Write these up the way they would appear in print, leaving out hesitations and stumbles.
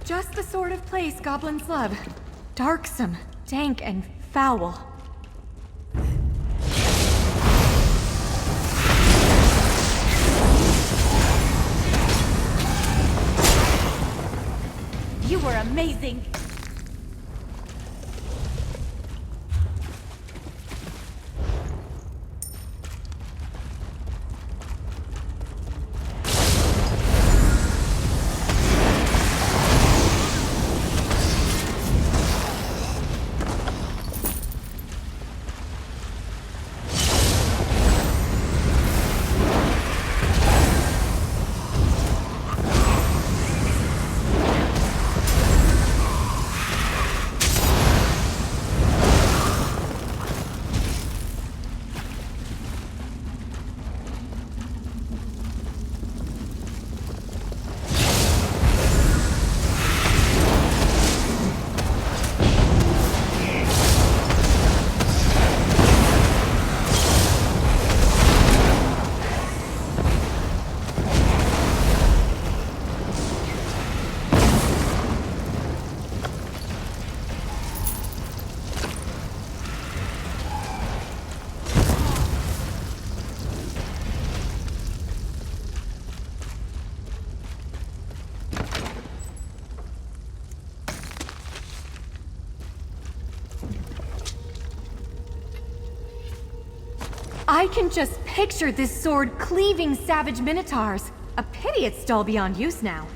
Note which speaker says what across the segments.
Speaker 1: Just the sort of place goblins love. Darksome, dank, and foul. You were amazing! I can just picture this sword cleaving savage minotaurs. A pity it's dull beyond use now.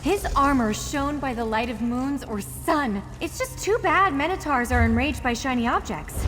Speaker 1: His armor shone by the light of moons or sun. It's just too bad minotaurs are enraged by shiny objects.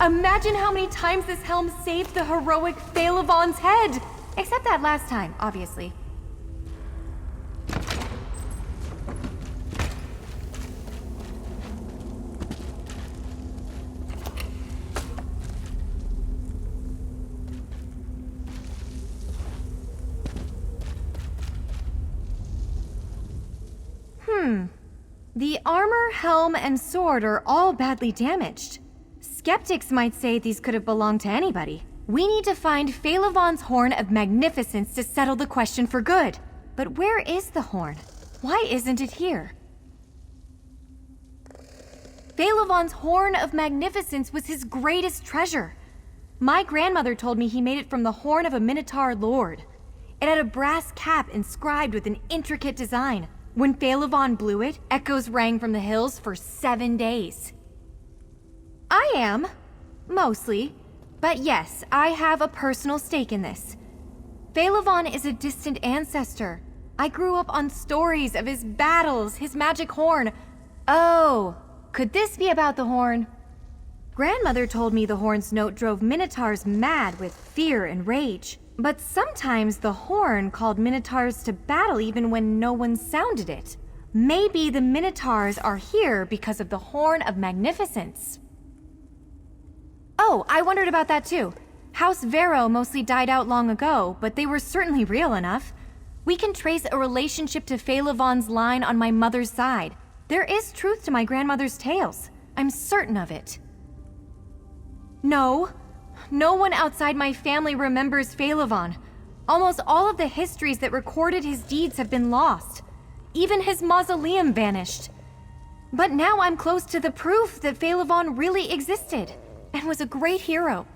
Speaker 1: Imagine how many times this helm saved the heroic Phalavon's head! Except that last time, obviously. The armor, helm, and sword are all badly damaged. Skeptics might say these could have belonged to anybody. We need to find Phalavon's Horn of Magnificence to settle the question for good. But where is the horn? Why isn't it here? Phalavon's Horn of Magnificence was his greatest treasure. My grandmother told me he made it from the horn of a Minotaur lord. It had a brass cap inscribed with an intricate design. When Phalavon blew it, echoes rang from the hills for 7 days. I am. Mostly. But yes, I have a personal stake in this. Phalavon is a distant ancestor. I grew up on stories of his battles, his magic horn. Oh, could this be about the horn? Grandmother told me the horn's note drove Minotaurs mad with fear and rage. But sometimes the horn called Minotaurs to battle even when no one sounded it. Maybe the Minotaurs are here because of the Horn of Magnificence. Oh, I wondered about that too. House Vero mostly died out long ago, but they were certainly real enough. We can trace a relationship to Phalavon's line on my mother's side. There is truth to my grandmother's tales. I'm certain of it. No one outside my family remembers Phalavon. Almost all of the histories that recorded his deeds have been lost. Even his mausoleum vanished. But now I'm close to the proof that Phalavon really existed and was a great hero.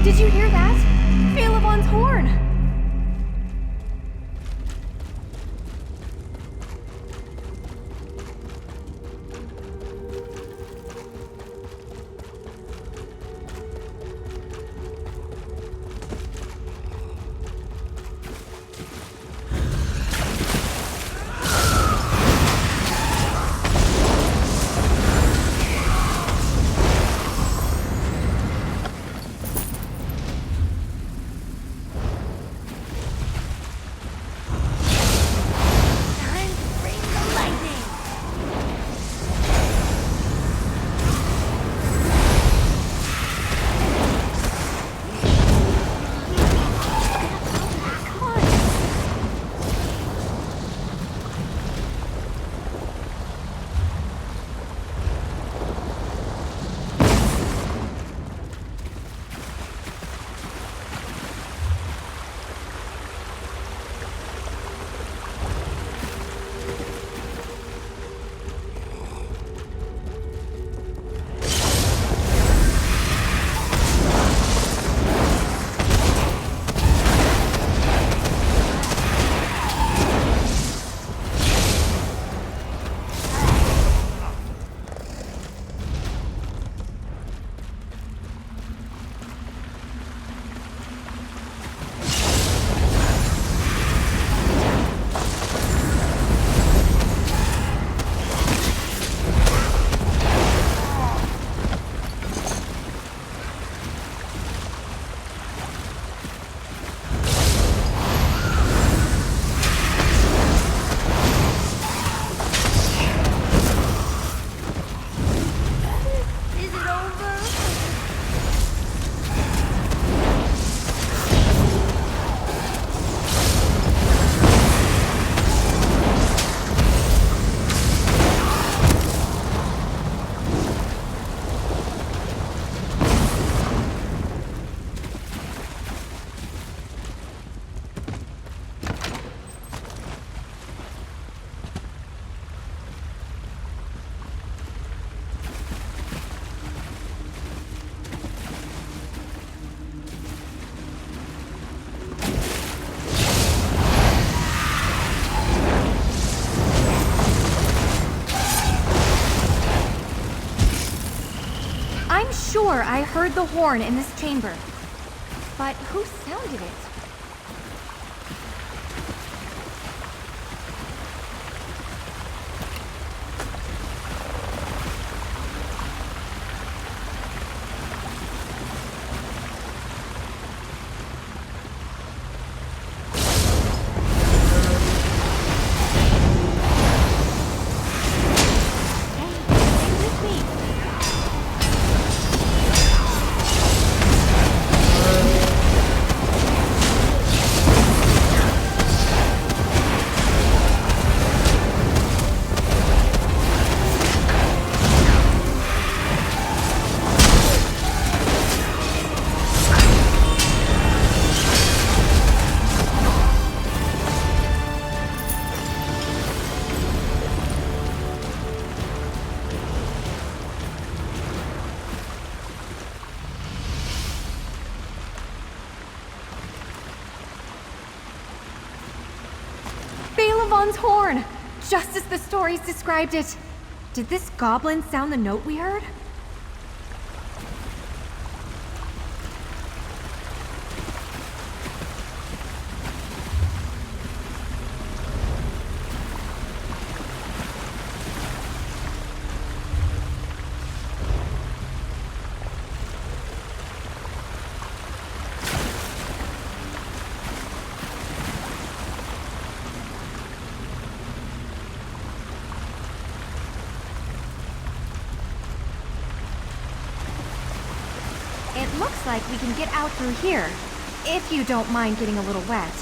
Speaker 1: Did you hear that? Phalavon's horn! I heard the horn in this chamber. But who sounded it? Balaban's horn! Just as the stories described it. Did this goblin sound the note we heard? It looks like we can get out through here, if you don't mind getting a little wet.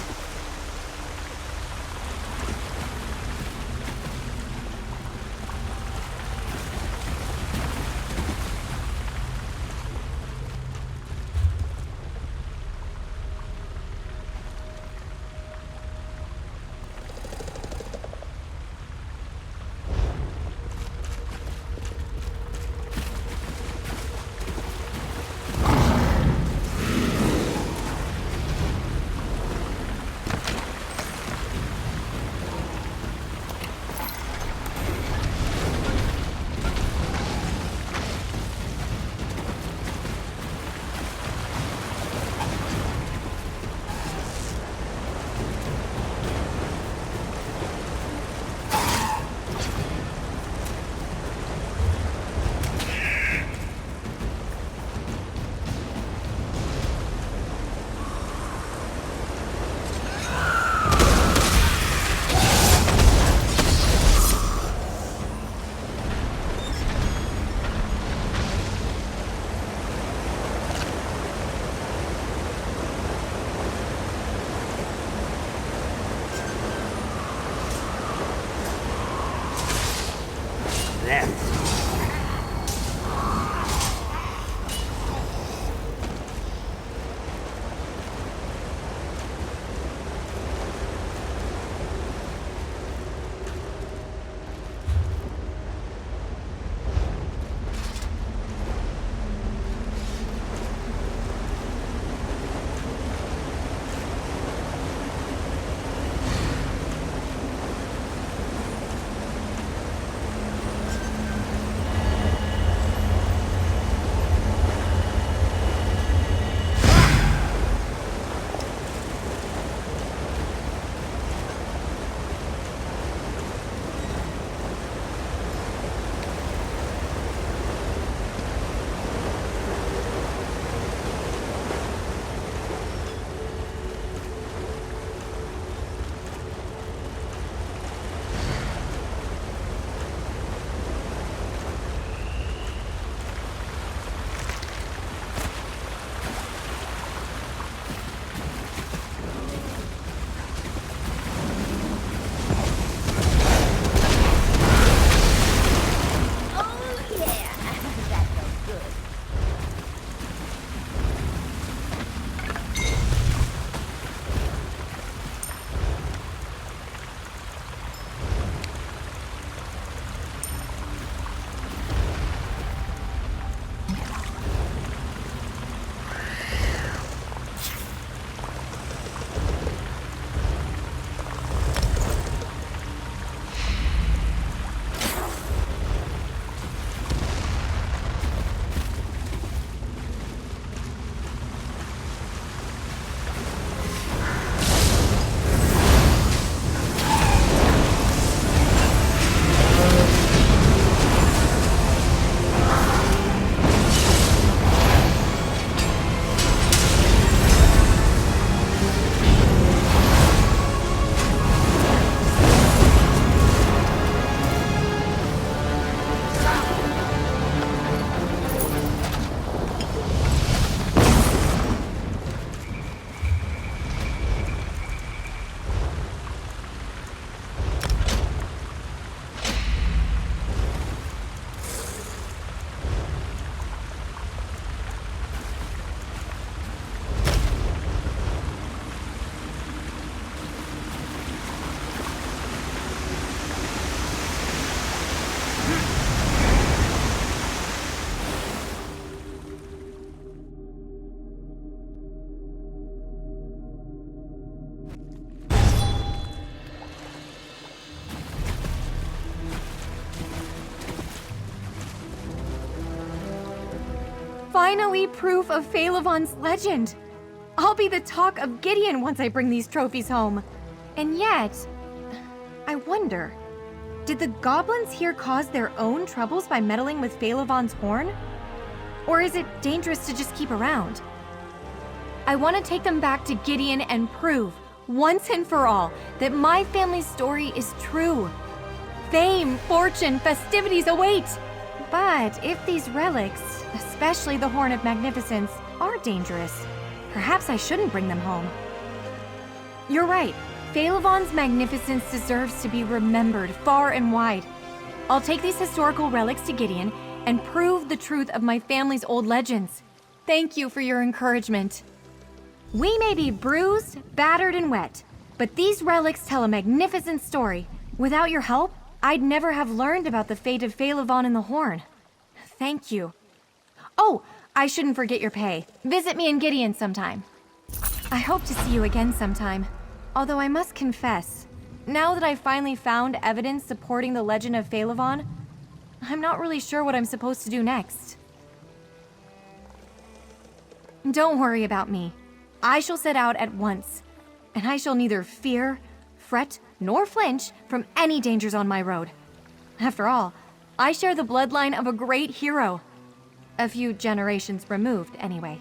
Speaker 1: Finally, proof of Phaelivon's legend. I'll be the talk of Gideon once I bring these trophies home. And yet, I wonder, did the goblins here cause their own troubles by meddling with Phaelivon's horn? Or is it dangerous to just keep around? I want to take them back to Gideon and prove, once and for all, that my family's story is true. Fame, fortune, festivities await. But if these relics, especially the Horn of Magnificence, are dangerous, perhaps I shouldn't bring them home. You're right. Phaelivon's magnificence deserves to be remembered far and wide. I'll take these historical relics to Gideon and prove the truth of my family's old legends. Thank you for your encouragement. We may be bruised, battered, and wet, but these relics tell a magnificent story. Without your help, I'd never have learned about the fate of Phaelivon and the Horn. Thank you. Oh, I shouldn't forget your pay. Visit me in Gideon sometime. I hope to see you again sometime. Although I must confess, now that I've finally found evidence supporting the legend of Phaelivon, I'm not really sure what I'm supposed to do next. Don't worry about me. I shall set out at once, and I shall neither fear, fret, nor flinch from any dangers on my road. After all, I share the bloodline of a great hero. A few generations removed, anyway.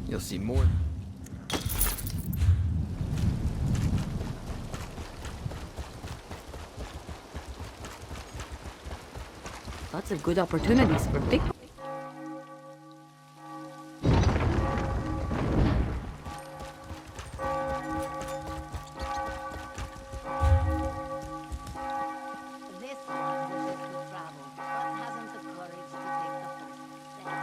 Speaker 2: You'll see more.
Speaker 3: Lots of good opportunities for big...
Speaker 4: This one wishes to travel, but hasn't the courage to take the first step.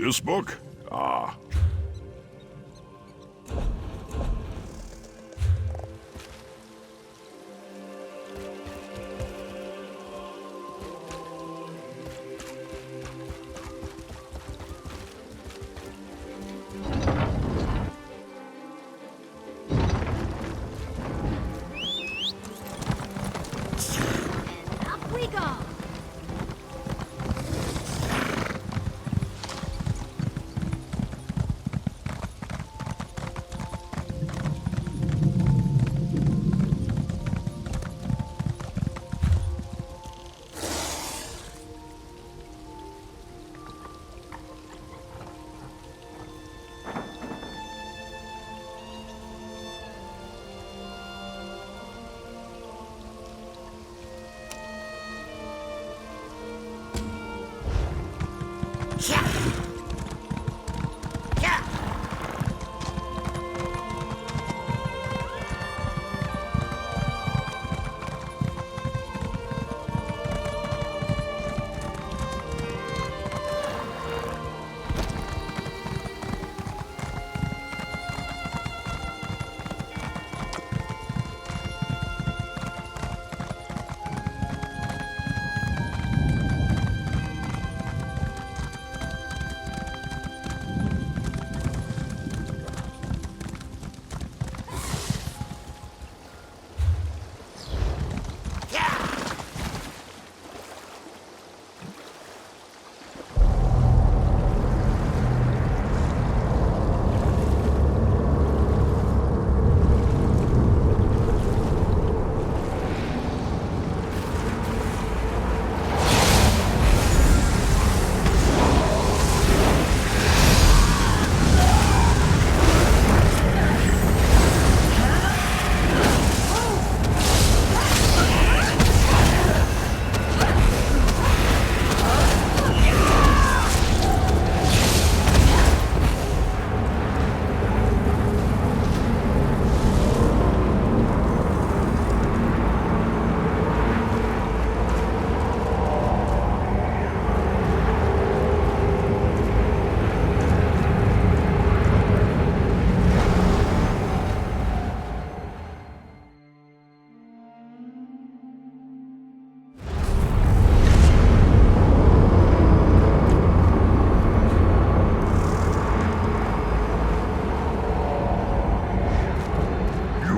Speaker 2: This book? Ah.
Speaker 4: And up we go!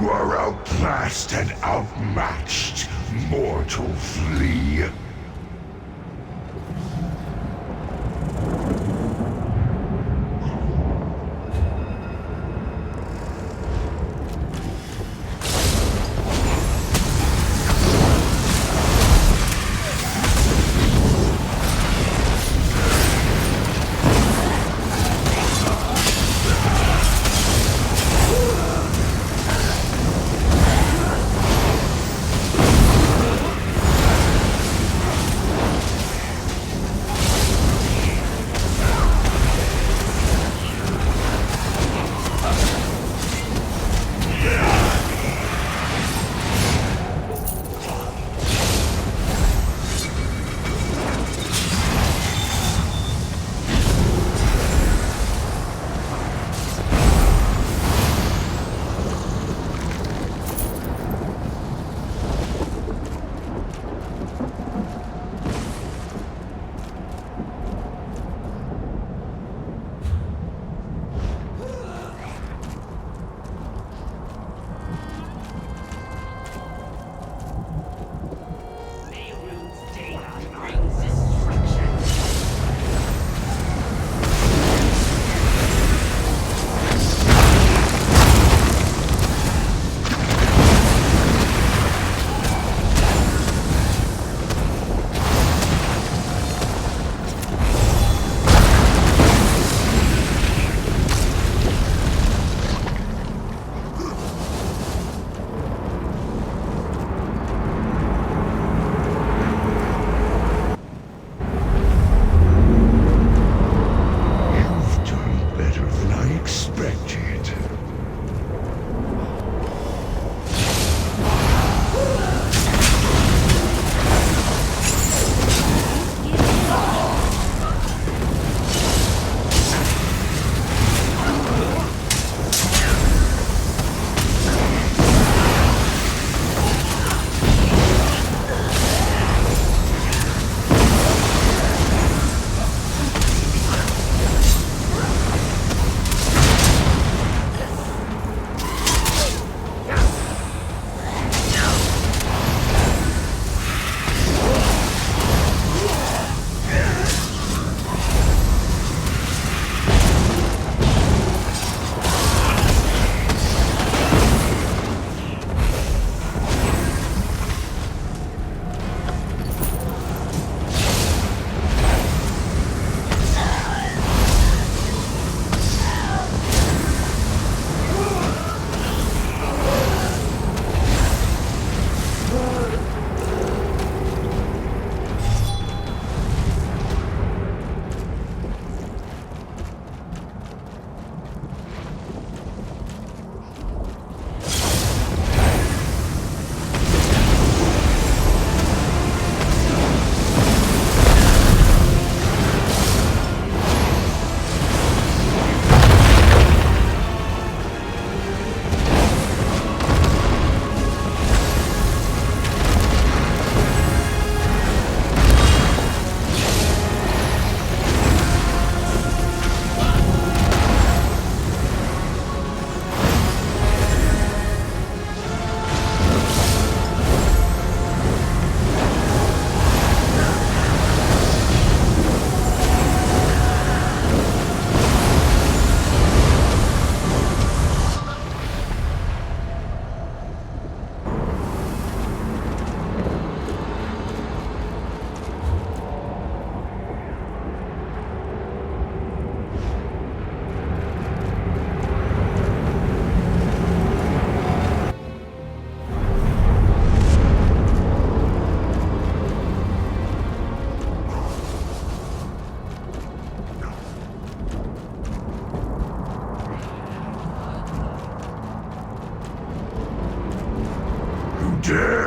Speaker 2: You are outclassed and outmatched, mortal flea.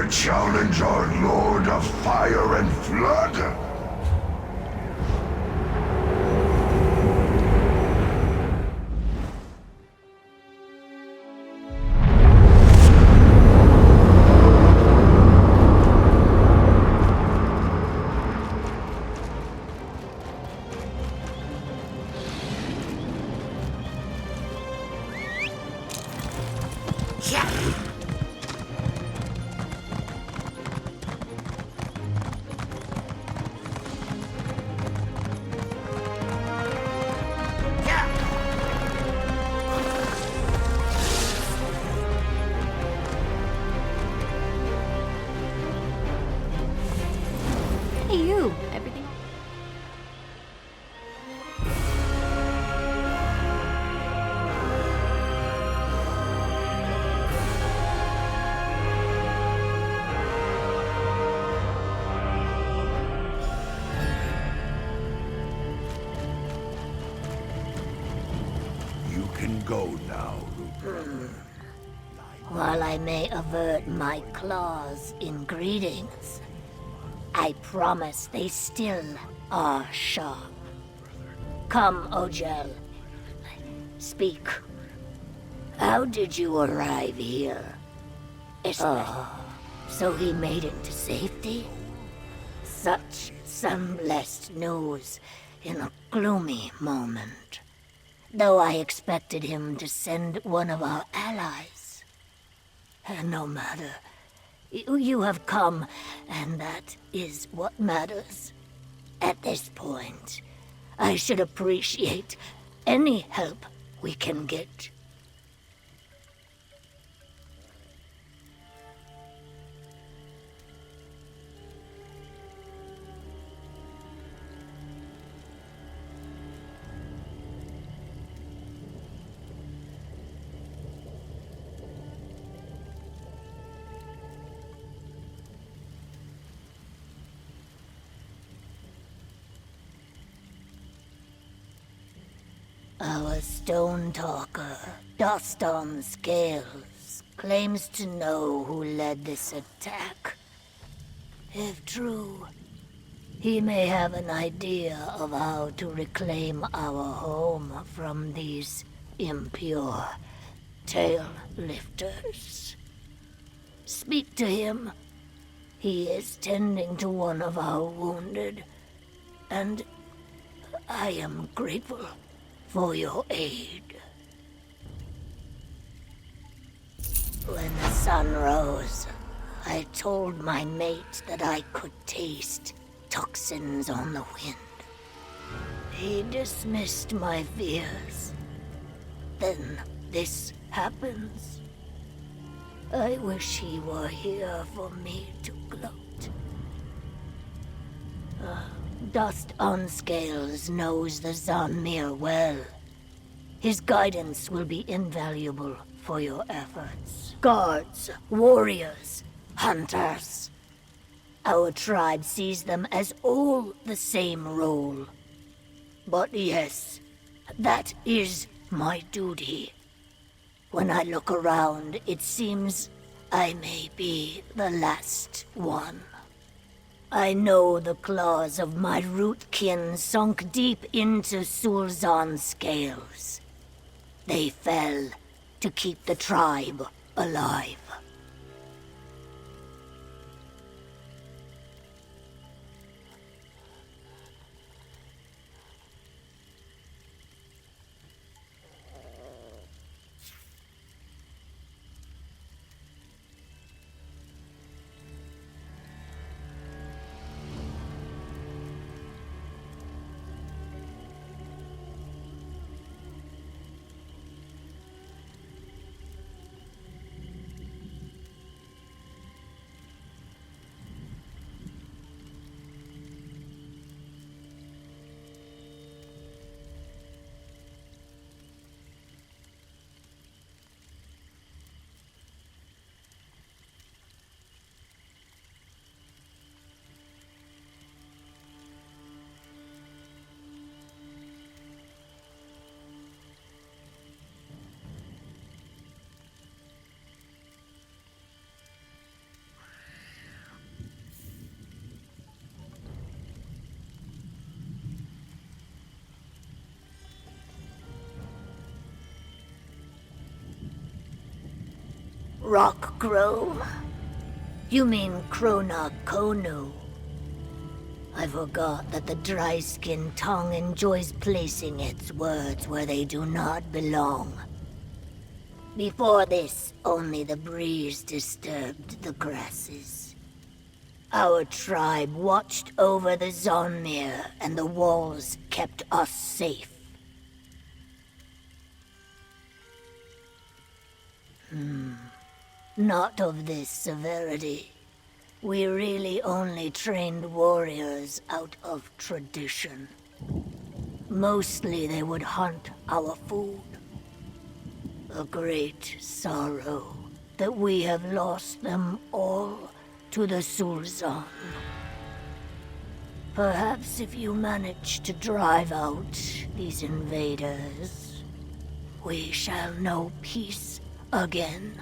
Speaker 2: dare challenge our Lord of Fire and Flood?
Speaker 1: Hey, you. Everything.
Speaker 2: You can go now, Rupert.
Speaker 5: While I may avert my claws in greetings, I promise they still are sharp. Come, Ojel. Speak. How did you arrive here? So he made it to safety? Such some blessed news in a gloomy moment. Though I expected him to send one of our allies. No matter. You have come, and that is what matters. At this point, I should appreciate any help we can get. Our stone talker, Dust on Scales, claims to know who led this attack. If true, he may have an idea of how to reclaim our home from these impure tail lifters. Speak to him. He is tending to one of our wounded, and I am grateful for your aid. When the sun rose, I told my mate that I could taste toxins on the wind. He dismissed my fears. Then this happens. I wish he were here for me to gloat. Dust on Scales knows the Zanmir well. His guidance will be invaluable for your efforts. Guards, warriors, hunters. Our tribe sees them as all the same role. But yes, that is my duty. When I look around, it seems I may be the last one. I know the claws of my root kin sunk deep into Sulzan Scales. They fell to keep the tribe alive. Rock Grove? You mean Krona Konu? I forgot that the dry-skinned tongue enjoys placing its words where they do not belong. Before this, only the breeze disturbed the grasses. Our tribe watched over the Zonmir, and the walls kept us safe. Not of this severity. We really only trained warriors out of tradition. Mostly they would hunt our food. A great sorrow that we have lost them all to the Sulzan. Perhaps if you manage to drive out these invaders, we shall know peace again.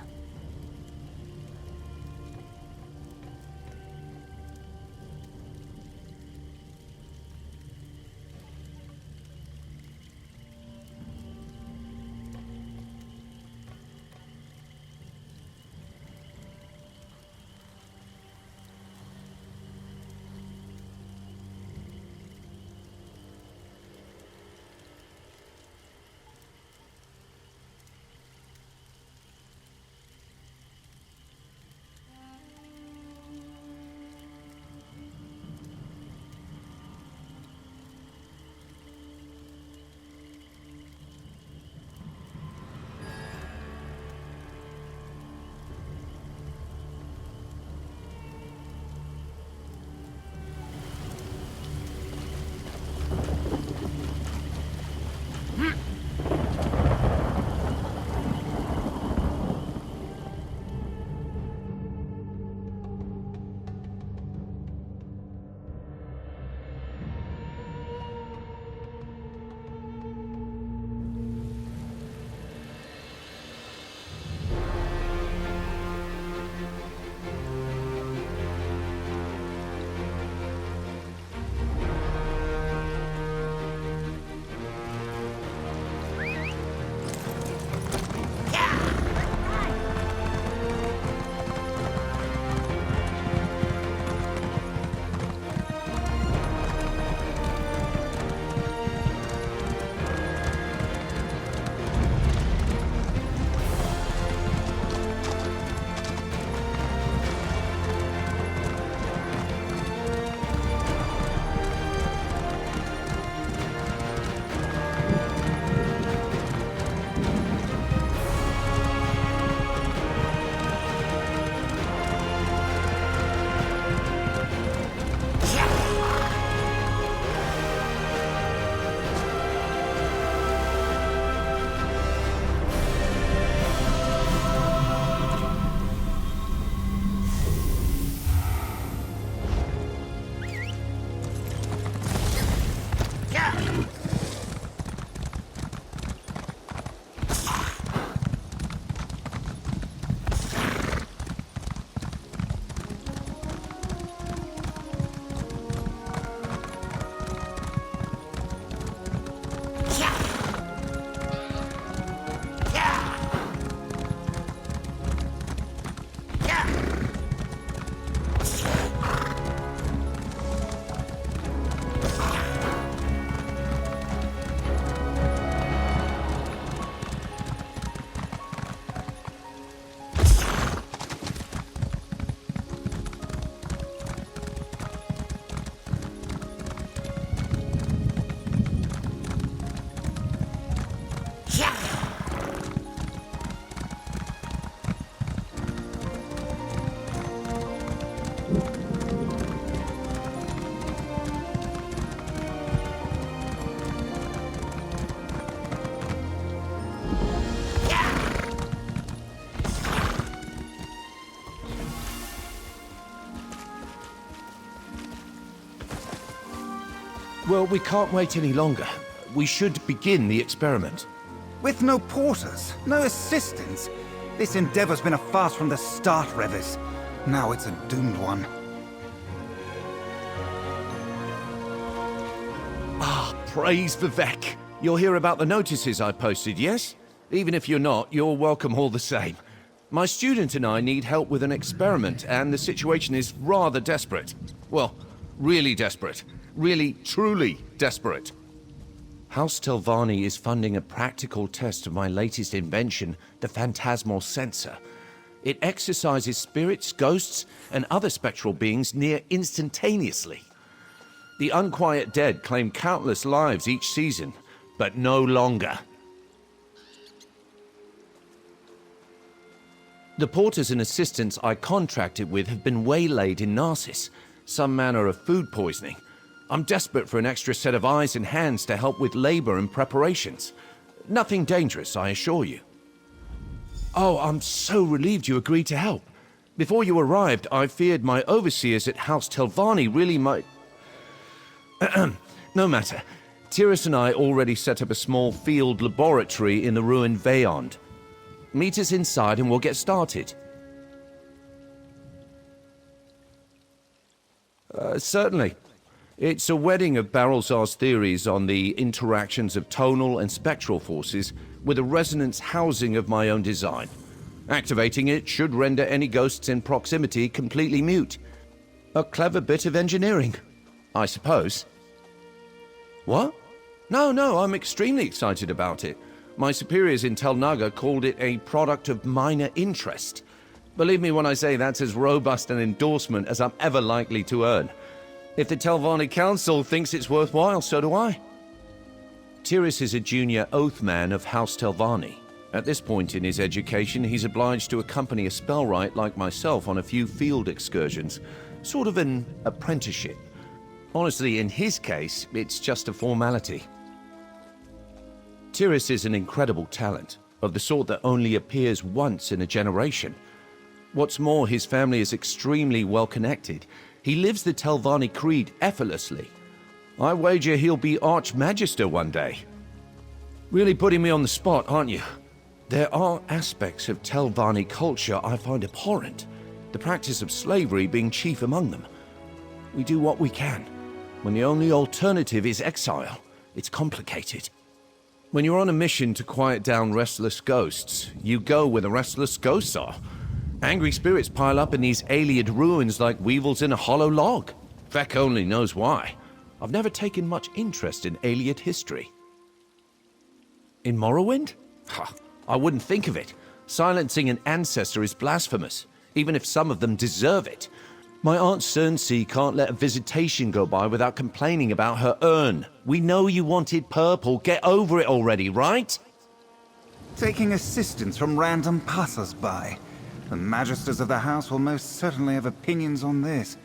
Speaker 6: Well, we can't wait any longer. We should begin the experiment.
Speaker 7: With no porters, no assistants. This endeavor's been a farce from the start, Revers. Now it's a doomed one.
Speaker 6: Ah, praise Vivek. You'll hear about the notices I posted, yes? Even if you're not, you're welcome all the same. My student and I need help with an experiment, and the situation is rather desperate. Well, really desperate. Really, truly desperate. House Telvanni is funding a practical test of my latest invention, the phantasmal sensor. It exorcises spirits, ghosts, and other spectral beings near instantaneously. The unquiet dead claim countless lives each season, but no longer. The porters and assistants I contracted with have been waylaid in Narcissus, some manner of food poisoning. I'm desperate for an extra set of eyes and hands to help with labor and preparations. Nothing dangerous, I assure you. Oh, I'm so relieved you agreed to help. Before you arrived, I feared my overseers at House Telvanni really might... No matter. Tyrus and I already set up a small field laboratory in the ruined Veyond. Meet us inside and we'll get started. Certainly. It's a wedding of Barrelzar's theories on the interactions of tonal and spectral forces with a resonance housing of my own design. Activating it should render any ghosts in proximity completely mute. A clever bit of engineering, I suppose. What? No, I'm extremely excited about it. My superiors in Tel Naga called it a product of minor interest. Believe me when I say that's as robust an endorsement as I'm ever likely to earn. If the Telvanni Council thinks it's worthwhile, so do I. Tyrus is a junior oathman of House Telvanni. At this point in his education, he's obliged to accompany a spellwright like myself on a few field excursions. Sort of an apprenticeship. Honestly, in his case, it's just a formality. Tyrus is an incredible talent, of the sort that only appears once in a generation. What's more, his family is extremely well connected. He lives the Telvanni creed effortlessly. I wager he'll be Archmagister one day. Really putting me on the spot, aren't you? There are aspects of Telvanni culture I find abhorrent, the practice of slavery being chief among them. We do what we can. When the only alternative is exile, it's complicated. When you're on a mission to quiet down restless ghosts, you go where the restless ghosts are. Angry spirits pile up in these Ayleid ruins like weevils in a hollow log. Vec only knows why. I've never taken much interest in Ayleid history. In Morrowind? Ha, I wouldn't think of it. Silencing an ancestor is blasphemous, even if some of them deserve it. My Aunt Cernsea can't let a visitation go by without complaining about her urn. We know you wanted purple. Get over it already, right?
Speaker 7: Taking assistance from random passers-by. The magisters of the house will most certainly have opinions on this.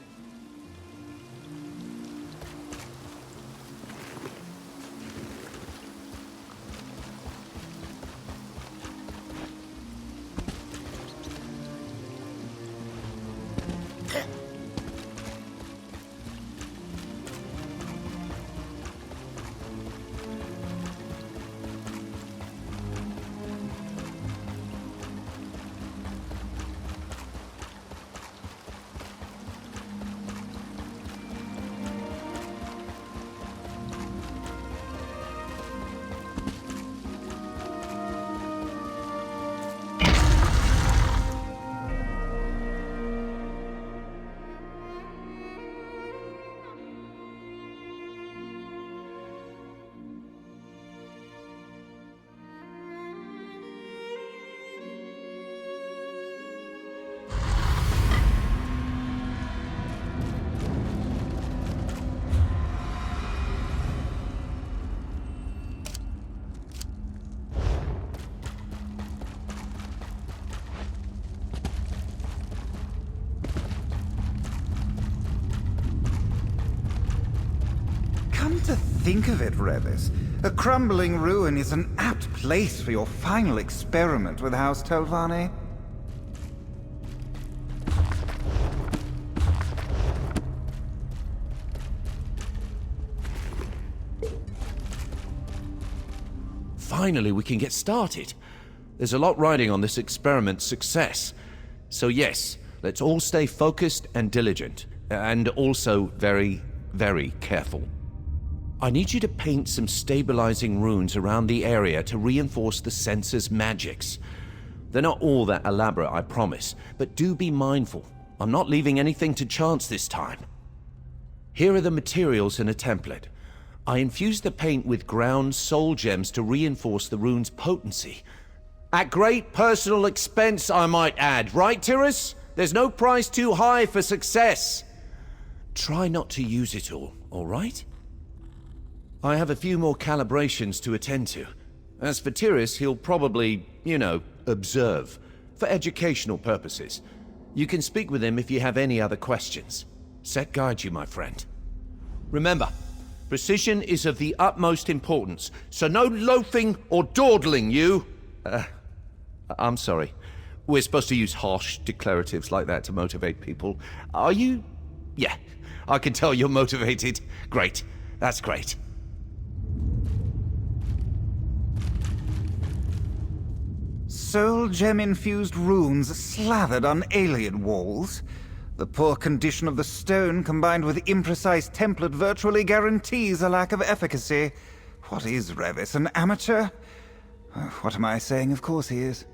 Speaker 7: Come to think of it, Revis, a crumbling ruin is an apt place for your final experiment with House Telvanni.
Speaker 6: Finally, we can get started. There's a lot riding on this experiment's success. So yes, let's all stay focused and diligent, and also very, very careful. I need you to paint some stabilizing runes around the area to reinforce the sensor's magics. They're not all that elaborate, I promise, but do be mindful. I'm not leaving anything to chance this time. Here are the materials in a template. I infused the paint with ground soul gems to reinforce the rune's potency. At great personal expense, I might add. Right, Tyrus? There's no price too high for success. Try not to use it all right? I have a few more calibrations to attend to. As for Tyrus, he'll probably, observe, for educational purposes. You can speak with him if you have any other questions. Set guides you, my friend. Remember, precision is of the utmost importance, so no loafing or dawdling, you! I'm sorry. We're supposed to use harsh declaratives like that to motivate people. Are you? Yeah, I can tell you're motivated. Great. That's great.
Speaker 7: Soul gem-infused runes slathered on alien walls. The poor condition of the stone combined with imprecise template virtually guarantees a lack of efficacy. What is Revis, an amateur? What am I saying? Of course he is.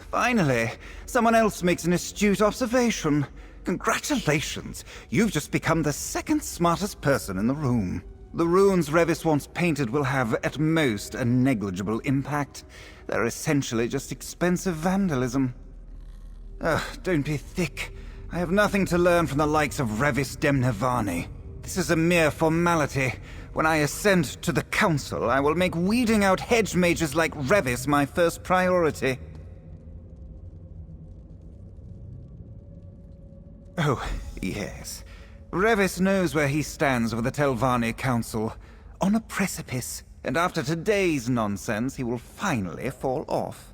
Speaker 7: Finally, someone else makes an astute observation. Congratulations! You've just become the second smartest person in the room. The runes Revis wants painted will have, at most, a negligible impact. They're essentially just expensive vandalism. Don't be thick. I have nothing to learn from the likes of Revis Demnevani. This is a mere formality. When I ascend to the Council, I will make weeding out hedge mages like Revis my first priority. Oh, yes. Revis knows where he stands with the Telvanni Council. On a precipice. And after today's nonsense, he will finally fall off.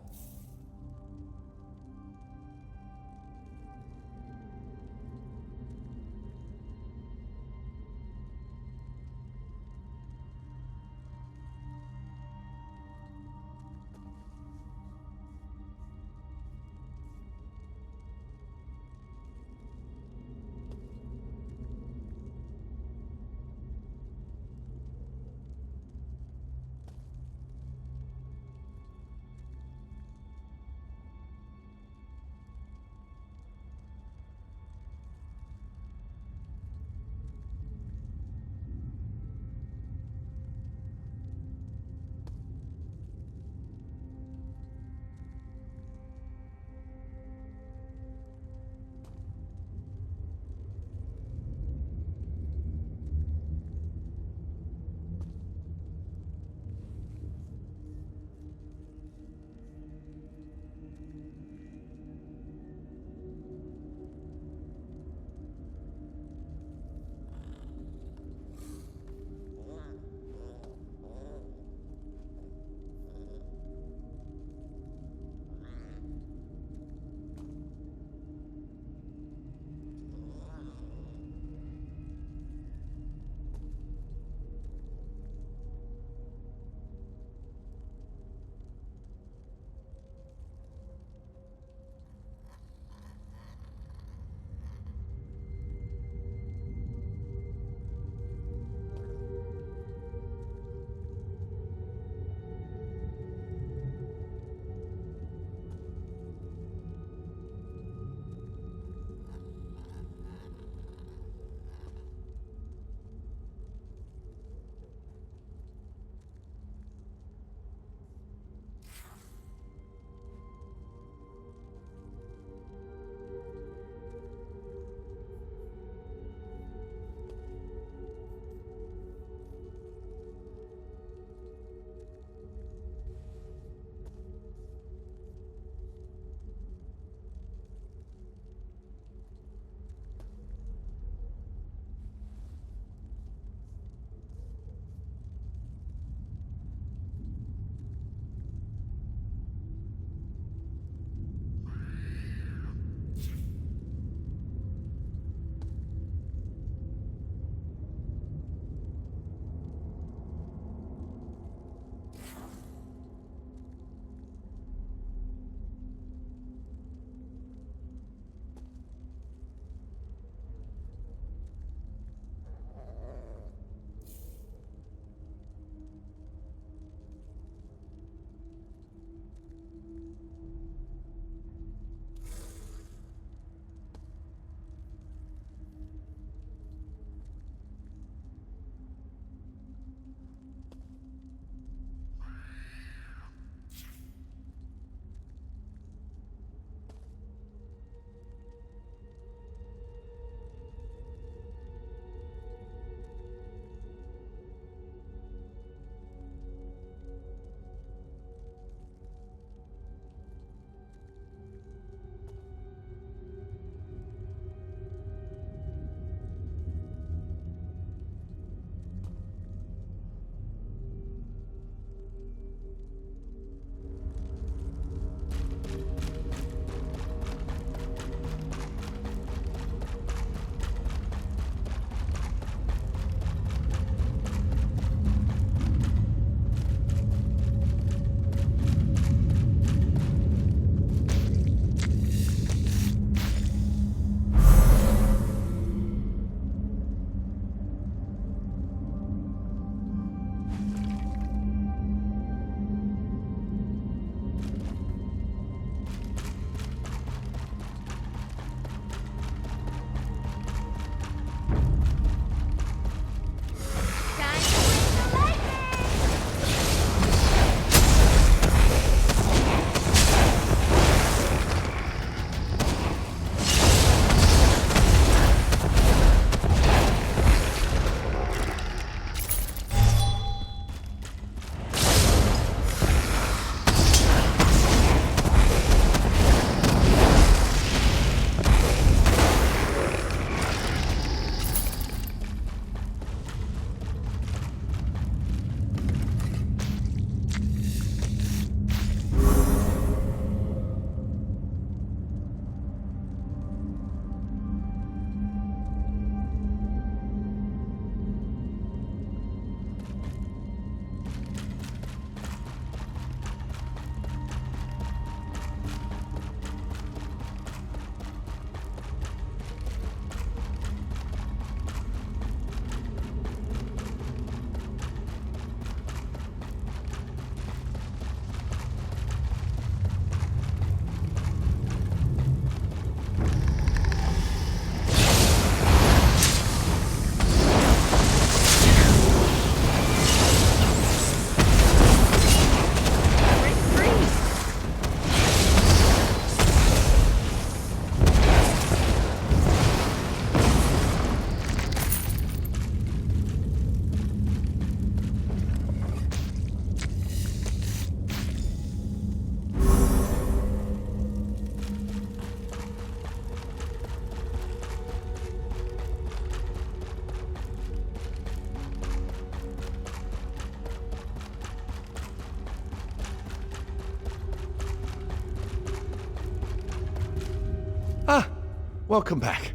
Speaker 6: welcome back.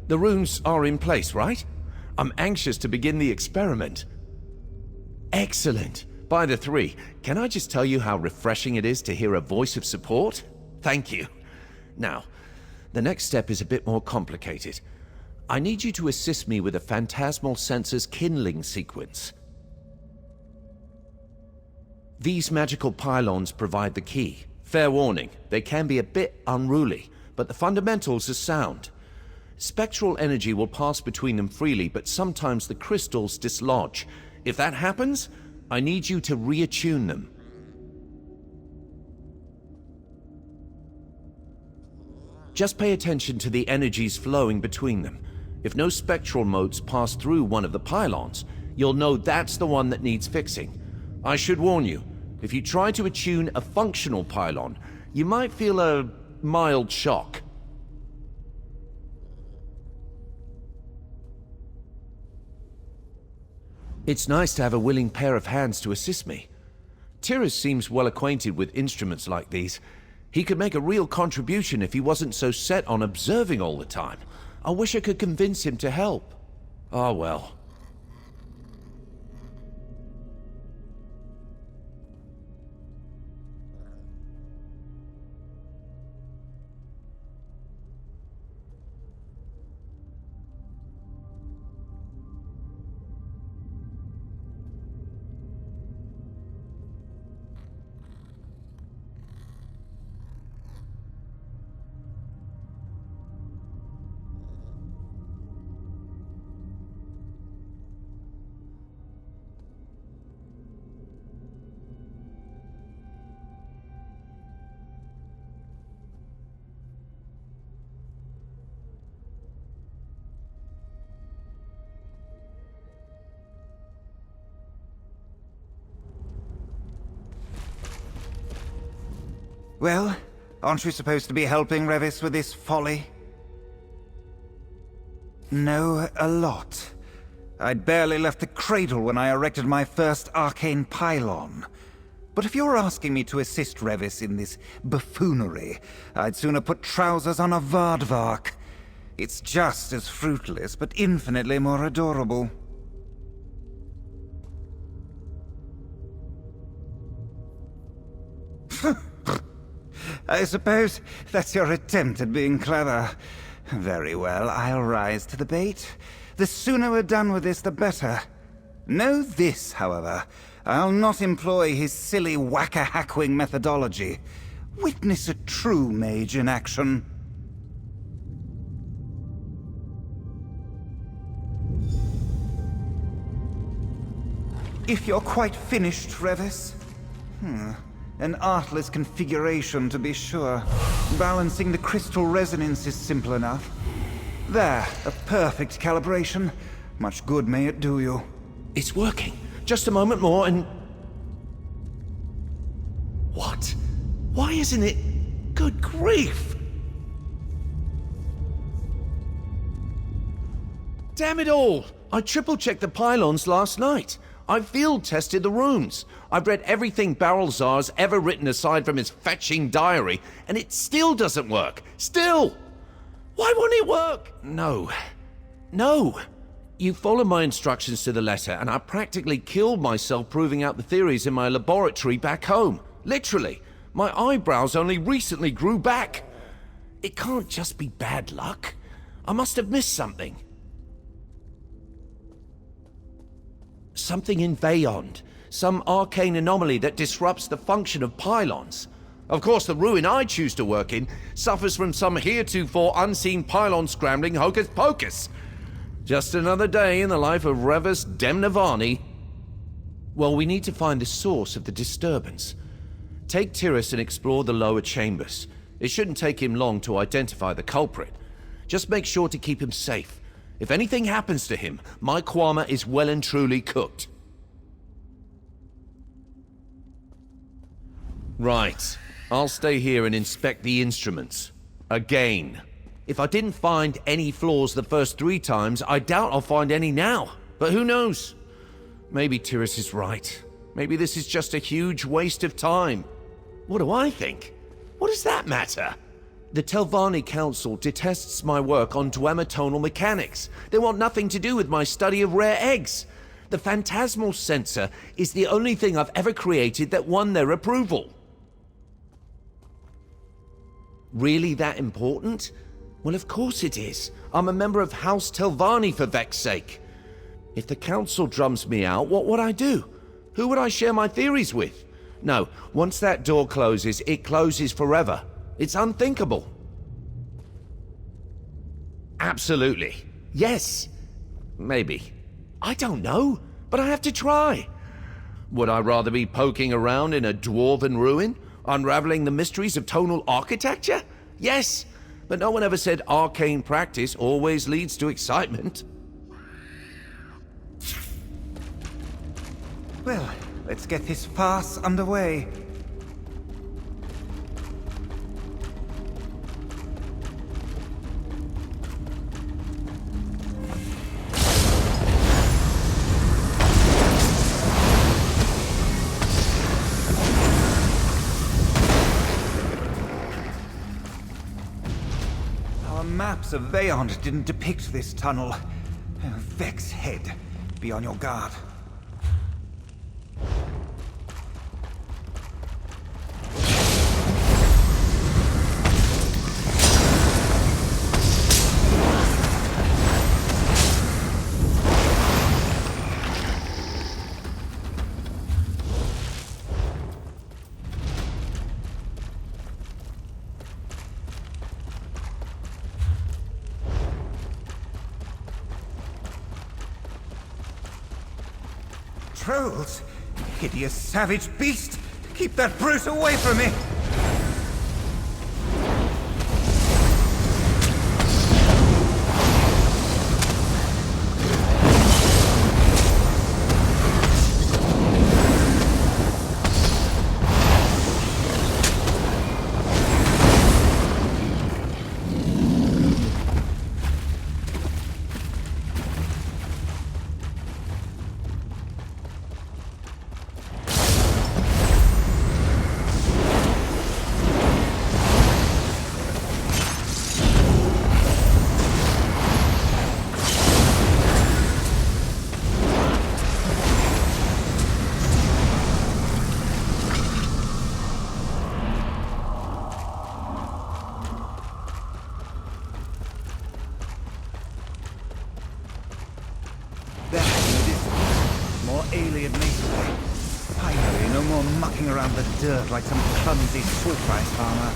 Speaker 6: The runes are in place, right? I'm anxious to begin the experiment. Excellent. By the three, can I just tell you how refreshing it is to hear a voice of support? Thank you. Now, the next step is a bit more complicated. I need you to assist me with a phantasmal sensor's kindling sequence. These magical pylons provide the key. Fair warning, they can be a bit unruly, but the fundamentals are sound. Spectral energy will pass between them freely, but sometimes the crystals dislodge. If that happens, I need you to reattune them. Just pay attention to the energies flowing between them. If no spectral motes pass through one of the pylons, you'll know that's the one that needs fixing. I should warn you, if you try to attune a functional pylon, you might feel a mild shock. It's nice to have a willing pair of hands to assist me. Tyrus seems well acquainted with instruments like these. He could make a real contribution if he wasn't so set on observing all the time. I wish I could convince him to help. Ah, well.
Speaker 7: Well, aren't we supposed to be helping Revis with this folly? No, a lot. I'd barely left the cradle when I erected my first arcane pylon. But if you're asking me to assist Revis in this buffoonery, I'd sooner put trousers on a Vardvark. It's just as fruitless, but infinitely more adorable. I suppose that's your attempt at being clever. Very well, I'll rise to the bait. The sooner we're done with this, the better. Know this, however. I'll not employ his silly whack-a-hackwing methodology. Witness a true mage in action. If you're quite finished, Revis. An artless configuration, to be sure. Balancing the crystal resonance is simple enough. There, a perfect calibration. Much good may it do you.
Speaker 6: It's working. Just a moment more and... What? Why isn't it... Good grief! Damn it all! I triple-checked the pylons last night. I field-tested the rooms. I've read everything Barrelzar's ever written aside from his fetching diary, and it still doesn't work. Still! Why won't it work? No. No! You followed my instructions to the letter, and I practically killed myself proving out the theories in my laboratory back home. Literally. My eyebrows only recently grew back. It can't just be bad luck. I must have missed something. Something in Veyond. Some arcane anomaly that disrupts the function of pylons. Of course, the ruin I choose to work in suffers from some heretofore unseen pylon scrambling hocus pocus. Just another day in the life of Revis Demnavani. Well, we need to find the source of the disturbance. Take Tyrus and explore the lower chambers. It shouldn't take him long to identify the culprit. Just make sure to keep him safe. If anything happens to him, my Kwama is well and truly cooked. Right. I'll stay here and inspect the instruments. Again. If I didn't find any flaws the first 3 times, I doubt I'll find any now. But who knows? Maybe Tyrus is right. Maybe this is just a huge waste of time. What do I think? What does that matter? The Telvanni Council detests my work on dwemotonal mechanics. They want nothing to do with my study of rare eggs. The phantasmal sensor is the only thing I've ever created that won their approval. Really that important? Well, of course it is. I'm a member of House Telvanni, for Vex's sake. If the Council drums me out, what would I do? Who would I share my theories with? No, once that door closes, it closes forever. It's unthinkable. Absolutely. Yes. Maybe. I don't know, but I have to try. Would I rather be poking around in a dwarven ruin, unraveling the mysteries of tonal architecture? Yes, but no one ever said arcane practice always leads to excitement.
Speaker 7: Well, let's get this farce underway. Our maps of Veyond didn't depict this tunnel. Vex head. Be on your guard. Trolls? Hideous savage beast! Keep that brute away from me! More alien masonry. Finally, no more mucking around the dirt like some clumsy salt rice farmer.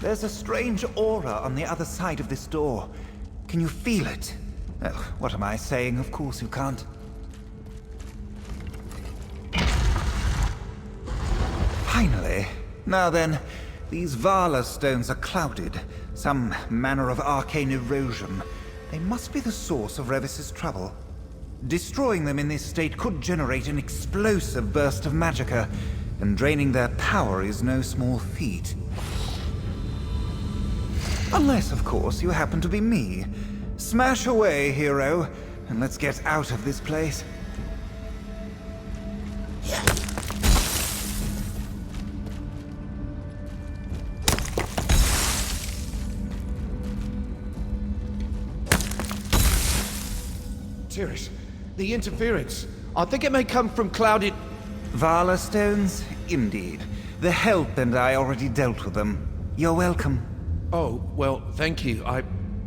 Speaker 7: There's a strange aura on the other side of this door. Can you feel it? Oh, what am I saying? Of course you can't. Finally. Now then, these Vala stones are clouded. Some manner of arcane erosion. They must be the source of Revis's trouble. Destroying them in this state could generate an explosive burst of magicka, and draining their power is no small feat. Unless, of course, you happen to be me. Smash away, hero, and let's get out of this place.
Speaker 6: Tyrus, the interference. I think it may come from clouded...
Speaker 7: Vala stones? Indeed. The Help and I already dealt with them. You're welcome.
Speaker 6: Oh, well, thank you.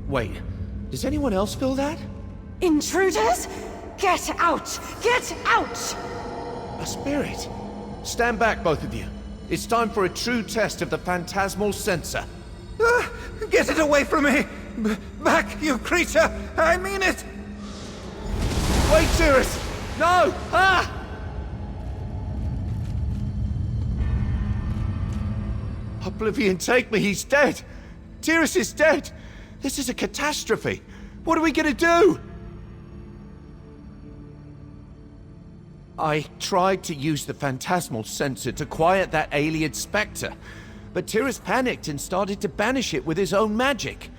Speaker 6: Wait, does anyone else feel that?
Speaker 8: Intruders? Get out! Get out!
Speaker 6: A spirit? Stand back, both of you. It's time for a true test of the phantasmal sensor.
Speaker 7: Get it away from me! Back, you creature! I mean it!
Speaker 6: Wait, Tyrus! No! Ah! Oblivion take me, he's dead! Tyrus is dead! This is a catastrophe! What are we gonna do? I tried to use the phantasmal sensor to quiet that alien spectre, but Tyrus panicked and started to banish it with his own magic.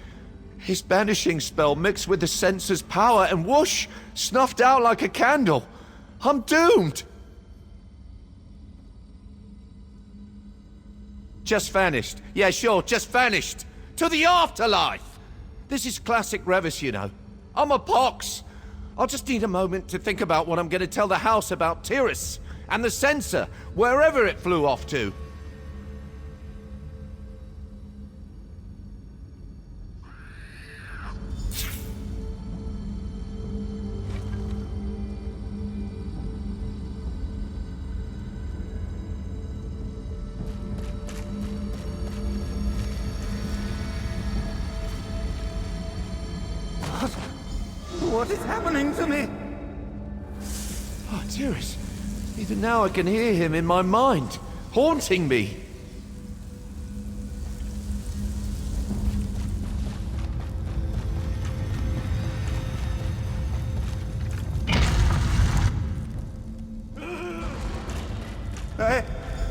Speaker 6: His banishing spell mixed with the sensor's power and whoosh, snuffed out like a candle. I'm doomed! Just vanished. Yeah, sure, just vanished. To the afterlife! This is classic Revis, you know. I'm a pox. I'll just need a moment to think about what I'm going to tell the house about Tyrus and the sensor, wherever it flew off to.
Speaker 7: What is happening to me?
Speaker 6: Oh, Tyrus. Even now I can hear him in my mind, haunting me.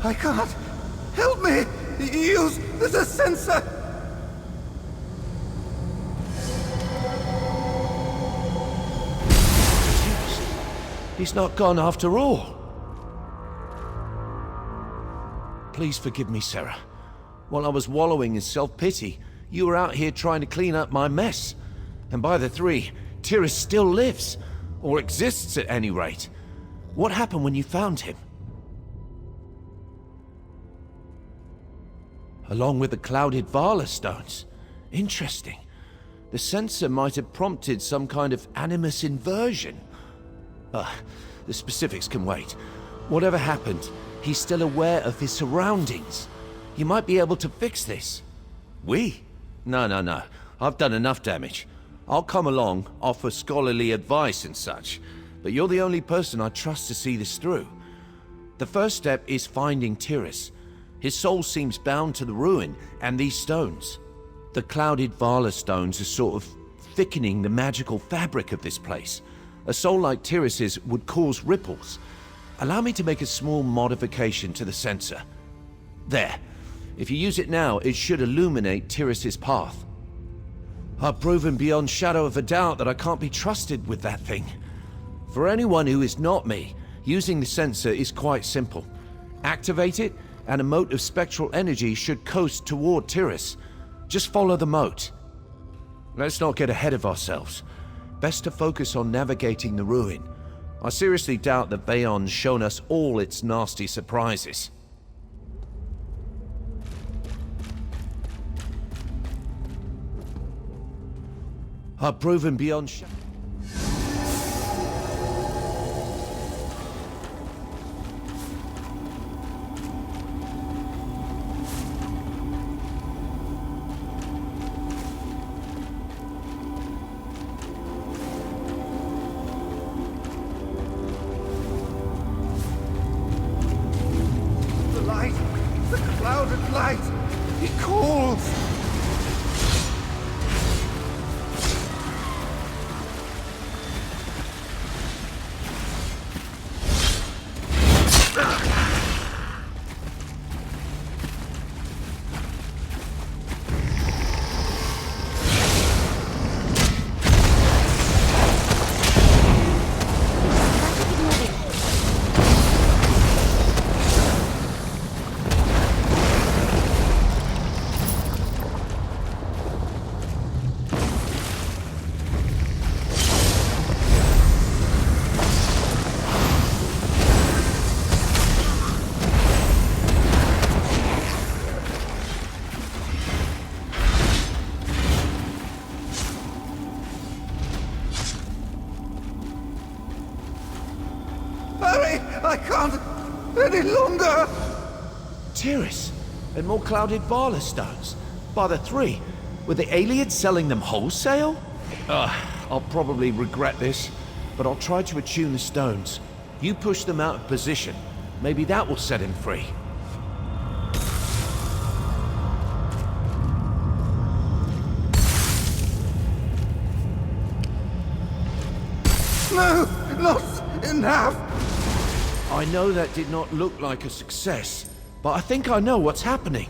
Speaker 7: I can't. Help me! Use the sensor!
Speaker 6: He's not gone after all. Please forgive me, Sarah. While I was wallowing in self-pity, you were out here trying to clean up my mess. And by the three, Tyrus still lives. Or exists at any rate. What happened when you found him? Along with the clouded Vala stones. Interesting. The sensor might have prompted some kind of animus inversion. The specifics can wait. Whatever happened, he's still aware of his surroundings. You might be able to fix this. We? No. I've done enough damage. I'll come along, offer scholarly advice and such, but you're the only person I trust to see this through. The first step is finding Tyrus. His soul seems bound to the ruin and these stones. The clouded Vala stones are sort of thickening the magical fabric of this place. A soul like Tyrus's would cause ripples. Allow me to make a small modification to the sensor. There. If you use it now, it should illuminate Tyrus's path. I've proven beyond shadow of a doubt that I can't be trusted with that thing. For anyone who is not me, using the sensor is quite simple. Activate it, and a mote of spectral energy should coast toward Tyrus. Just follow the mote. Let's not get ahead of ourselves. Best to focus on navigating the ruin. I seriously doubt that Bayon's shown us all its nasty surprises. I've proven beyond
Speaker 7: The clouded light! It calls! Hurry! I can't any longer!
Speaker 6: Tyrus, and more clouded Vala stones. By the three. Were the aliens selling them wholesale? I'll probably regret this, but I'll try to attune the stones. You push them out of position. Maybe that will set him free.
Speaker 7: No, not enough.
Speaker 6: I know that did not look like a success, but I think I know what's happening.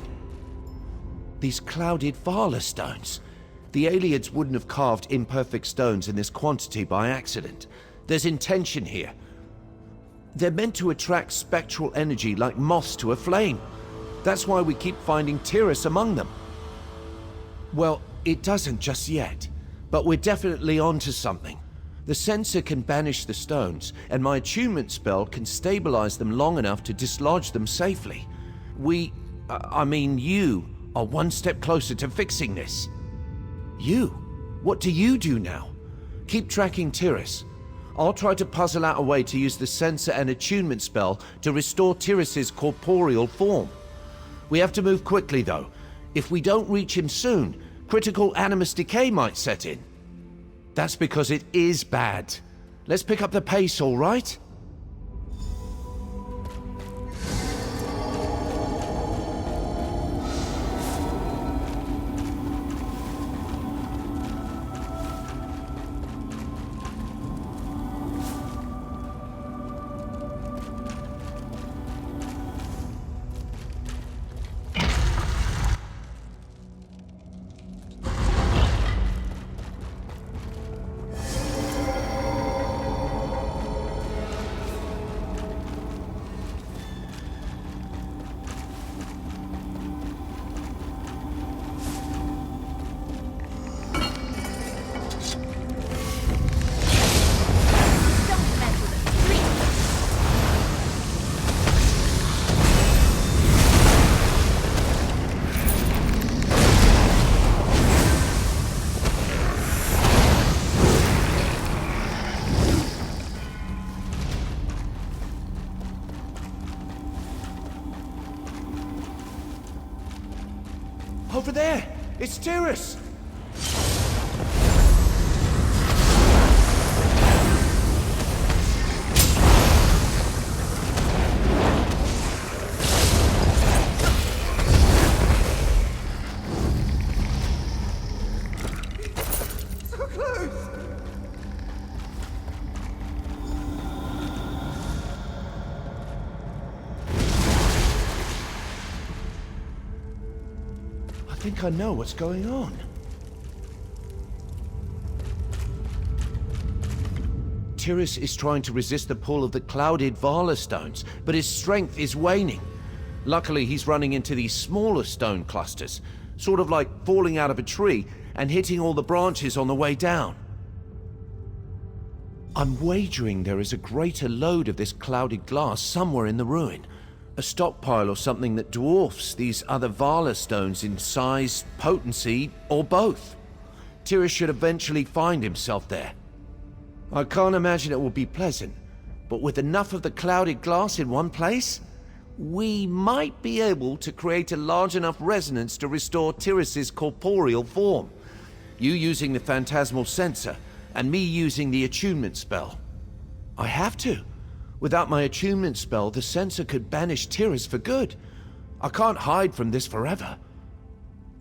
Speaker 6: These clouded Vala stones. The Aliens wouldn't have carved imperfect stones in this quantity by accident. There's intention here. They're meant to attract spectral energy like moths to a flame. That's why we keep finding Tyrus among them. Well, it doesn't just yet, but we're definitely onto something. The sensor can banish the stones, and my attunement spell can stabilize them long enough to dislodge them safely. You are one step closer to fixing this. You? What do you do now? Keep tracking Tyrus. I'll try to puzzle out a way to use the sensor and attunement spell to restore Tyrus's corporeal form. We have to move quickly, though. If we don't reach him soon, critical animus decay might set in. That's because it is bad. Let's pick up the pace, all right? Over there! It's Tyrus!
Speaker 7: So close.
Speaker 6: I think I know what's going on. Tyrus is trying to resist the pull of the clouded Vala stones, but his strength is waning. Luckily, he's running into these smaller stone clusters, sort of like falling out of a tree and hitting all the branches on the way down. I'm wagering there is a greater load of this clouded glass somewhere in the ruin. A stockpile or something that dwarfs these other Vala stones in size, potency, or both. Tyrus should eventually find himself there. I can't imagine it will be pleasant, but with enough of the clouded glass in one place, we might be able to create a large enough resonance to restore Tyrus's corporeal form. You using the phantasmal sensor, and me using the attunement spell. I have to. Without my attunement spell, the sensor could banish Tyrus for good. I can't hide from this forever.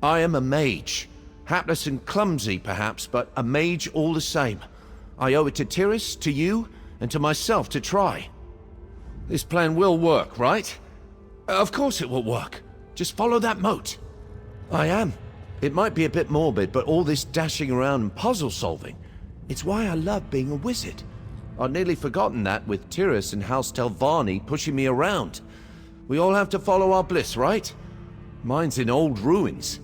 Speaker 6: I am a mage. Hapless and clumsy, perhaps, but a mage all the same. I owe it to Tyrus, to you, and to myself to try. This plan will work, right? Of course it will work. Just follow that moat. I am. It might be a bit morbid, but all this dashing around and puzzle solving, it's why I love being a wizard. I'd nearly forgotten that with Tyrus and House Telvanni pushing me around. We all have to follow our bliss, right? Mine's in old ruins.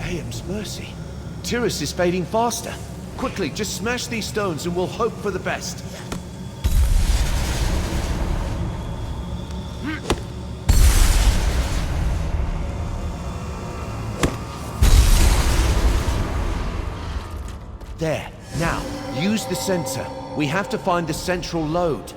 Speaker 6: Aeum's mercy. Tyrus is fading faster. Quickly, just smash these stones and we'll hope for the best. There. Now, use the sensor. We have to find the central load.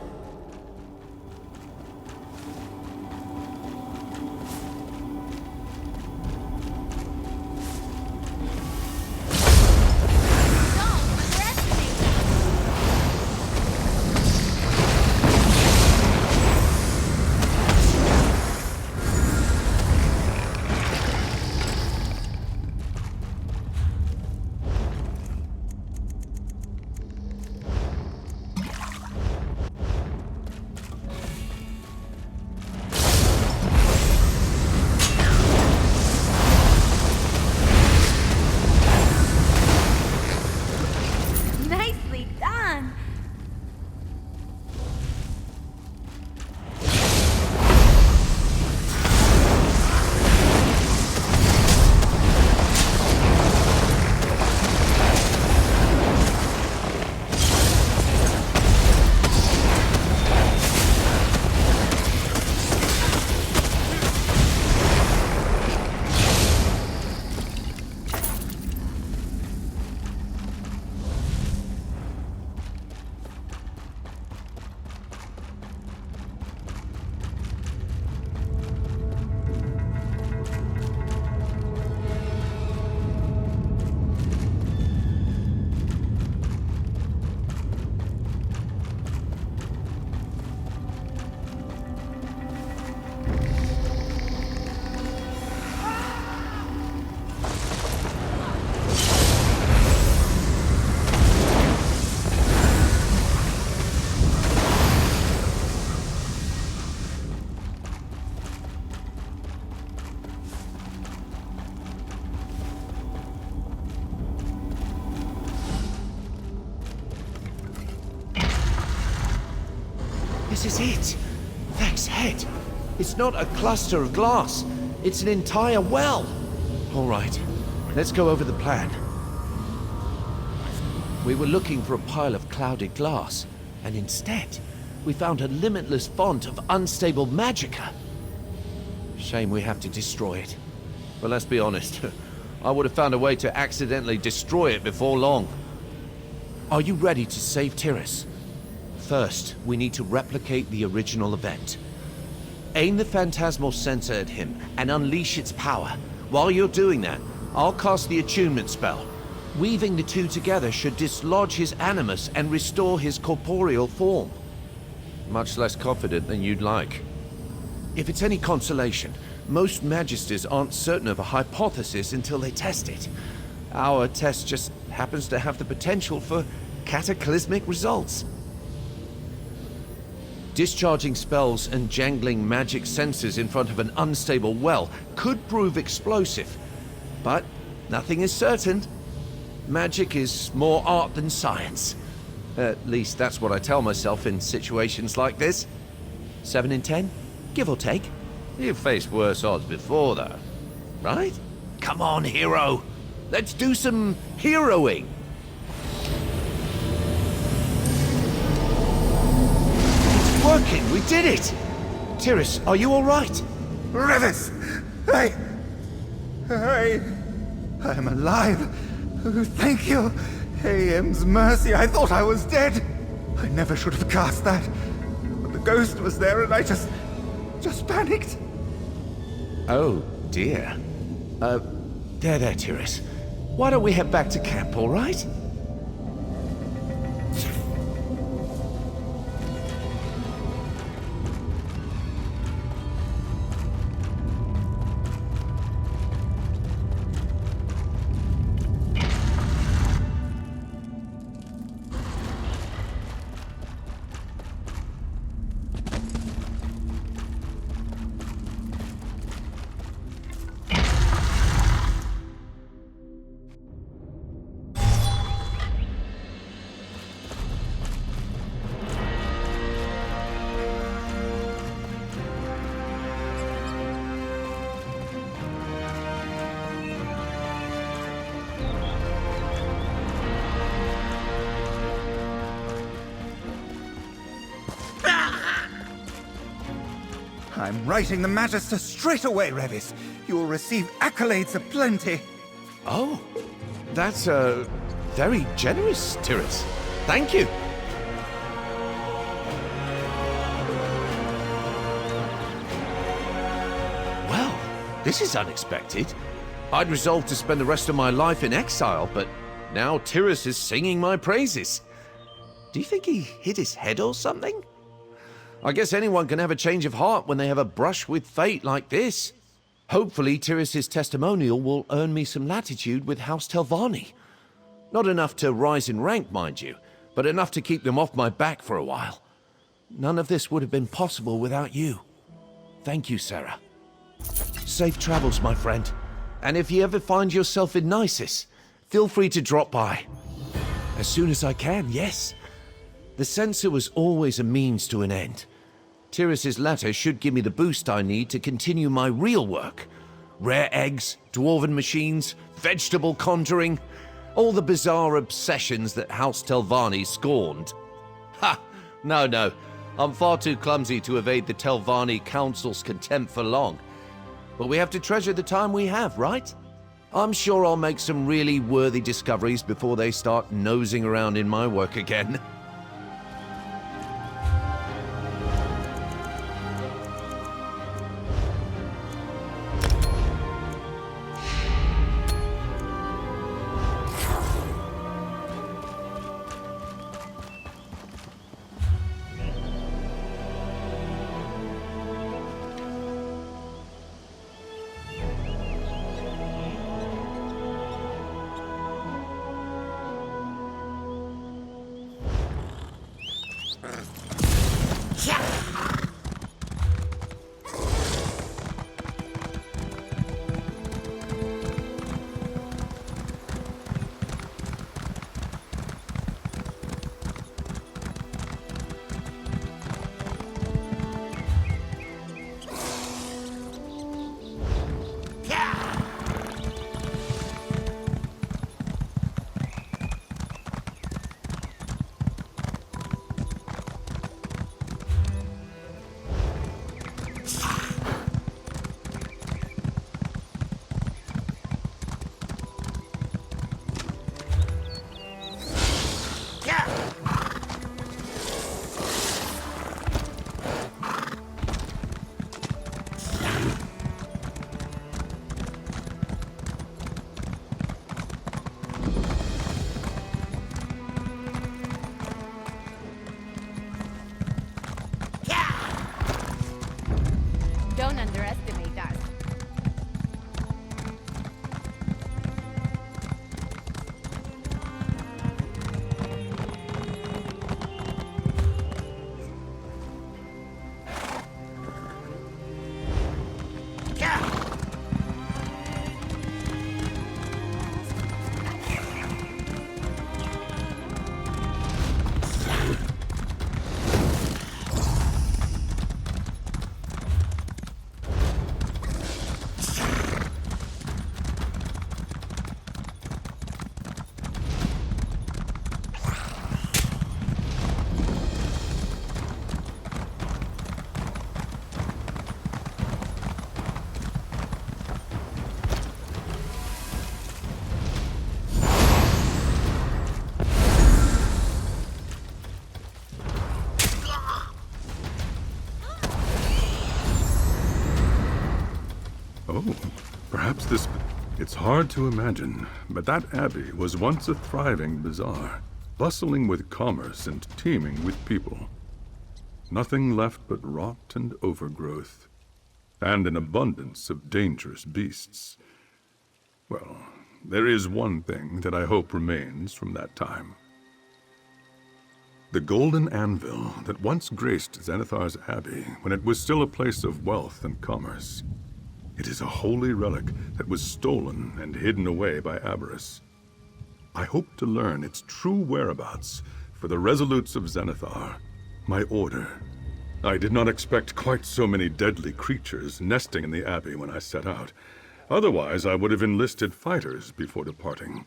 Speaker 1: Nicely done!
Speaker 6: This is it. Vex head. It's not a cluster of glass. It's an entire well. All right, let's go over the plan. We were looking for a pile of clouded glass, and instead, we found a limitless font of unstable magicka. Shame we have to destroy it. But let's be honest, I would have found a way to accidentally destroy it before long. Are you ready to save Tyrus? First, we need to replicate the original event. Aim the phantasmal sensor at him and unleash its power. While you're doing that, I'll cast the attunement spell. Weaving the two together should dislodge his animus and restore his corporeal form. Much less confident than you'd like. If it's any consolation, most magisters aren't certain of a hypothesis until they test it. Our test just happens to have the potential for cataclysmic results. Discharging spells and jangling magic sensors in front of an unstable well could prove explosive. But nothing is certain. Magic is more art than science. At least that's what I tell myself in situations like this. 7 in 10? Give or take. You've faced worse odds before, though. Right? Come on, hero. Let's do some heroing. It's working. We did it. Tyrus, are you all right?
Speaker 7: Revis! I am alive. Oh, thank you. AM's mercy, I thought I was dead. I never should have cast that. But the ghost was there and I just panicked.
Speaker 6: Oh, dear. There, Tyrus. Why don't we head back to camp, all right?
Speaker 7: I'm writing the Magister straight away, Revis. You'll receive accolades aplenty.
Speaker 6: Oh, that's, very generous, Tyrus. Thank you. Well, this is unexpected. I'd resolved to spend the rest of my life in exile, but now Tyrus is singing my praises. Do you think he hit his head or something? I guess anyone can have a change of heart when they have a brush with fate like this. Hopefully, Tyrus's testimonial will earn me some latitude with House Telvanni. Not enough to rise in rank, mind you, but enough to keep them off my back for a while. None of this would have been possible without you. Thank you, Sarah. Safe travels, my friend. And if you ever find yourself in Nisus, feel free to drop by. As soon as I can, yes. The censor was always a means to an end. Tyrus's letter should give me the boost I need to continue my real work. Rare eggs, dwarven machines, vegetable conjuring, all the bizarre obsessions that House Telvanni scorned. Ha! No. I'm far too clumsy to evade the Telvanni Council's contempt for long. But we have to treasure the time we have, right? I'm sure I'll make some really worthy discoveries before they start nosing around in my work again.
Speaker 1: Don't underestimate us.
Speaker 9: Oh, perhaps this... It's hard to imagine, but that abbey was once a thriving bazaar, bustling with commerce and teeming with people. Nothing left but rot and overgrowth, and an abundance of dangerous beasts. Well, there is one thing that I hope remains from that time. The golden anvil that once graced Xanathar's abbey when it was still a place of wealth and commerce. It is a holy relic that was stolen and hidden away by avarice. I hope to learn its true whereabouts for the resolutes of Xanathar, my order. I did not expect quite so many deadly creatures nesting in the abbey when I set out. Otherwise, I would have enlisted fighters before departing.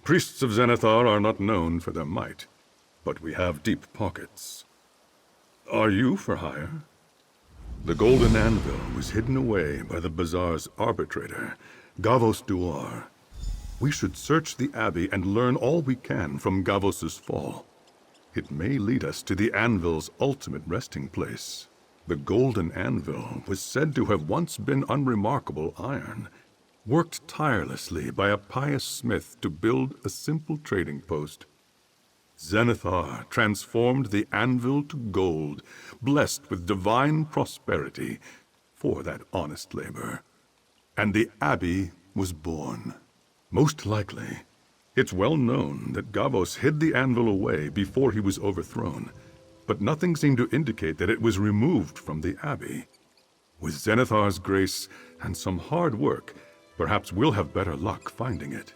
Speaker 9: Priests of Xanathar are not known for their might, but we have deep pockets. Are you for hire? The golden anvil was hidden away by the bazaar's arbitrator, Gavos Duar. We should search the Abbey and learn all we can from Gavos's fall. It may lead us to the Anvil's ultimate resting place. The Golden Anvil was said to have once been unremarkable iron, worked tirelessly by a pious smith to build a simple trading post. Zenithar transformed the anvil to gold, blessed with divine prosperity for that honest labor. And the Abbey was born. Most likely, it's well known that Gavos hid the anvil away before he was overthrown, but nothing seemed to indicate that it was removed from the Abbey. With Zenithar's grace and some hard work, perhaps we'll have better luck finding it.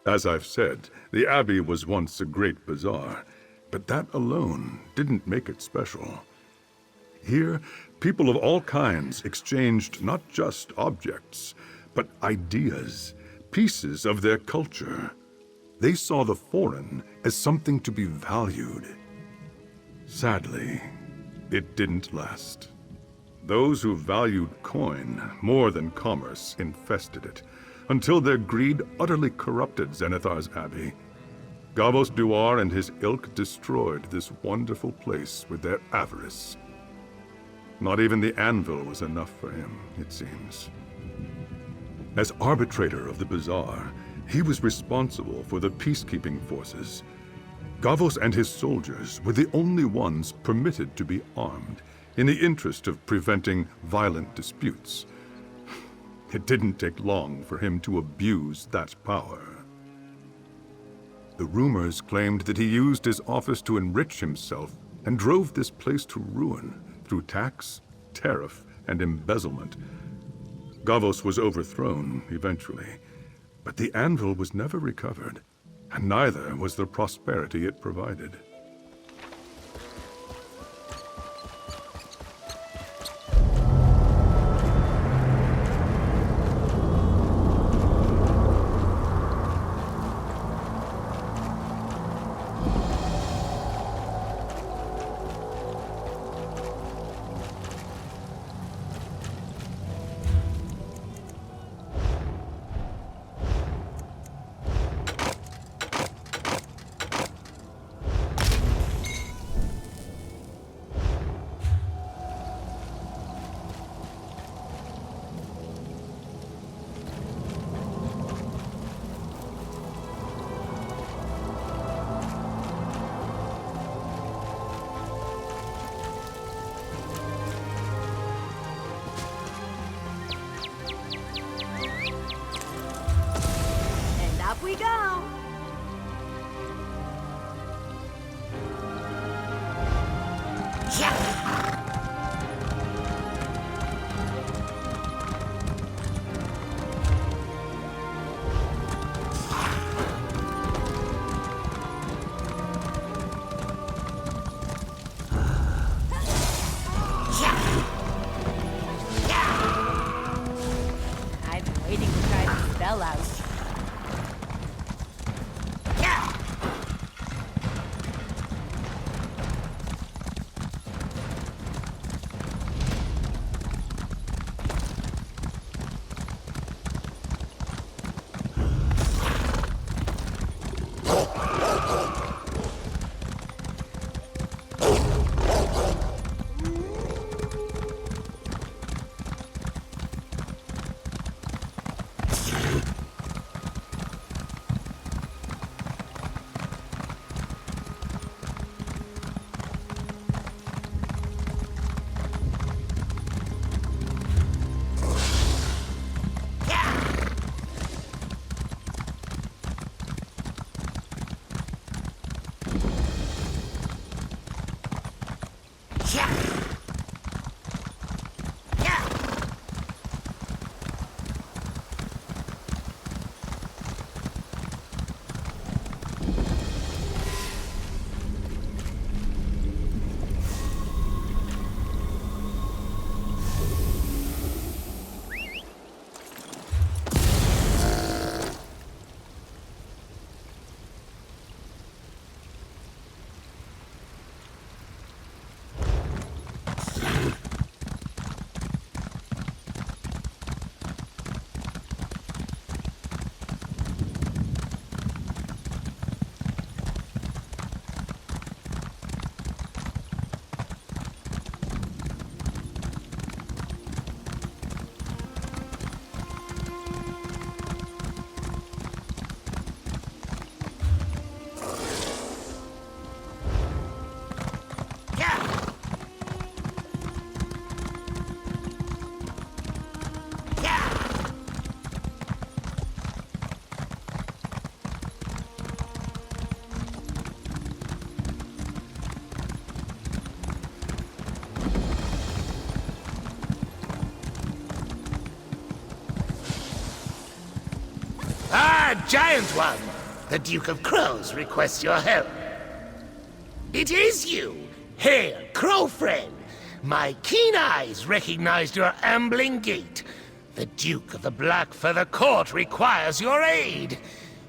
Speaker 9: As I've said, the Abbey was once a great bazaar, but that alone didn't make it special. Here, people of all kinds exchanged not just objects, but ideas, pieces of their culture. They saw the foreign as something to be valued. Sadly, it didn't last. Those who valued coin more than commerce infested it, until their greed utterly corrupted Zenithar's Abbey. Gavos Duar and his ilk destroyed this wonderful place with their avarice. Not even the anvil was enough for him, it seems. As arbitrator of the bazaar, he was responsible for the peacekeeping forces. Gavos and his soldiers were the only ones permitted to be armed, in the interest of preventing violent disputes. It didn't take long for him to abuse that power. The rumors claimed that he used his office to enrich himself and drove this place to ruin through tax, tariff, and embezzlement. Gavos was overthrown eventually, but the anvil was never recovered, and neither was the prosperity it provided.
Speaker 10: Giant One, the Duke of Crows requests your help. It is you! Hail, Crow Friend! My keen eyes recognized your ambling gait. The Duke of the Black Feather Court requires your aid.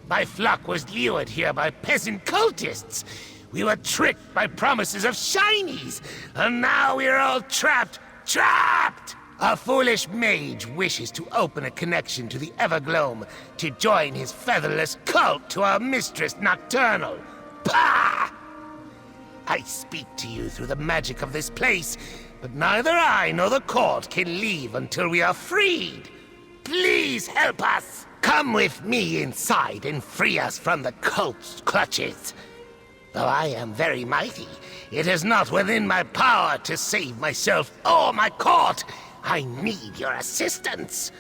Speaker 10: My flock was lured here by peasant cultists. We were tricked by promises of shinies, and now we're all trapped. Trapped! A foolish mage wishes to open a connection to the Evergloam to join his featherless cult to our mistress Nocturnal. Pah! I speak to you through the magic of this place, but neither I nor the court can leave until we are freed. Please help us! Come with me inside and free us from the cult's clutches. Though I am very mighty, it is not within my power to save myself or my court. I need your assistance.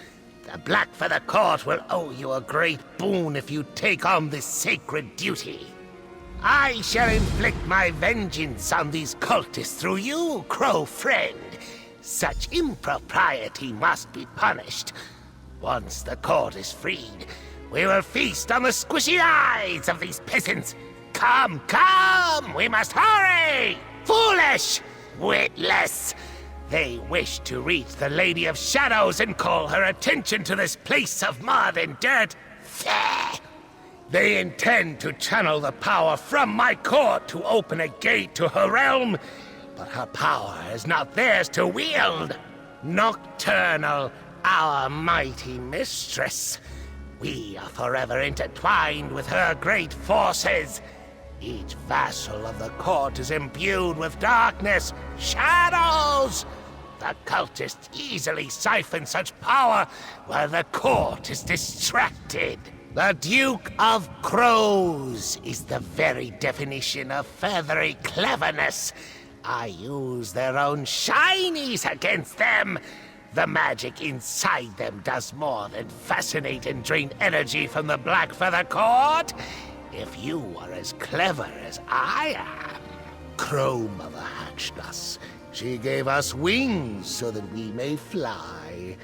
Speaker 10: The Blackfeather Court will owe you a great boon if you take on this sacred duty. I shall inflict my vengeance on these cultists through you, Crow Friend. Such impropriety must be punished. Once the court is freed, we will feast on the squishy eyes of these peasants. Come, come! We must hurry! Foolish! Witless! They wish to reach the Lady of Shadows and call her attention to this place of mud and dirt. Fair! They intend to channel the power from my court to open a gate to her realm, but her power is not theirs to wield. Nocturnal, our mighty mistress. We are forever intertwined with her great forces. Each vassal of the court is imbued with darkness, shadows. The cultists easily siphon such power while the court is distracted. The Duke of Crows is the very definition of feathery cleverness. I use their own shinies against them. The magic inside them does more than fascinate and drain energy from the Blackfeather Court. If you are as clever as I am, Crow Mother hatched us. She gave us wings so that we may fly.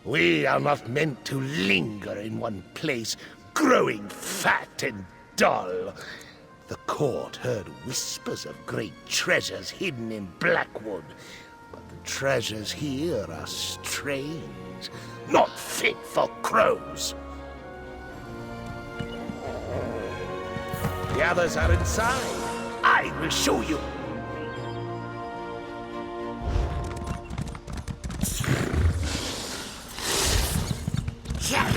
Speaker 10: We are not meant to linger in one place, growing fat and dull. The court heard whispers of great treasures hidden in Blackwood, but the treasures here are strange, not fit for crows. The others are inside. I will show you. Yeah.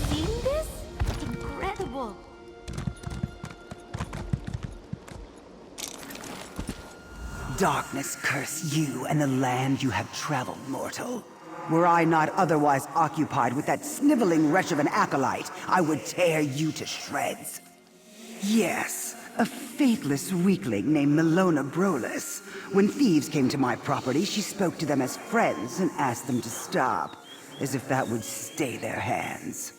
Speaker 1: Seeing this? It's incredible.
Speaker 11: Darkness curse you and the land you have traveled, mortal. Were I not otherwise occupied with that sniveling wretch of an acolyte, I would tear you to shreds. Yes, a faithless weakling named Milona Brolus. When thieves came to my property, she spoke to them as friends and asked them to stop, as if that would stay their hands.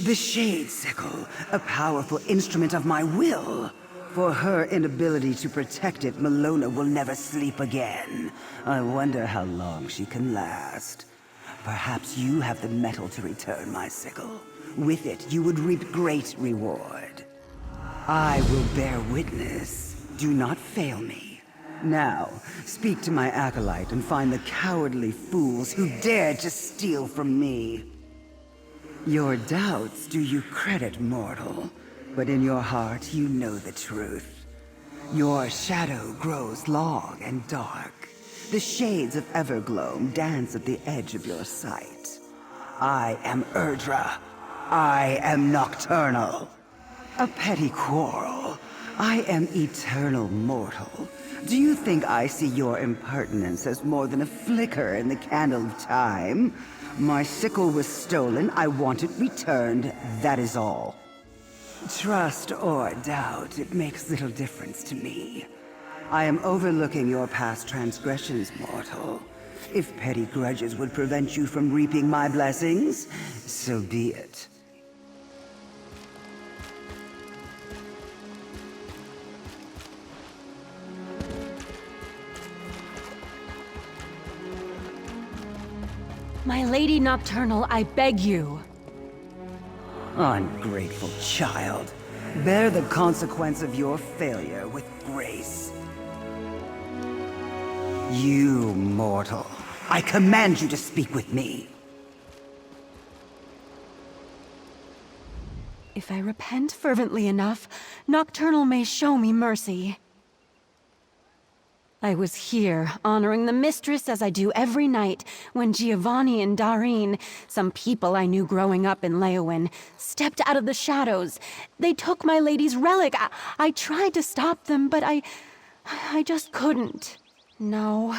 Speaker 11: The Shade Sickle, a powerful instrument of my will. For her inability to protect it, Milona will never sleep again. I wonder how long she can last. Perhaps you have the metal to return my sickle. With it, you would reap great reward. I will bear witness. Do not fail me. Now, speak to my acolyte and find the cowardly fools who dared to steal from me. Your doubts do you credit, mortal. But in your heart, you know the truth. Your shadow grows long and dark. The shades of Evergloam dance at the edge of your sight. I am Erdra. I am Nocturnal. A petty quarrel. I am eternal mortal. Do you think I see your impertinence as more than a flicker in the candle of time? My sickle was stolen. I want it returned. That is all. Trust or doubt, it makes little difference to me. I am overlooking your past transgressions, mortal. If petty grudges would prevent you from reaping my blessings, so be it.
Speaker 8: My Lady Nocturnal, I beg you.
Speaker 11: Ungrateful child. Bear the consequence of your failure with grace. You mortal. I command you to speak with me.
Speaker 8: If I repent fervently enough, Nocturnal may show me mercy. I was here, honoring the mistress as I do every night, when Giovanni and Darine, some people I knew growing up in Leowin, stepped out of the shadows. They took my lady's relic. I tried to stop them, but I just couldn't. No.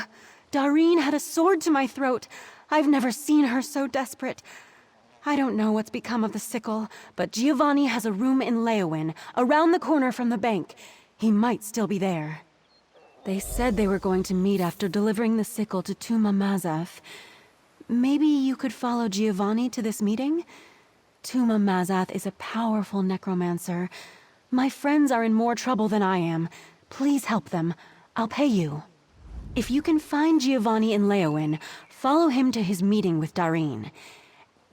Speaker 8: Darine had a sword to my throat. I've never seen her so desperate. I don't know what's become of the sickle, but Giovanni has a room in Leowin, around the corner from the bank. He might still be there. They said they were going to meet after delivering the sickle to Tuma Mazath. Maybe you could follow Giovanni to this meeting? Tuma Mazath is a powerful necromancer. My friends are in more trouble than I am. Please help them. I'll pay you. If you can find Giovanni in Leowin, follow him to his meeting with Darine.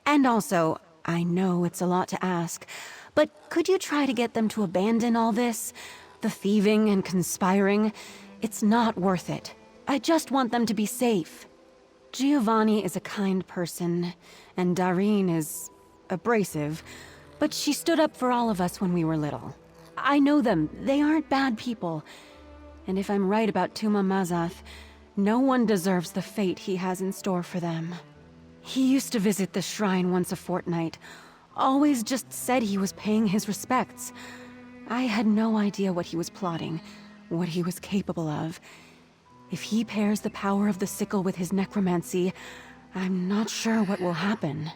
Speaker 8: And also, I know it's a lot to ask, but could you try to get them to abandon all this? The thieving and conspiring? It's not worth it. I just want them to be safe. Giovanni is a kind person, and Darine is abrasive, but she stood up for all of us when we were little. I know them. They aren't bad people. And if I'm right about Tuma Mazath, no one deserves the fate he has in store for them. He used to visit the shrine once a fortnight. Always just said he was paying his respects. I had no idea what he was plotting, what he was capable of. If he pairs the power of the sickle with his necromancy, I'm not sure what will happen.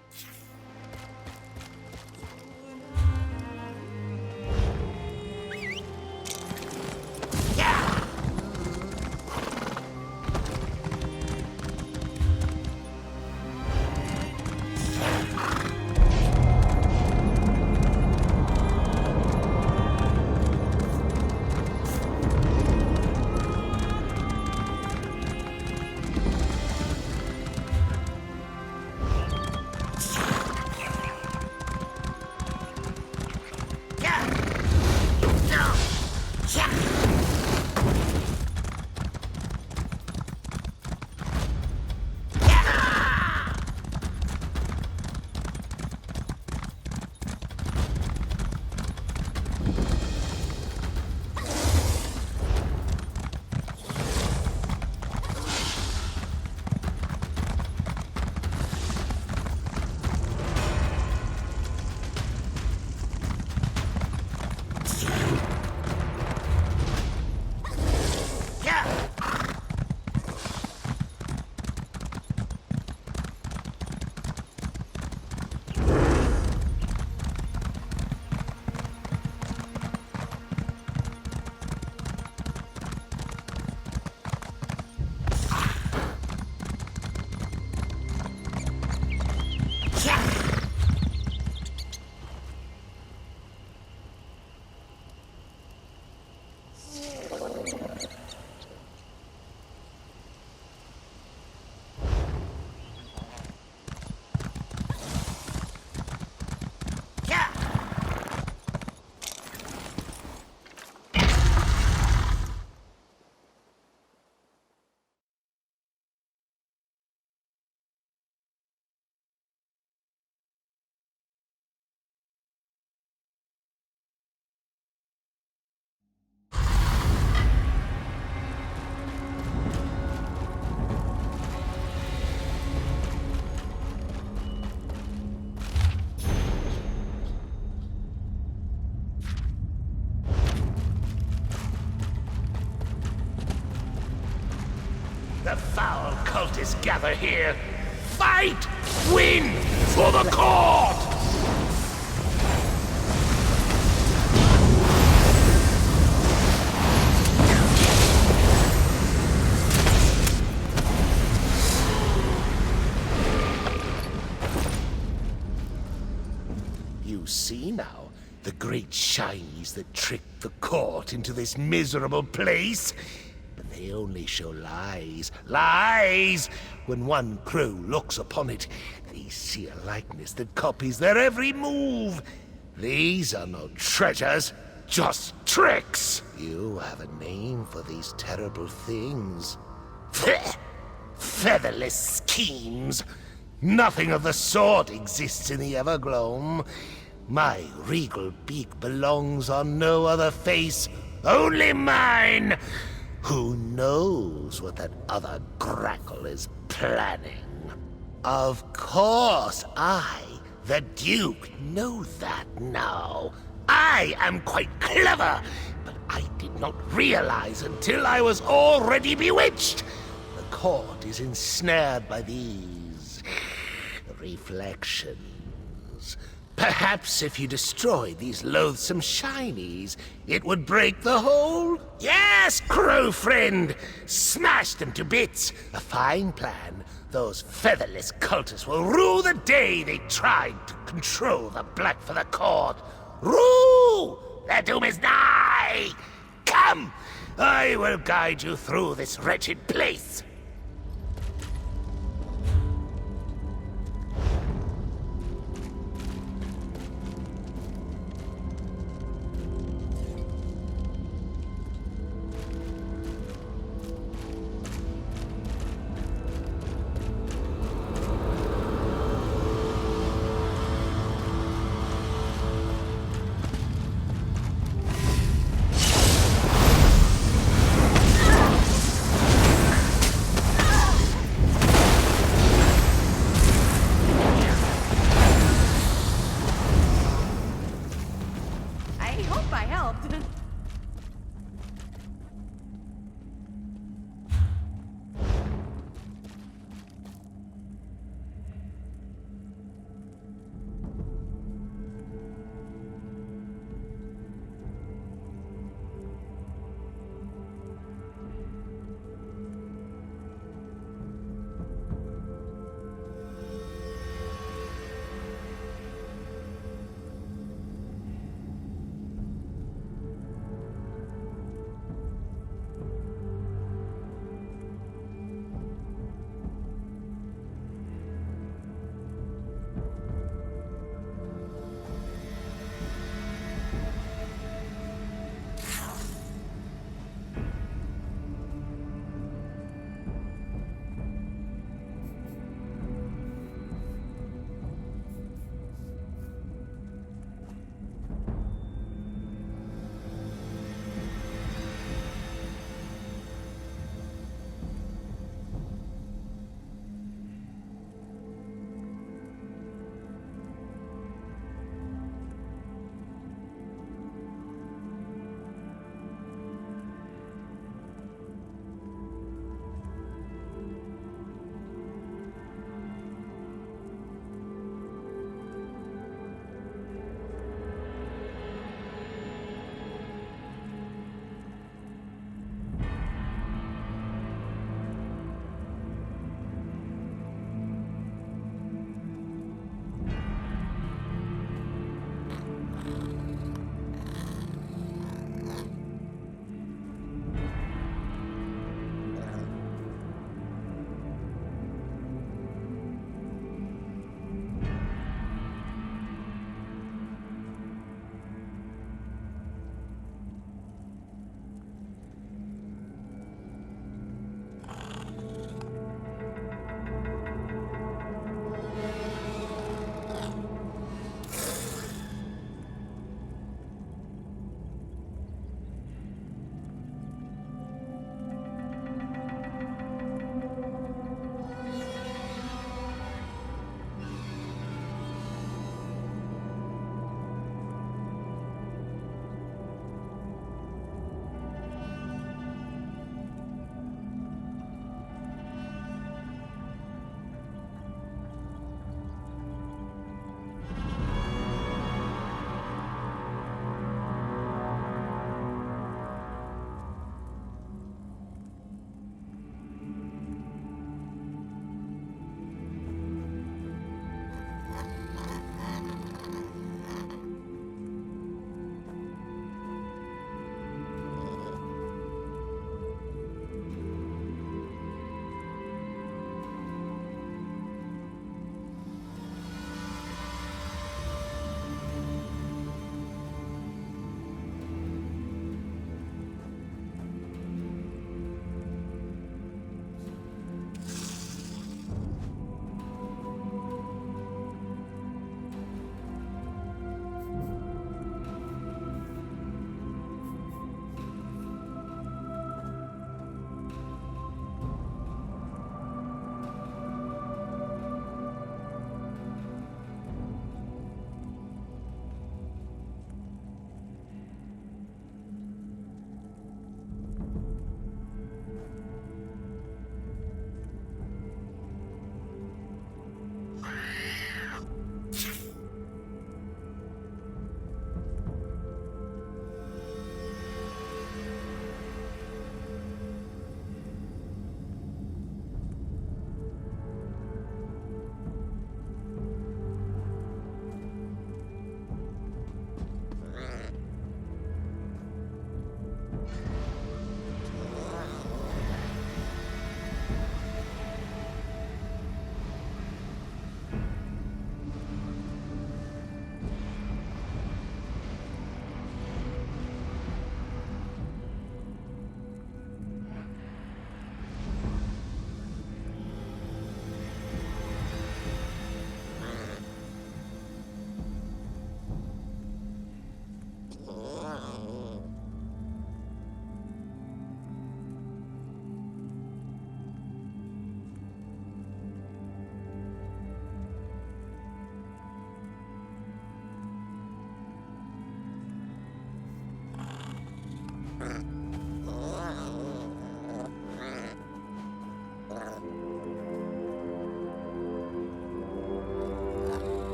Speaker 10: The foul cultists gather here. Fight! Win! For the court! You see now, the great shinies that tricked the court into this miserable place? but they only show lies. Lies! When one crow looks upon it, they see a likeness that copies their every move. These are no treasures, just tricks. You have a name for these terrible things. Featherless schemes. Nothing of the sort exists in the Evergloam. My regal beak belongs on no other face, only mine. Who knows what that other grackle is planning? Of course, I, the Duke, know that now. I am quite clever, but I did not realize until I was already bewitched. The court is ensnared by these reflections. Perhaps if you destroyed these loathsome shinies, it would break the whole? Yes, crow friend! Smash them to bits! A fine plan. Those featherless cultists will rue the day they tried to control the Black for the Court. Rue! Their doom is nigh! Come! I will guide you through this wretched place.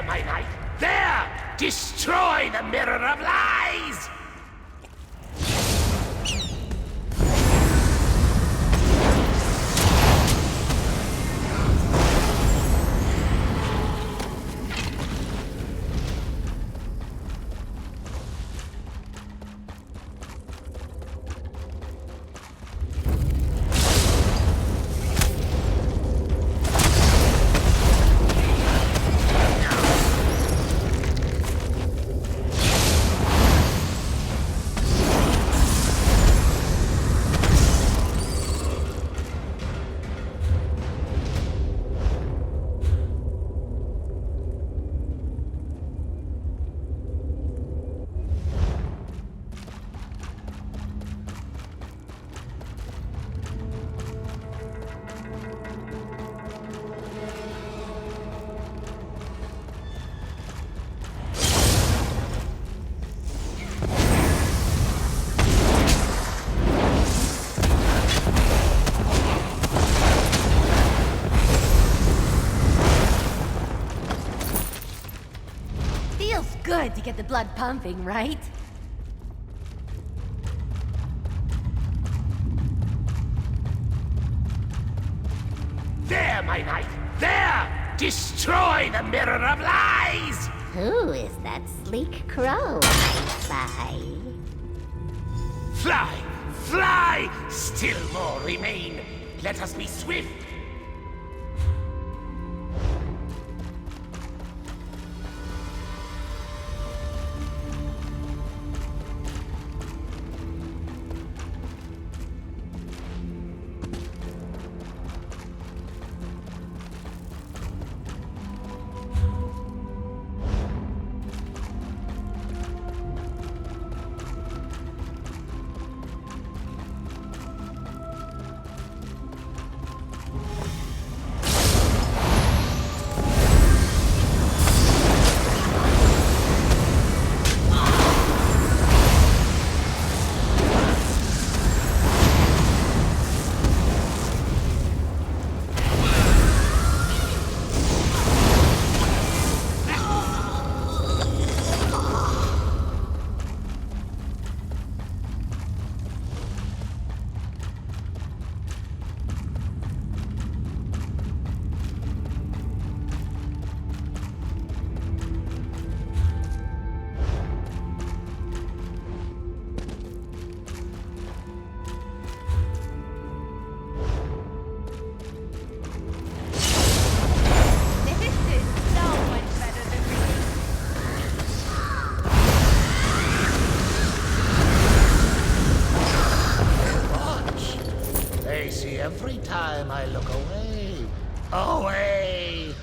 Speaker 10: my knight! There! Destroy the Mirror of Lies!
Speaker 1: Feels good to get the blood pumping, right?
Speaker 10: There, my knight! There! Destroy the Mirror of Lies!
Speaker 4: Who is that sleek crow I spy?
Speaker 10: Fly! Fly! Still more remain. Let us be swift. Every time I look away, away!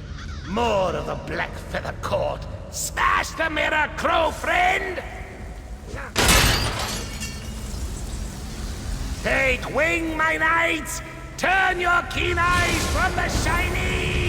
Speaker 10: More of the Black Feather Court! Smash the mirror, crow friend! Take wing, my knights! Turn your keen eyes from the shinies!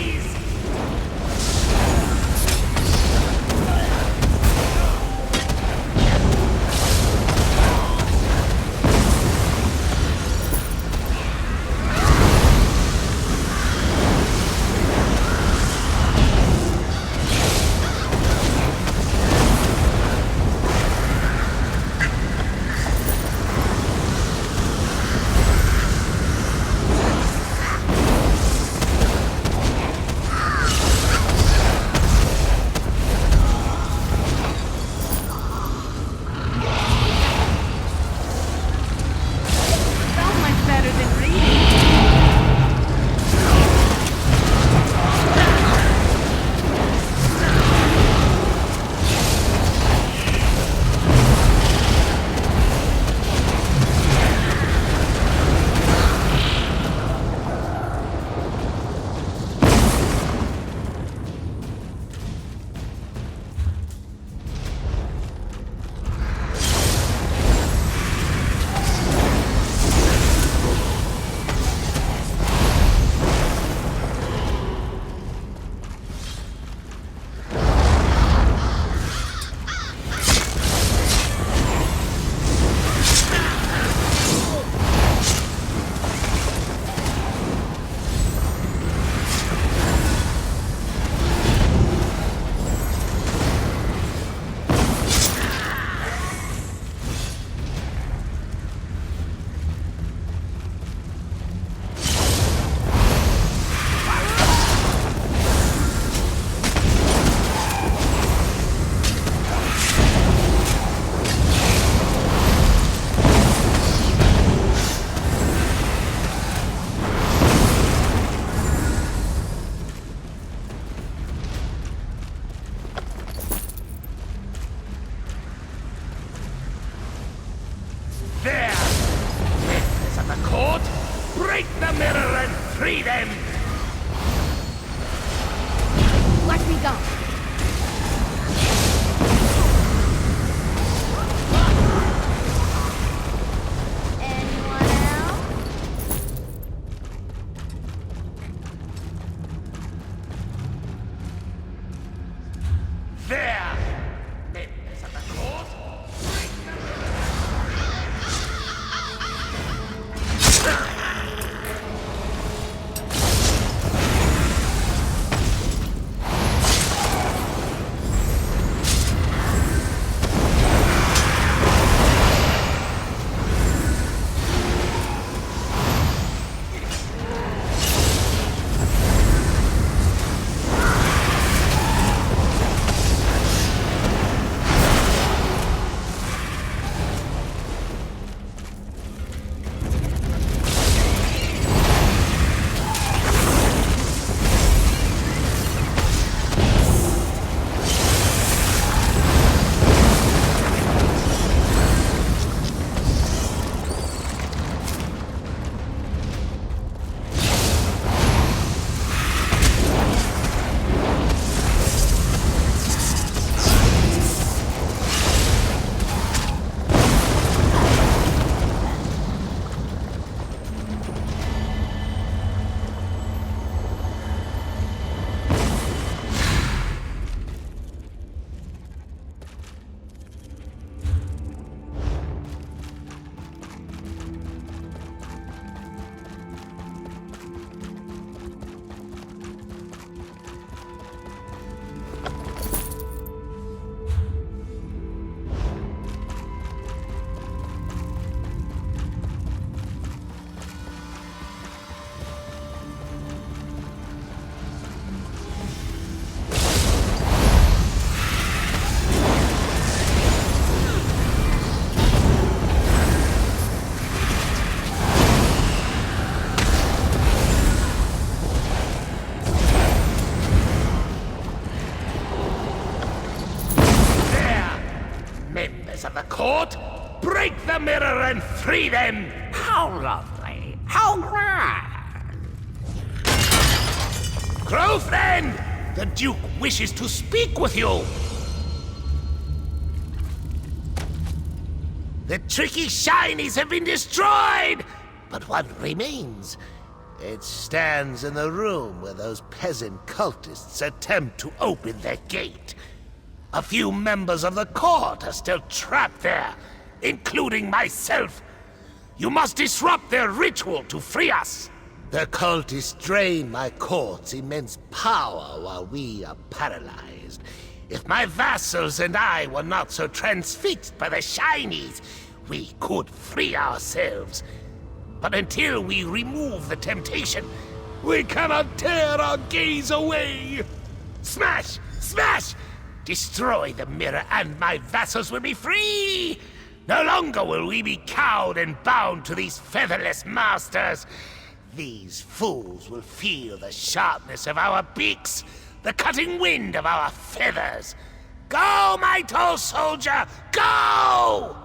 Speaker 1: Gone. Anyone else?
Speaker 10: There! Members of the court, members of the court, break the mirror and free them!
Speaker 12: How lovely. How grand.
Speaker 10: Crow friend! The Duke wishes to speak with you! The tricky shinies have been destroyed! But one remains. It stands in the room where those peasant cultists attempt to open their gate. A few members of the court are still trapped there, including myself. You must disrupt their ritual to free us. The cultists drain my court's immense power while we are paralyzed. If my vassals and I were not so transfixed by the shinies, we could free ourselves. But until we remove the temptation, we cannot tear our gaze away. Smash! Smash! Destroy the mirror and my vassals will be free! No longer will we be cowed and bound to these featherless masters. These fools will feel the sharpness of our beaks, the cutting wind of our feathers. Go, my tall soldier, go!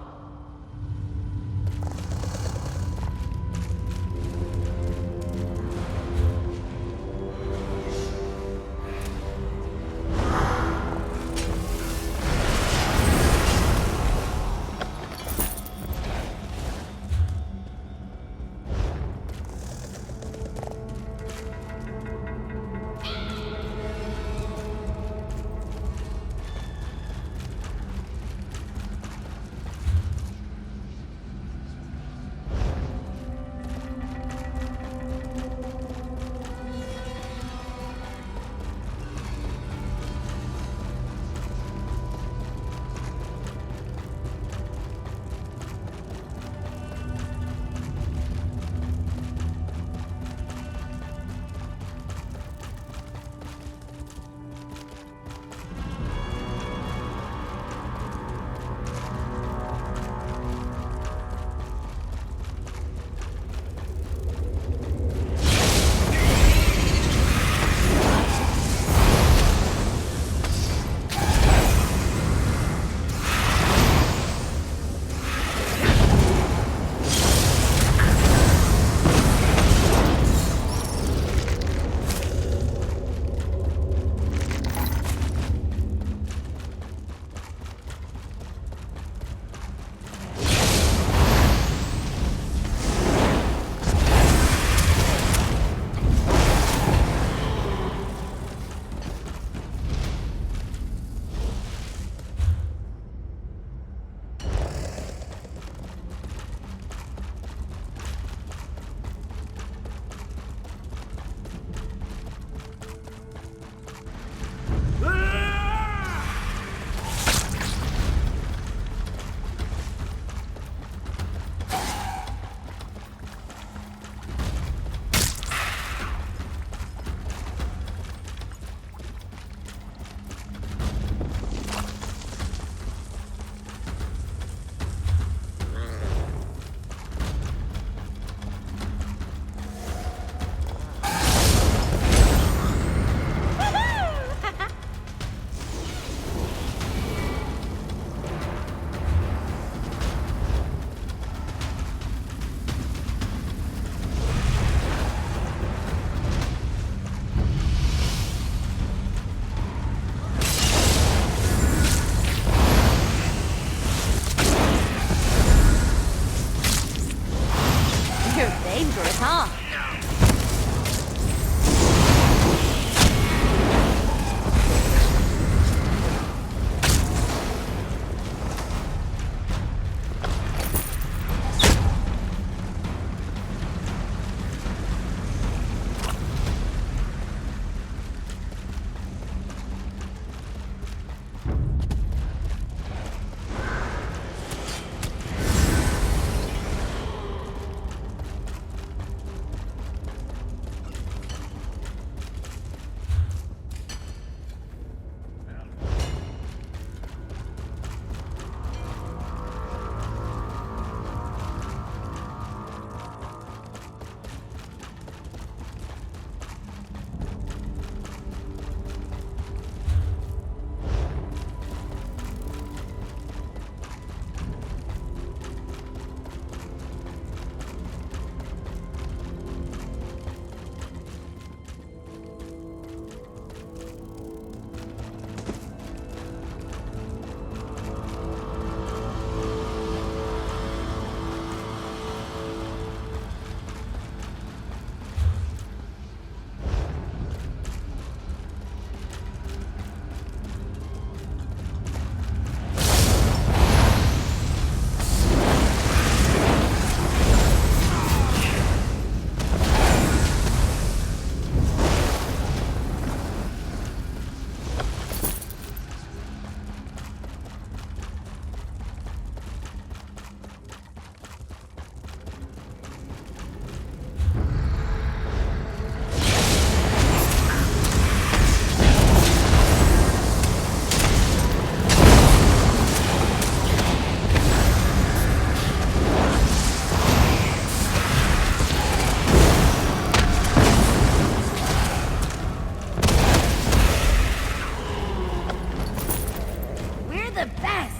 Speaker 4: the best!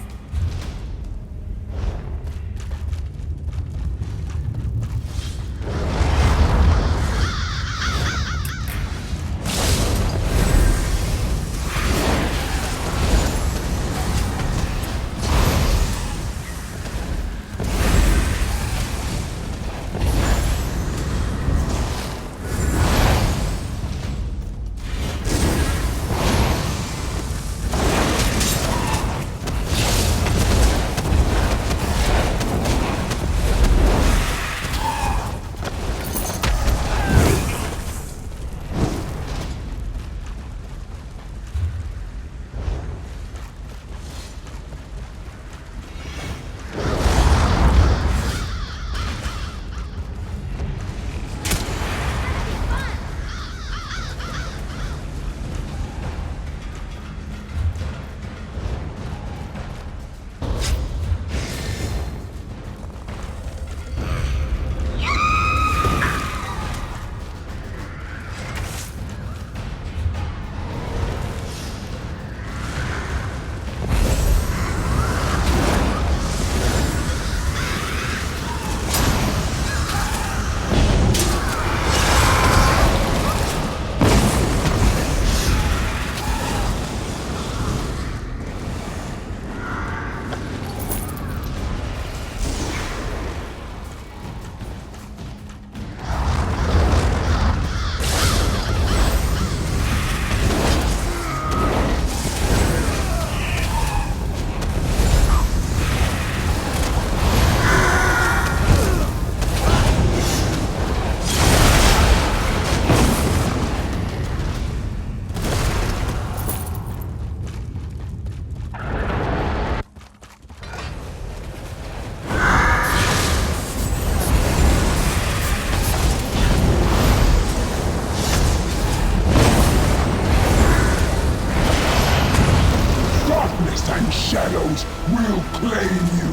Speaker 2: And shadows will claim you.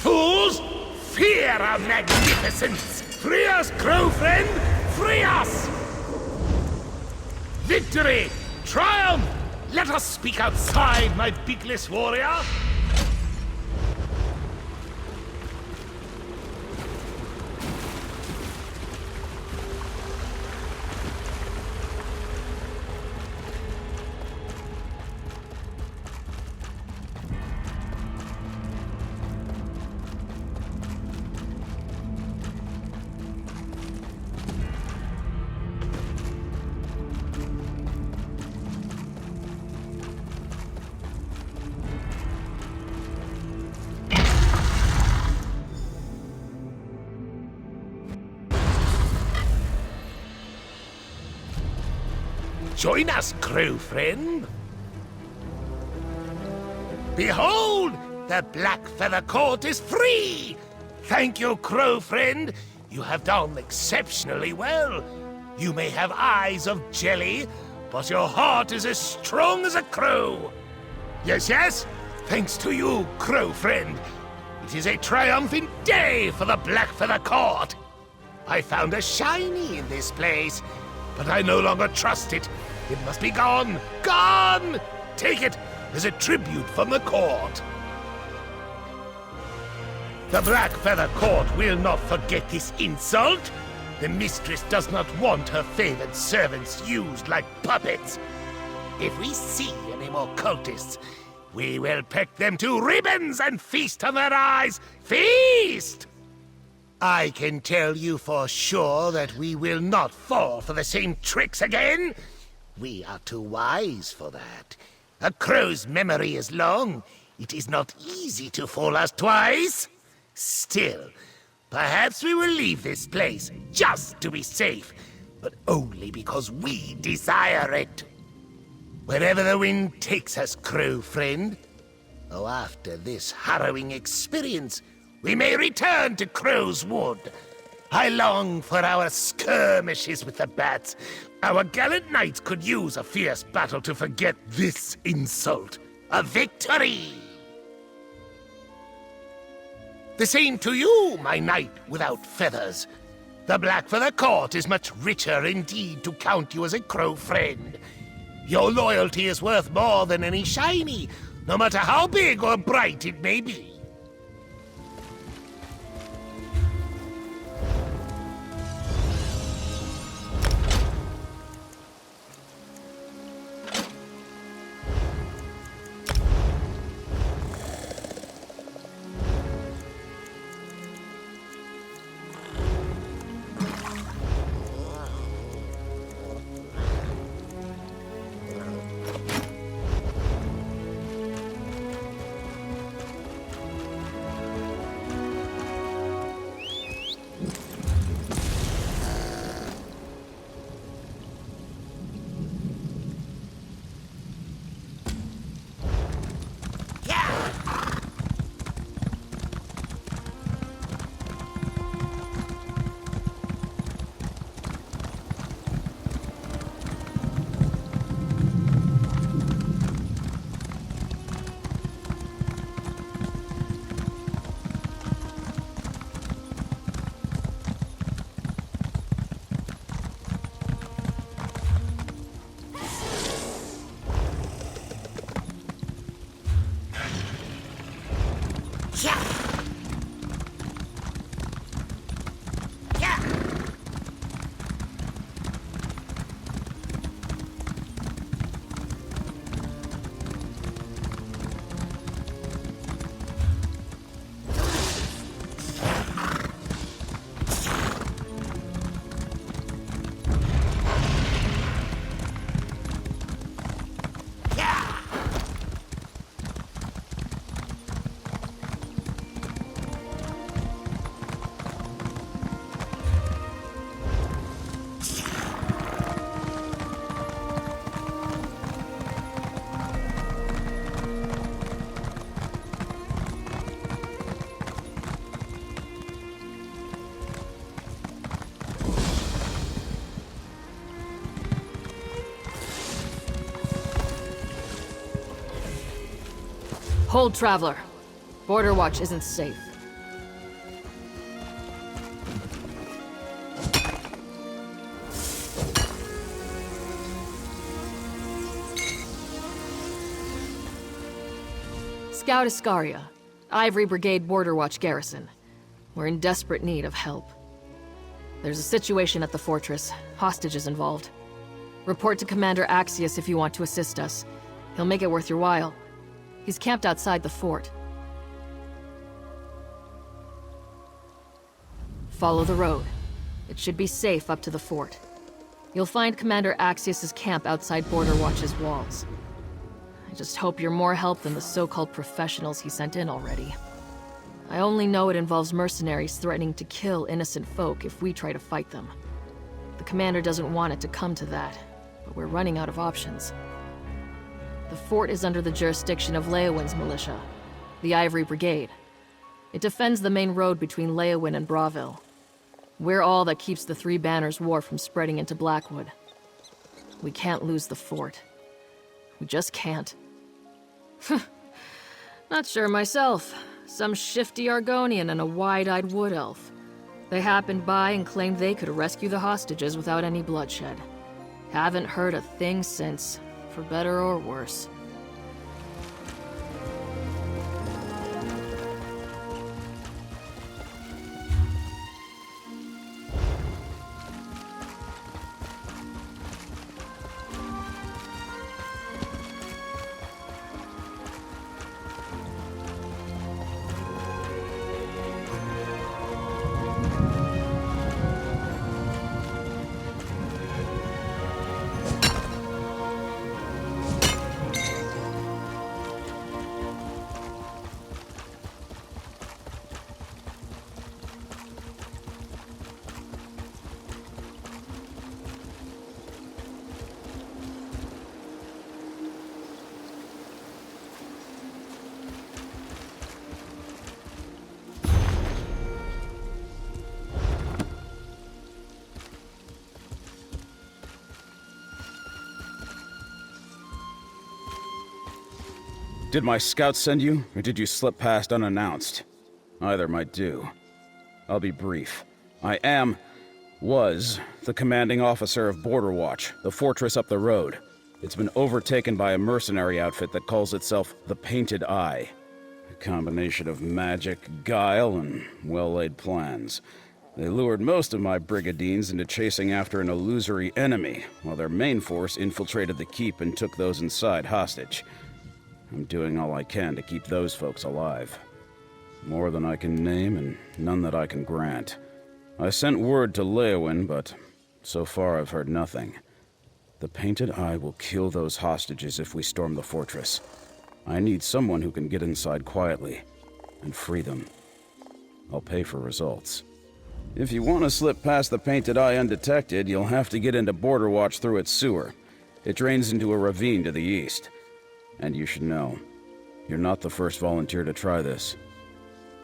Speaker 10: Fools! Fear our magnificence! Free us, crow friend! Free us! Victory! Triumph! Let us speak outside, my beakless warrior! Join us, crow friend. Behold! The Black Feather Court is free! Thank you, crow friend. You have done exceptionally well. You may have eyes of jelly, but your heart is as strong as a crow. Yes, yes, thanks to you, crow friend. It is a triumphant day for the Black Feather Court. I found a shiny in this place, but I no longer trust it. It must be gone! Gone! Take it as a tribute from the court. The Black Feather Court will not forget this insult. The mistress does not want her favored servants used like puppets. If we see any more cultists, we will peck them to ribbons and feast on their eyes. Feast! I can tell you for sure that we will not fall for the same tricks again. We are too wise for that. A crow's memory is long. It is not easy to fool us twice. Still, perhaps we will leave this place just to be safe, but only because we desire it. Wherever the wind takes us, crow friend, Oh, after this harrowing experience, we may return to Crow's Wood. I long for our skirmishes with the bats. Our gallant knights could use a fierce battle to forget this insult. A victory! The same to you, my knight without feathers. The black feather court is much richer indeed to count you as a crow friend. Your loyalty is worth more than any shiny, no matter how big or bright it may be.
Speaker 3: Hold, Traveler. Border Watch isn't safe. Scout Iscaria, Ivory Brigade Border Watch garrison. We're in desperate need of help. There's a situation at the fortress. Hostages involved. Report to Commander Axius if you want to assist us. He'll make it worth your while. He's camped outside the fort. Follow the road. It should be safe up to the fort. You'll find Commander Axius's camp outside Border Watch's walls. I just hope you're more help than the so-called professionals he sent in already. I only know it involves mercenaries threatening to kill innocent folk if we try to fight them. The commander doesn't want it to come to that, but we're running out of options. The fort is under the jurisdiction of Leowin's militia, the Ivory Brigade. It defends the main road between Leowin and Bravil. We're all that keeps the Three Banners War from spreading into Blackwood. We can't lose the fort. We just can't. Not sure myself. Some shifty Argonian and a wide-eyed wood elf. They happened by and claimed they could rescue the hostages without any bloodshed. Haven't heard a thing since. For better or worse.
Speaker 13: Did my scouts send you, or did you slip past unannounced? Either might do. I'll be brief. I was the commanding officer of Border Watch, the fortress up the road. It's been overtaken by a mercenary outfit that calls itself the Painted Eye. A combination of magic, guile, and well-laid plans. They lured most of my brigadines into chasing after an illusory enemy, while their main force infiltrated the keep and took those inside hostage. I'm doing all I can to keep those folks alive. More than I can name, and none that I can grant. I sent word to Leowyn, but so far I've heard nothing. The Painted Eye will kill those hostages if we storm the fortress. I need someone who can get inside quietly and free them. I'll pay for results. If you want to slip past the Painted Eye undetected, you'll have to get into Border Watch through its sewer. It drains into a ravine to the east. And you should know, you're not the first volunteer to try this.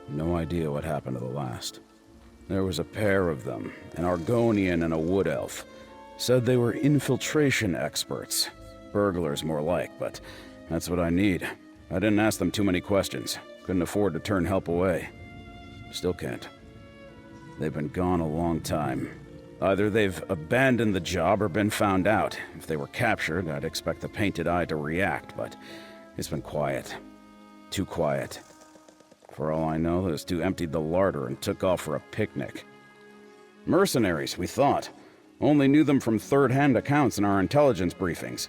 Speaker 13: No idea what happened to the last. There was a pair of them, an Argonian and a Wood Elf. Said they were infiltration experts. Burglars more like, but that's what I need. I didn't ask them too many questions. Couldn't afford to turn help away. Still can't. They've been gone a long time. Either they've abandoned the job or been found out. If they were captured, I'd expect the Painted Eye to react, but it's been quiet. Too quiet. For all I know, those two emptied the larder and took off for a picnic. Mercenaries, we thought. Only knew them from third-hand accounts in our intelligence briefings.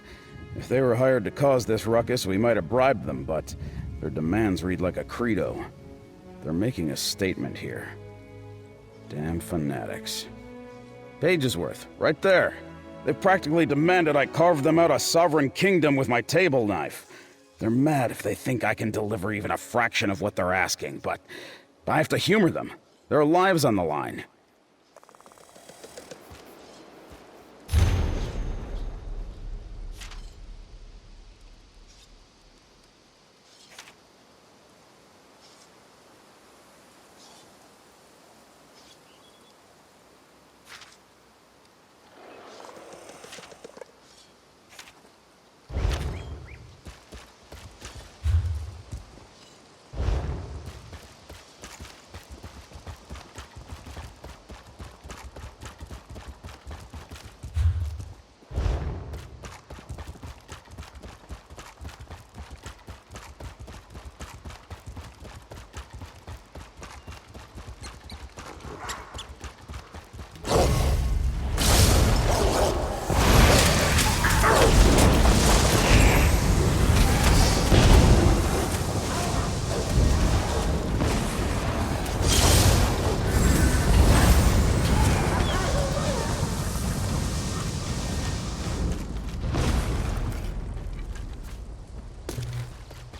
Speaker 13: If they were hired to cause this ruckus, we might have bribed them, but their demands read like a credo. They're making a statement here. Damn fanatics. Page's worth, right there. They practically demanded I carve them out a sovereign kingdom with my table knife. They're mad if they think I can deliver even a fraction of what they're asking, but I have to humor them. Their lives on the line.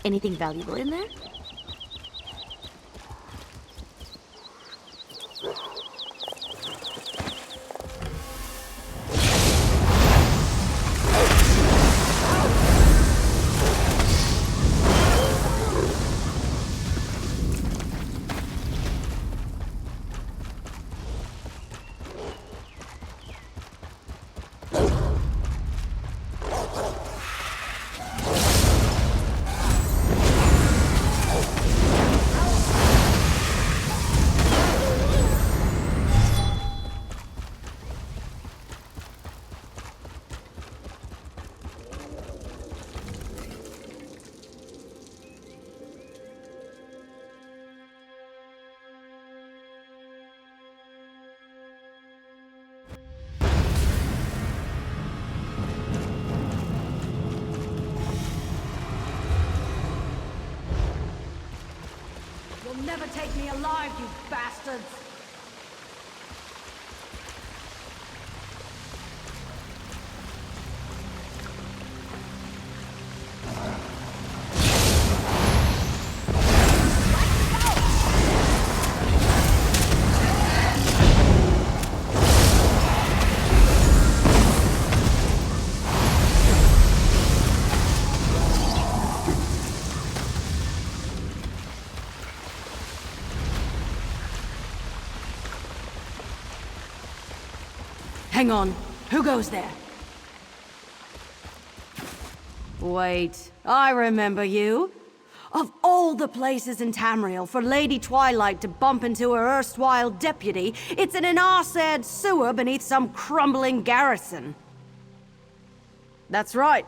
Speaker 1: Anything valuable in there?
Speaker 5: You'll never take me alive, you bastards!
Speaker 8: Hang on. Who goes there? Wait, I remember you. Of all the places in Tamriel for Lady Twilight to bump into her erstwhile deputy, it's in an arse-ed sewer beneath some crumbling garrison. That's right.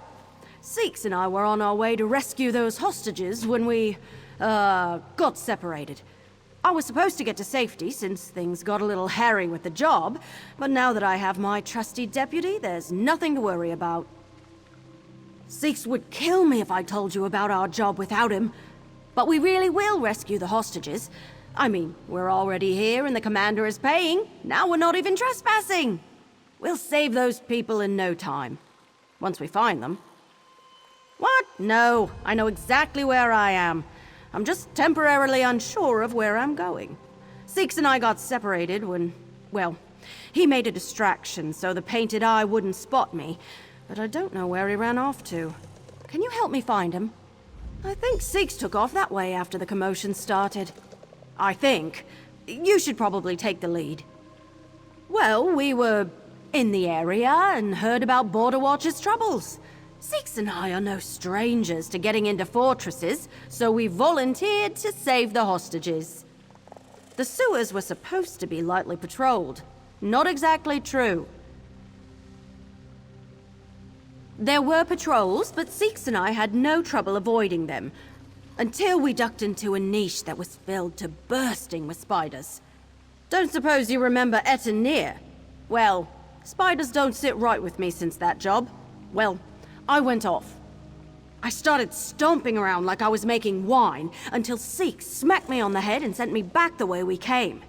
Speaker 8: Seeks and I were on our way to rescue those hostages when we, got separated. I was supposed to get to safety since things got a little hairy with the job, but now that I have my trusty deputy, there's nothing to worry about. Seeks would kill me if I told you about our job without him, but we really will rescue the hostages. I mean, we're already here and the commander is paying. Now we're not even trespassing. We'll save those people in no time, once we find them. What? No, I know exactly where I am. I'm just temporarily unsure of where I'm going. Seeks and I got separated when, well, he made a distraction so the painted eye wouldn't spot me, but I don't know where he ran off to. Can you help me find him? I think Seeks took off that way after the commotion started. I think. You should probably take the lead. Well, we were in the area and heard about Border Watch's troubles. Seeks and I are no strangers to getting into fortresses, so we volunteered to save the hostages. The sewers were supposed to be lightly patrolled. Not exactly true. There were patrols, but Seeks and I had no trouble avoiding them, until we ducked into a niche that was filled to bursting with spiders. Don't suppose you remember Etanir? Well, spiders don't sit right with me since that job. Well, I went off. I started stomping around like I was making wine until Seeks smacked me on the head and sent me back the way we came.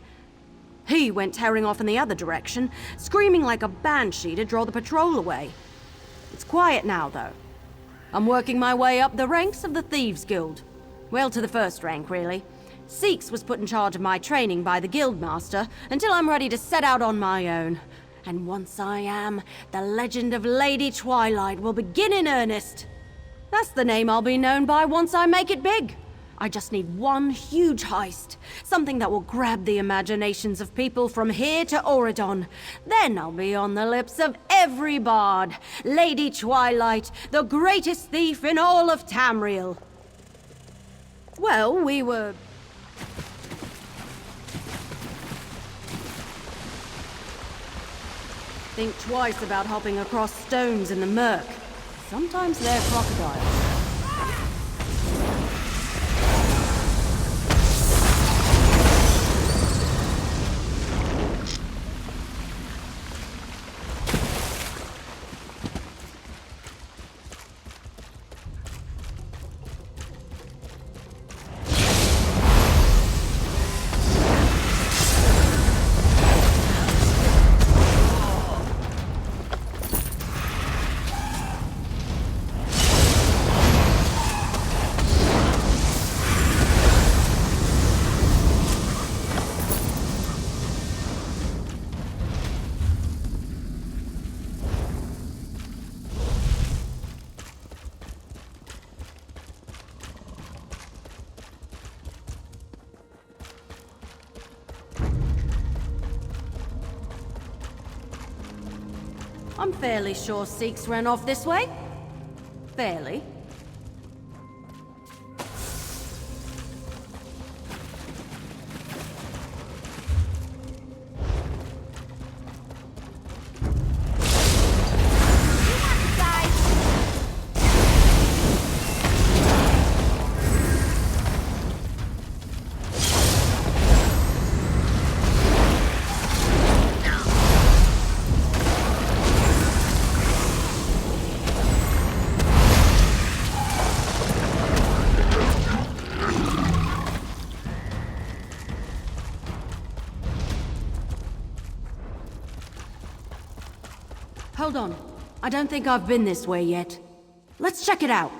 Speaker 8: He went tearing off in the other direction, screaming like a banshee to draw the patrol away. It's quiet now, though. I'm working my way up the ranks of the Thieves Guild. Well, to the first rank, really. Seeks was put in charge of my training by the Guildmaster until I'm ready to set out on my own. And once I am, the legend of Lady Twilight will begin in earnest. That's the name I'll be known by once I make it big. I just need one huge heist, something that will grab the imaginations of people from here to Auridon. Then I'll be on the lips of every bard. Lady Twilight, the greatest thief in all of Tamriel. Well, we were... Think twice about hopping across stones in the murk. Sometimes they're crocodiles. I'm fairly sure Seeks ran off this way. Fairly. Hold on. I don't think I've been this way yet. Let's check it out.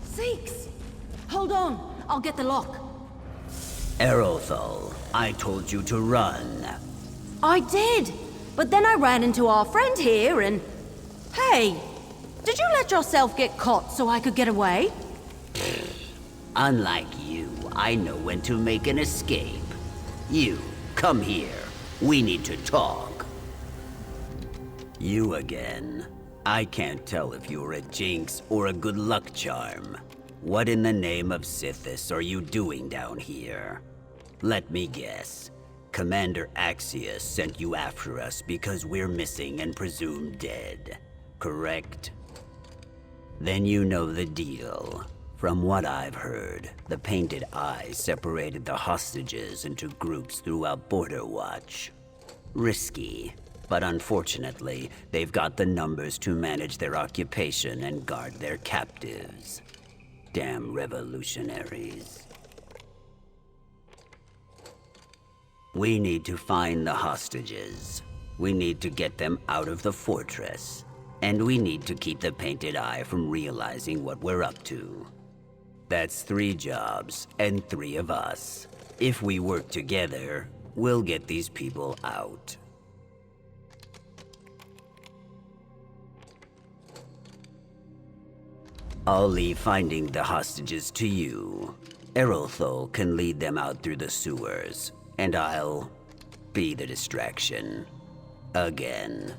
Speaker 8: Seeks! Hold on. I'll get the lock.
Speaker 12: Erothal, I told you to run.
Speaker 8: I did! But then I ran into our friend here and... Hey! Did you let yourself get caught so I could get away?
Speaker 12: Unlike you, I know when to make an escape. You, come here. We need to talk. You again. I can't tell if you're a jinx or a good luck charm. What in the name of Sithis are you doing down here? Let me guess. Commander Axius sent you after us because we're missing and presumed dead, correct? Then you know the deal. From what I've heard, the Painted Eye separated the hostages into groups throughout Border Watch. Risky, but unfortunately, they've got the numbers to manage their occupation and guard their captives. Damn revolutionaries. We need to find the hostages. We need to get them out of the fortress. And we need to keep the Painted Eye from realizing what we're up to. That's 3 jobs, and 3 of us. If we work together, we'll get these people out. I'll leave finding the hostages to you. Erolthol can lead them out through the sewers, and I'll be the distraction. Again.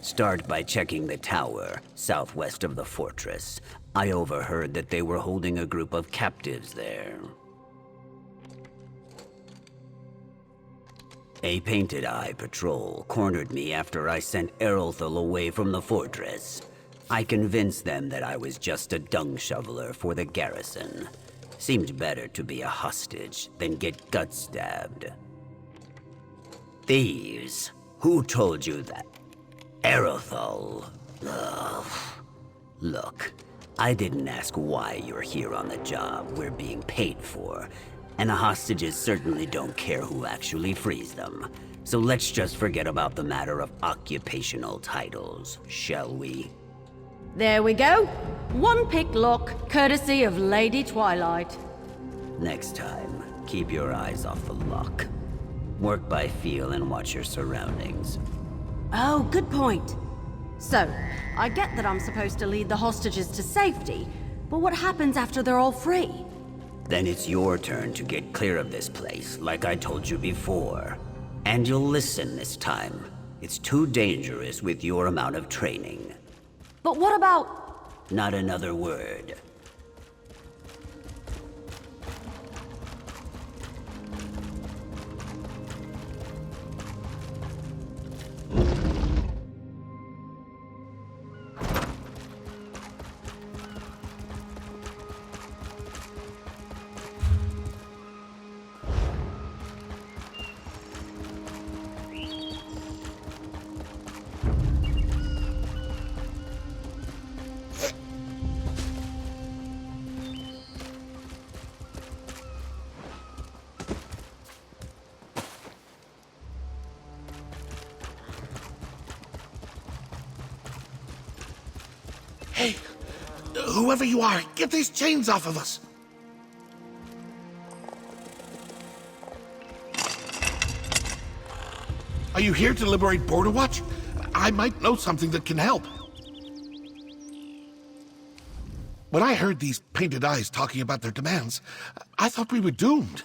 Speaker 12: Start by checking the tower, southwest of the fortress. I overheard that they were holding a group of captives there. A Painted Eye patrol cornered me after I sent Erolthal away from the fortress. I convinced them that I was just a dung shoveler for the garrison. Seemed better to be a hostage than get gut stabbed. Thieves? Who told you that? Erolthal. Ugh. Look, I didn't ask why you're here on the job we're being paid for, and the hostages certainly don't care who actually frees them. So let's just forget about the matter of occupational titles, shall we?
Speaker 8: There we go. One pick lock, courtesy of Lady Twilight.
Speaker 12: Next time, keep your eyes off the lock. Work by feel and watch your surroundings.
Speaker 8: Oh, good point. So, I get that I'm supposed to lead the hostages to safety, but what happens after they're all free?
Speaker 12: Then it's your turn to get clear of this place, like I told you before. And you'll listen this time. It's too dangerous with your amount of training.
Speaker 8: But what about...
Speaker 12: Not another word.
Speaker 10: Hey, whoever you are, get these chains off of us. Are you here to liberate Border Watch? I might know something that can help. When I heard these Painted Eyes talking about their demands, I thought we were doomed.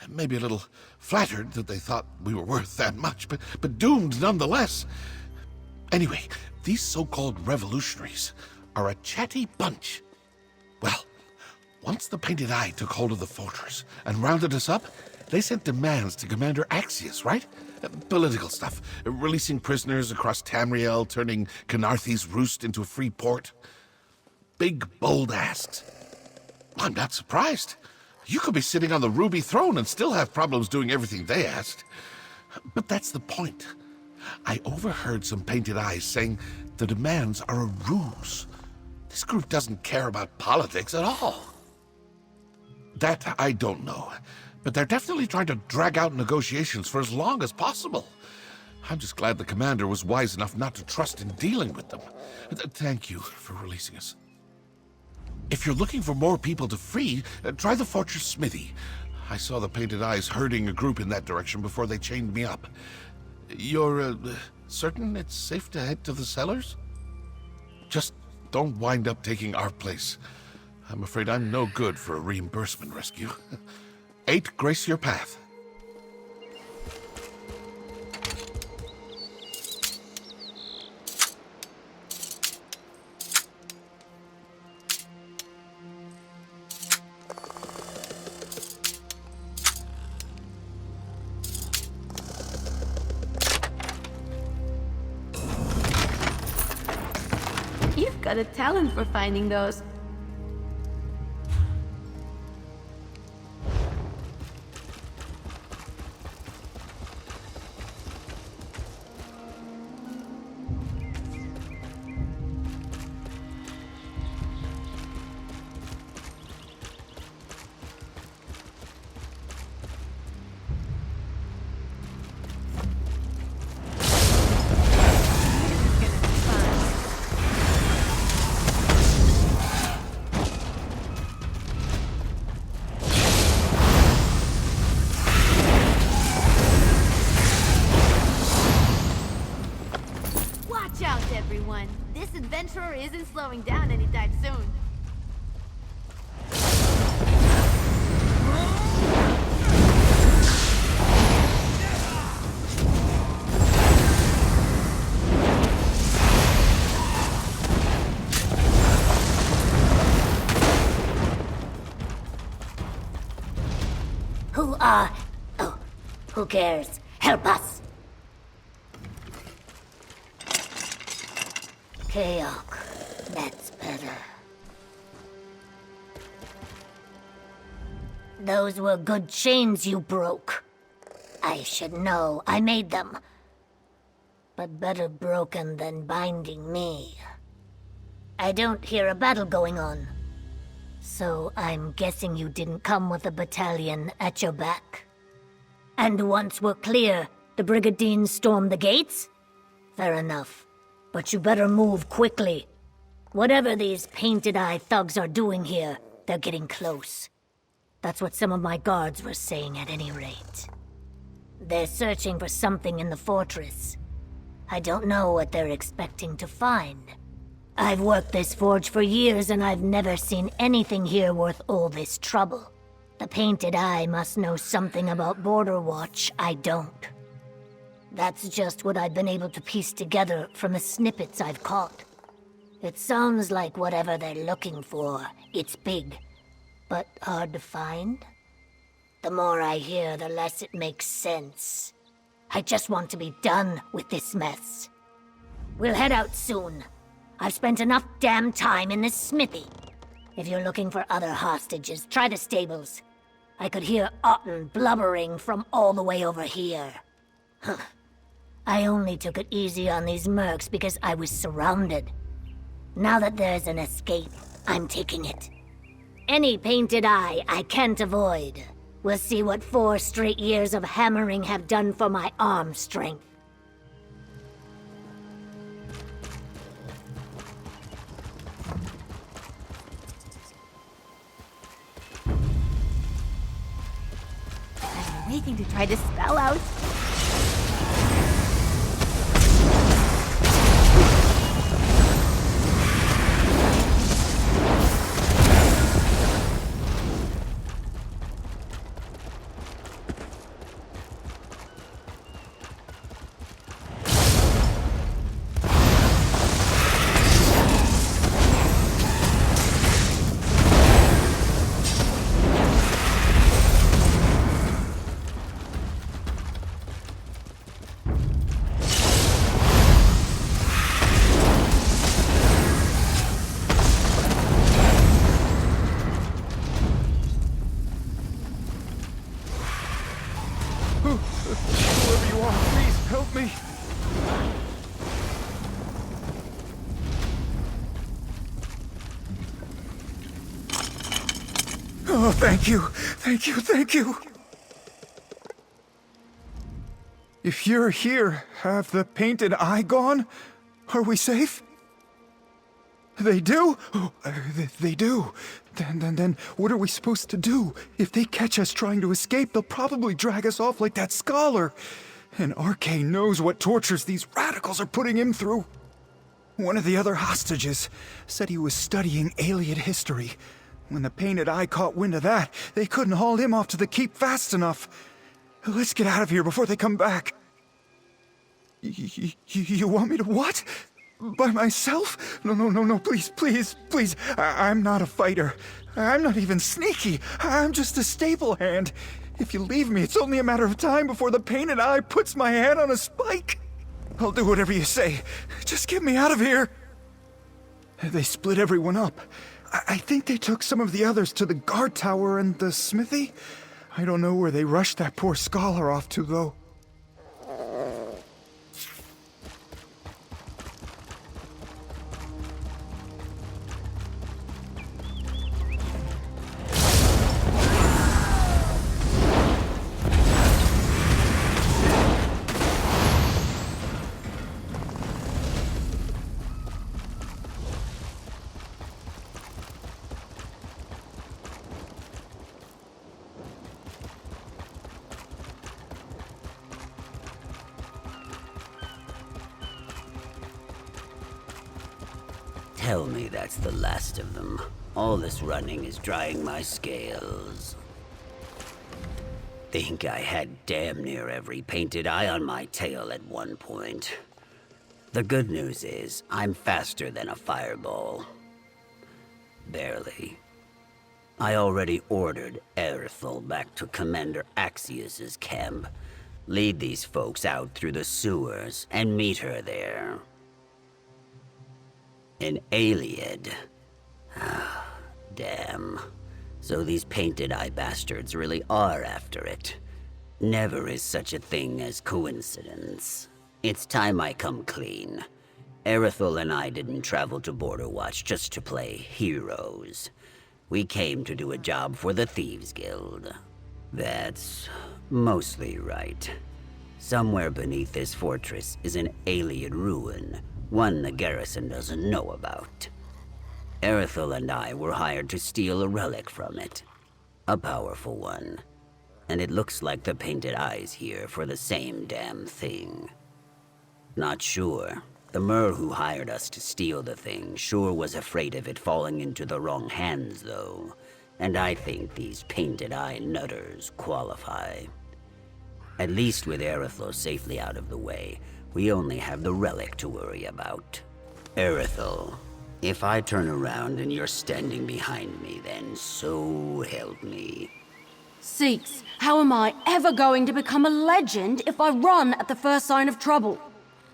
Speaker 10: Maybe a little flattered that they thought we were worth that much, but doomed nonetheless. Anyway, these so-called revolutionaries are a chatty bunch. Well, once the Painted Eye took hold of the fortress and rounded us up, they sent demands to Commander Axius, right? Political stuff. Releasing prisoners across Tamriel, turning Canarthi's roost into a free port. Big, bold asks. I'm not surprised. You could be sitting on the ruby throne and still have problems doing everything they asked. But that's the point. I overheard some Painted Eyes saying the demands are a ruse. This group doesn't care about politics at all. That I don't know, but they're definitely trying to drag out negotiations for as long as possible. I'm just glad the commander was wise enough not to trust in dealing with them. Thank you for releasing us. If you're looking for more people to free, try the fortress smithy. I saw the Painted Eyes herding a group in that direction before they chained me up. You're certain it's safe to head to the cellars? Just don't wind up taking our place. I'm afraid I'm no good for a reimbursement rescue.
Speaker 2: 8 grace your path.
Speaker 1: You've got a talent for finding those. Watch out, everyone. This adventurer isn't slowing down anytime soon.
Speaker 5: Who cares? Help us! Keok, that's better. Those were good chains you broke. I should know. I made them. But better broken than binding me. I don't hear a battle going on. So I'm guessing you didn't come with a battalion at your back. And once we're clear, the Brigadines storm the gates? Fair enough. But you better move quickly. Whatever these painted-eye thugs are doing here, they're getting close. That's what some of my guards were saying at any rate. They're searching for something in the fortress. I don't know what they're expecting to find. I've worked this forge for years and I've never seen anything here worth all this trouble. The painted eye must know something about Border Watch I don't. That's just what I've been able to piece together from the snippets I've caught. It sounds like whatever they're looking for, it's big, but hard to find. The more I hear, the less it makes sense. I just want to be done with this mess. We'll head out soon. I've spent enough damn time in this smithy. If you're looking for other hostages, try the stables. I could hear Otten blubbering from all the way over here. I only took it easy on these mercs because I was surrounded. Now that there's an escape, I'm taking it. Any painted eye I can't avoid. We'll see what 4 straight years of hammering have done for my arm strength.
Speaker 1: I'm waiting to try this spell out.
Speaker 7: Whoever you are, please help me. Oh, thank you. Thank you, thank you. If you're here, have the painted eye gone? Are we safe? They do? Oh, they do. Then, what are we supposed to do? If they catch us trying to escape, they'll probably drag us off like that scholar. And Arcane knows what tortures these radicals are putting him through. One of the other hostages said he was studying alien history. When the Painted Eye caught wind of that, they couldn't haul him off to the keep fast enough. Let's get out of here before they come back. You want me to what? By myself? No, please. I'm not a fighter. I'm not even sneaky. I'm just a stable hand. If you leave me, it's only a matter of time before the Painted Eye puts my head on a spike. I'll do whatever you say. Just get me out of here. They split everyone up. I think they took some of the others to the guard tower and the smithy. I don't know where they rushed that poor scholar off to, though.
Speaker 12: Tell me that's the last of them. All this running is drying my scales. Think I had damn near every painted eye on my tail at one point. The good news is, I'm faster than a fireball. Barely. I already ordered Erithel back to Commander Axius's camp. Lead these folks out through the sewers and meet her there. An Aliad. Damn. So these painted eye bastards really are after it. Never is such a thing as coincidence. It's time I come clean. Erithel and I didn't travel to Border Watch just to play heroes. We came to do a job for the Thieves Guild. That's mostly right. Somewhere beneath this fortress is an alien ruin, one the garrison doesn't know about. Erithel and I were hired to steal a relic from it. A powerful one. And it looks like the Painted Eye's here for the same damn thing. Not sure. The Mer who hired us to steal the thing sure was afraid of it falling into the wrong hands, though. And I think these Painted Eye nutters qualify. At least with Erithel safely out of the way, we only have the relic to worry about. Erithel, if I turn around and you're standing behind me, then so help me.
Speaker 8: Seeks, how am I ever going to become a legend if I run at the first sign of trouble?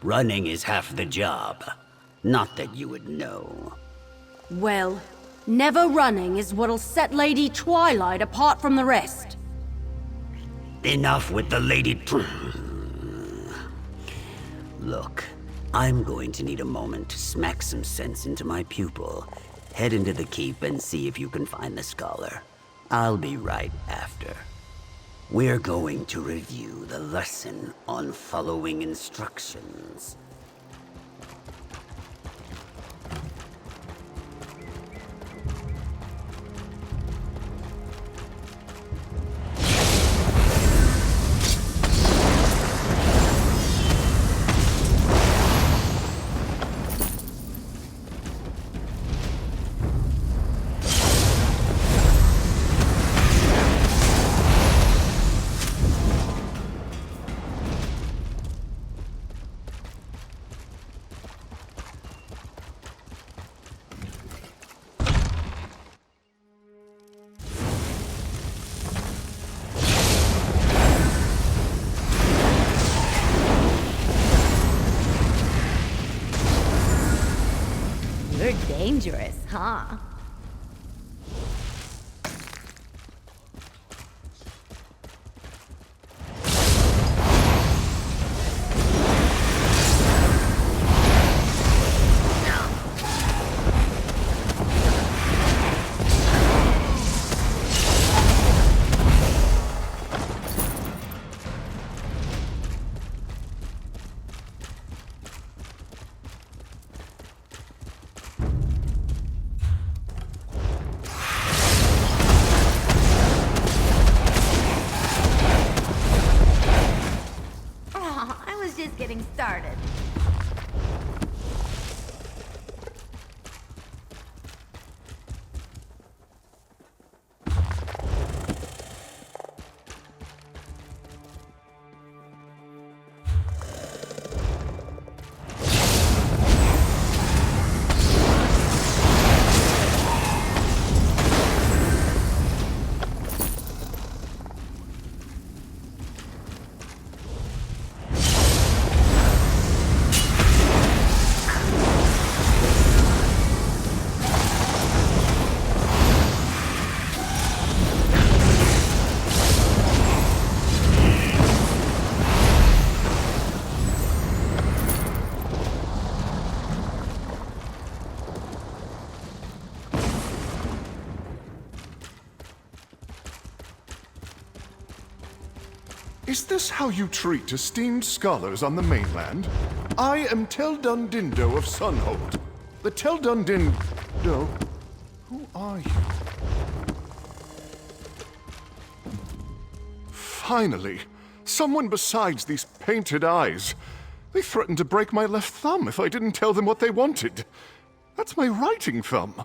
Speaker 12: Running is half the job. Not that you would know.
Speaker 8: Well, never running is what'll set Lady Twilight apart from the rest.
Speaker 12: Enough with the Lady Look, I'm going to need a moment to smack some sense into my pupil. Head into the keep and see if you can find the scholar. I'll be right after. We're going to review the lesson on following instructions.
Speaker 4: You're dangerous, huh?
Speaker 2: Is this how you treat esteemed scholars on the mainland? I am Tel Dundindo of Sunhold. The Tel Dundindo... Who are you? Finally, someone besides these painted eyes. They threatened to break my left thumb if I didn't tell them what they wanted. That's my writing thumb.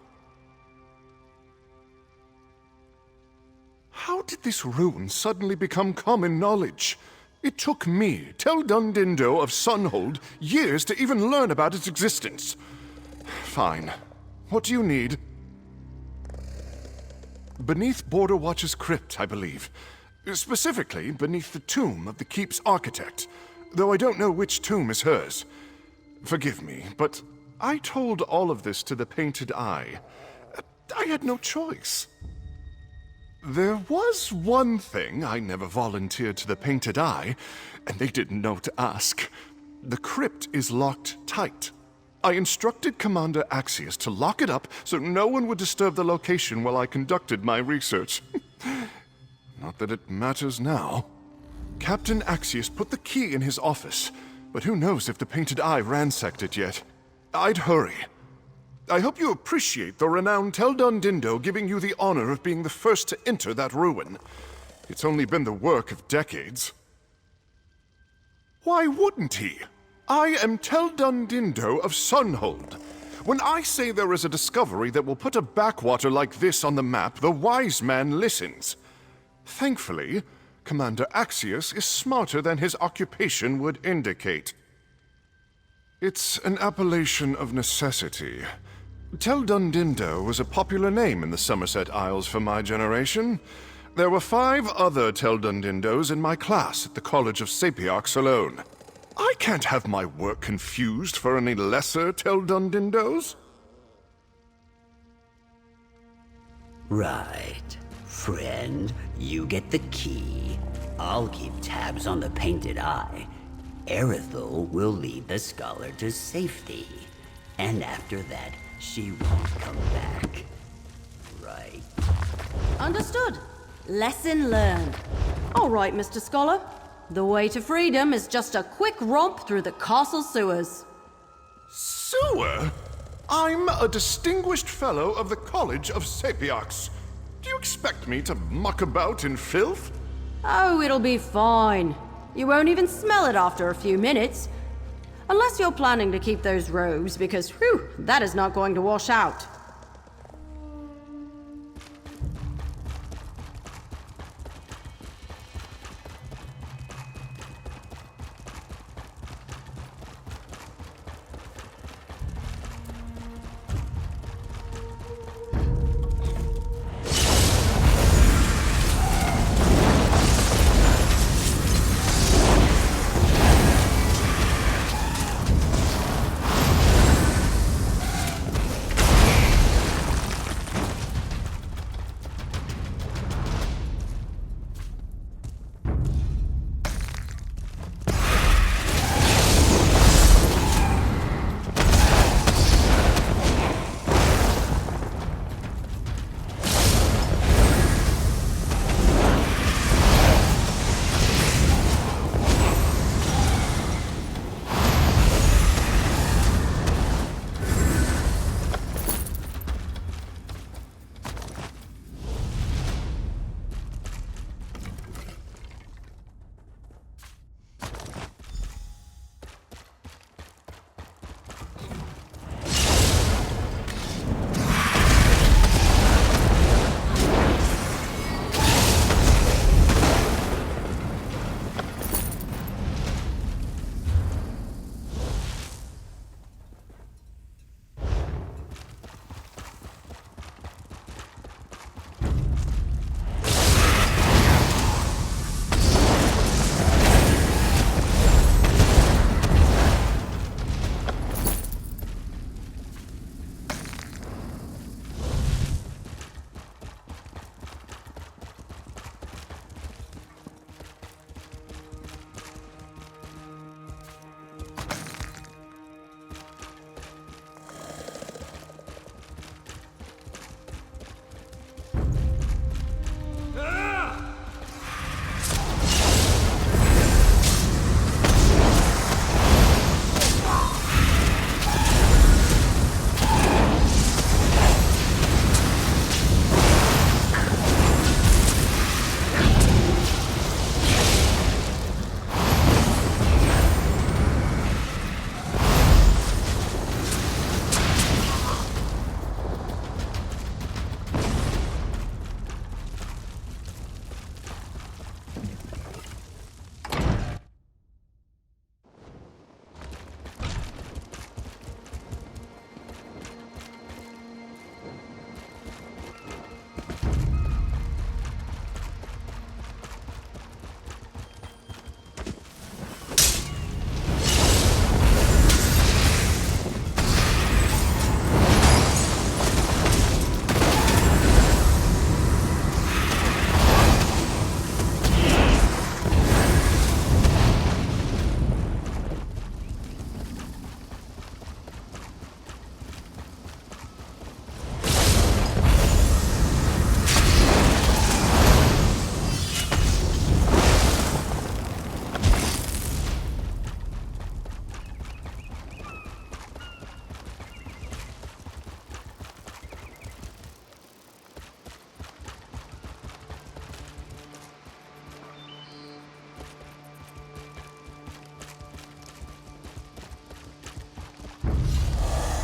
Speaker 2: How did this rune suddenly become common knowledge? It took me, Tel Dundindo of Sunhold, years to even learn about its existence. Fine. What do you need? Beneath Border Watch's crypt, I believe. Specifically, beneath the tomb of the keep's architect, though I don't know which tomb is hers. Forgive me, but I told all of this to the Painted Eye. I had no choice. There was one thing I never volunteered to the Painted Eye, and they didn't know to ask. The crypt is locked tight. I instructed Commander Axius to lock it up so no one would disturb the location while I conducted my research. Not that it matters now. Captain Axius put the key in his office, but who knows if the Painted Eye ransacked it yet. I'd hurry. I hope you appreciate the renowned Tel Dundindo giving you the honor of being the first to enter that ruin. It's only been the work of decades. Why wouldn't he? I am Tel Dundindo of Sunhold. When I say there is a discovery that will put a backwater like this on the map, the wise man listens. Thankfully, Commander Axius is smarter than his occupation would indicate. It's an appellation of necessity. Tel Dundindo was a popular name in the Somerset Isles for my generation. There were 5 other Tel Dundindos in my class at the College of Sapiox alone. I can't have my work confused for any lesser Tel Dundindos.
Speaker 12: Right. Friend, you get the key. I'll keep tabs on the Painted Eye. Erithel will lead the scholar to safety. And after that, she won't come back. Right.
Speaker 14: Understood. Lesson learned. All right, Mr. Scholar. The way to freedom is just a quick romp through the castle sewers.
Speaker 2: Sewer? I'm a distinguished fellow of the College of Sapiox. Do you expect me to muck about in filth?
Speaker 14: Oh, it'll be fine. You won't even smell it after a few minutes. Unless you're planning to keep those robes, because, whew, that is not going to wash out.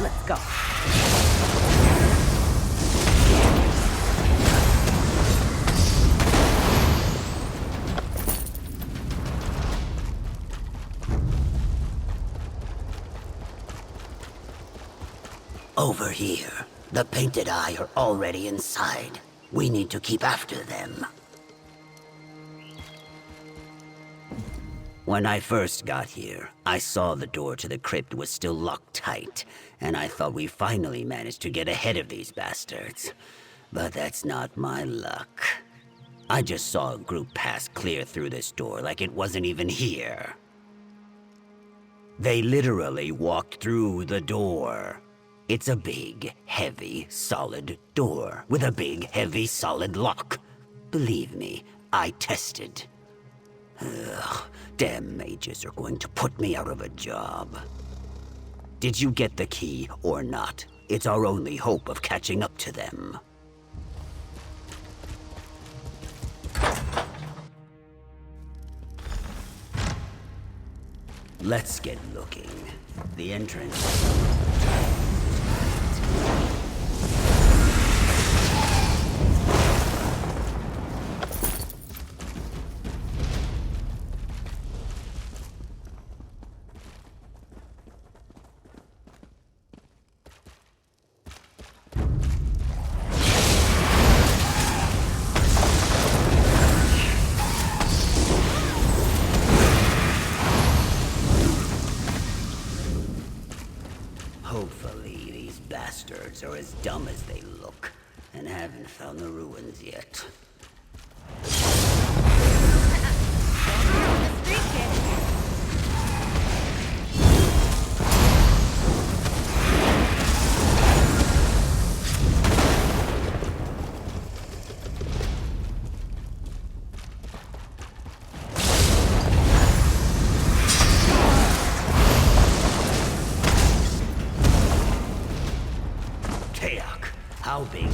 Speaker 14: Let's go.
Speaker 12: Over here. The Painted Eye are already inside. We need to keep after them. When I first got here, I saw the door to the crypt was still locked tight, and I thought we finally managed to get ahead of these bastards. But that's not my luck. I just saw a group pass clear through this door like it wasn't even here. They literally walked through the door. It's a big, heavy, solid door with a big, heavy, solid lock. Believe me, I tested. Ugh, damn mages are going to put me out of a job. Did you get the key or not? It's our only hope of catching up to them. Let's get looking. The entrance. Hopefully, these bastards are as dumb as they look, and haven't found the ruins yet. How big?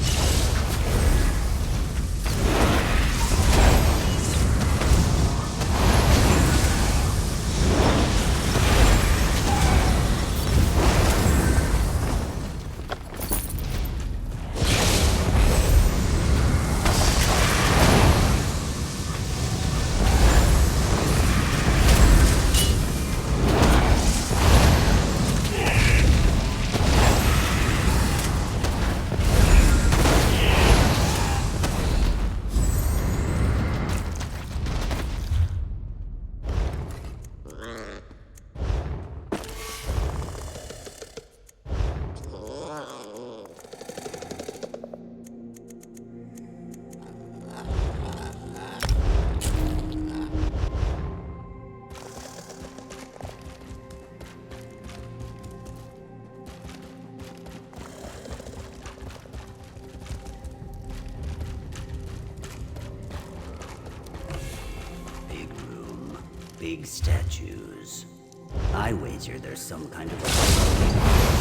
Speaker 12: Big statues. I wager there's some kind of...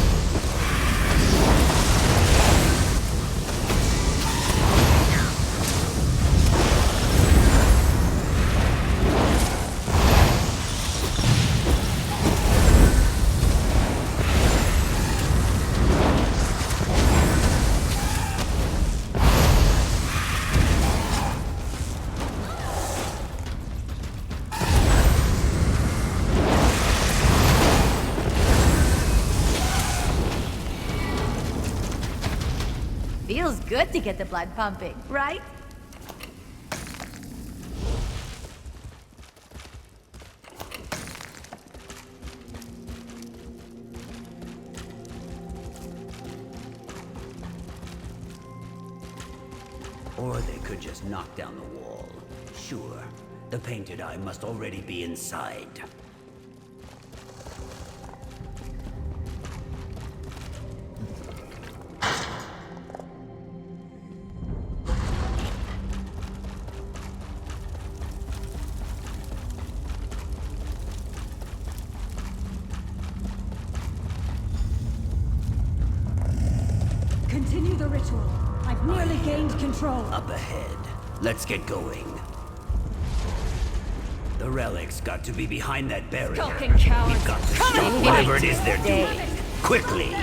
Speaker 1: Feels good to get the blood pumping, right?
Speaker 12: Or they could just knock down the wall. Sure, the Painted Eye must already be inside.
Speaker 8: Continue the ritual. I've nearly gained control.
Speaker 12: Up ahead. Let's get going. The relic's got to be behind that barrier.
Speaker 3: Skulking cowards.
Speaker 12: We've got to stop whatever it is they're doing. Quickly!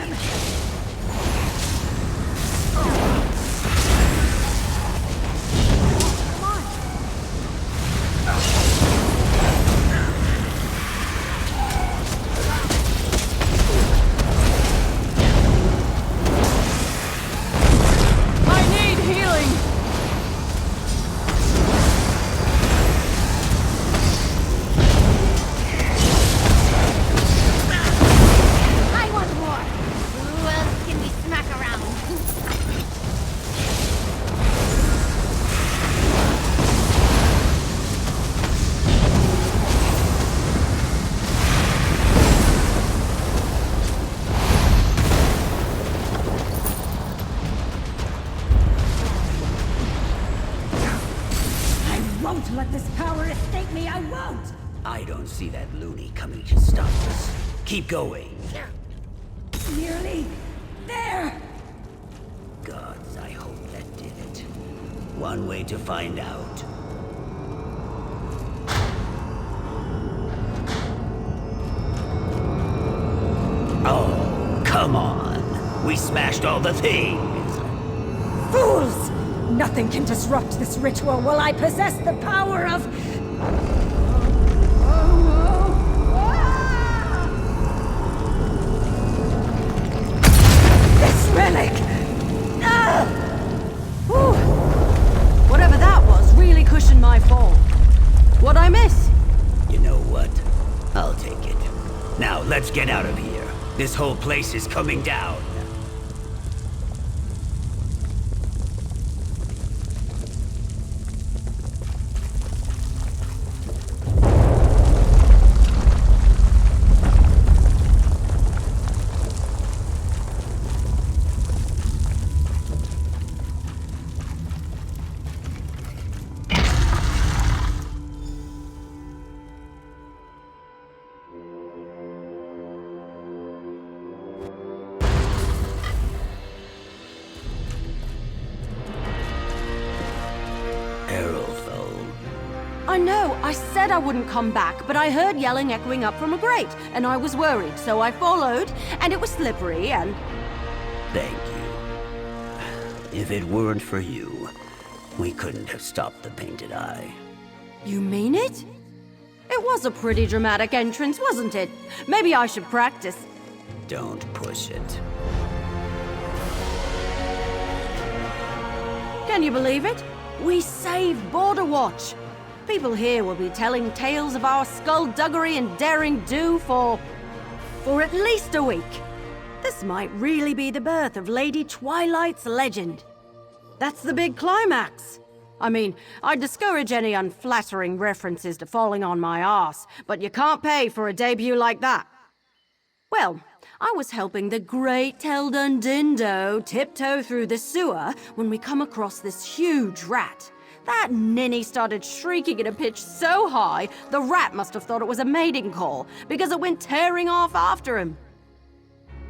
Speaker 14: I need healing!
Speaker 4: I want more! Who else can we smack around?
Speaker 11: I won't let this power escape me, I won't!
Speaker 12: I don't see that loony coming to stop us. Keep going.
Speaker 11: Nearly there!
Speaker 12: Gods, I hope that did it. One way to find out. Oh, come on. We smashed all the things.
Speaker 11: Fools! Nothing can disrupt this ritual while I possess the power of... This relic! Ah!
Speaker 14: Whew. Whatever that was really cushioned my fall. What'd I miss?
Speaker 12: You know what? I'll take it. Now, let's get out of here. This whole place is coming down.
Speaker 14: I know, I said I wouldn't come back, but I heard yelling echoing up from a grate, and I was worried, so I followed, and it was slippery, and...
Speaker 12: Thank you. If it weren't for you, we couldn't have stopped the painted eye.
Speaker 14: You mean it? It was a pretty dramatic entrance, wasn't it? Maybe I should practice.
Speaker 12: Don't push it.
Speaker 14: Can you believe it? We saved Border Watch. People here will be telling tales of our skullduggery and daring do for at least a week. This might really be the birth of Lady Twilight's legend. That's the big climax. I mean, I'd discourage any unflattering references to falling on my arse, but you can't pay for a debut like that. Well, I was helping the great Teldon Dindo tiptoe through the sewer when we come across this huge rat. That ninny started shrieking at a pitch so high, the rat must have thought it was a mating call, because it went tearing off after him.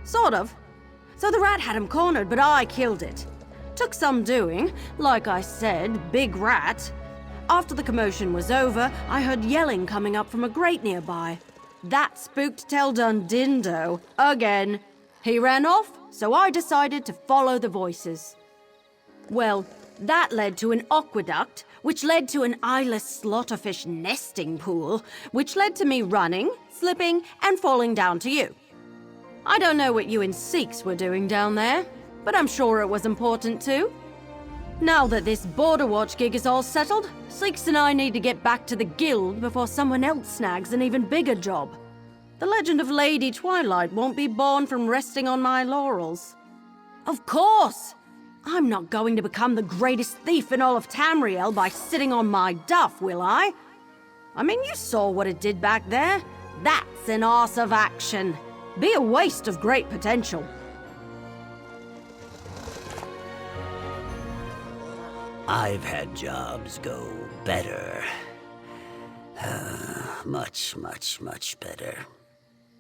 Speaker 14: Sort of. So the rat had him cornered, but I killed it. Took some doing. Like I said, big rat. After the commotion was over, I heard yelling coming up from a grate nearby. That spooked Teldon Dindo again. He ran off, so I decided to follow the voices. Well, that led to an aqueduct, which led to an eyeless slaughterfish nesting pool, which led to me running, slipping, and falling down to you. I don't know what you and Sikhs were doing down there, but I'm sure it was important too. Now that this Border Watch gig is all settled, Sikhs and I need to get back to the guild before someone else snags an even bigger job. The legend of Lady Twilight won't be born from resting on my laurels. Of course! I'm not going to become the greatest thief in all of Tamriel by sitting on my duff, will I? I mean, you saw what it did back there. That's an arse of action. Be a waste of great potential.
Speaker 12: I've had jobs go better. Much, much, much better.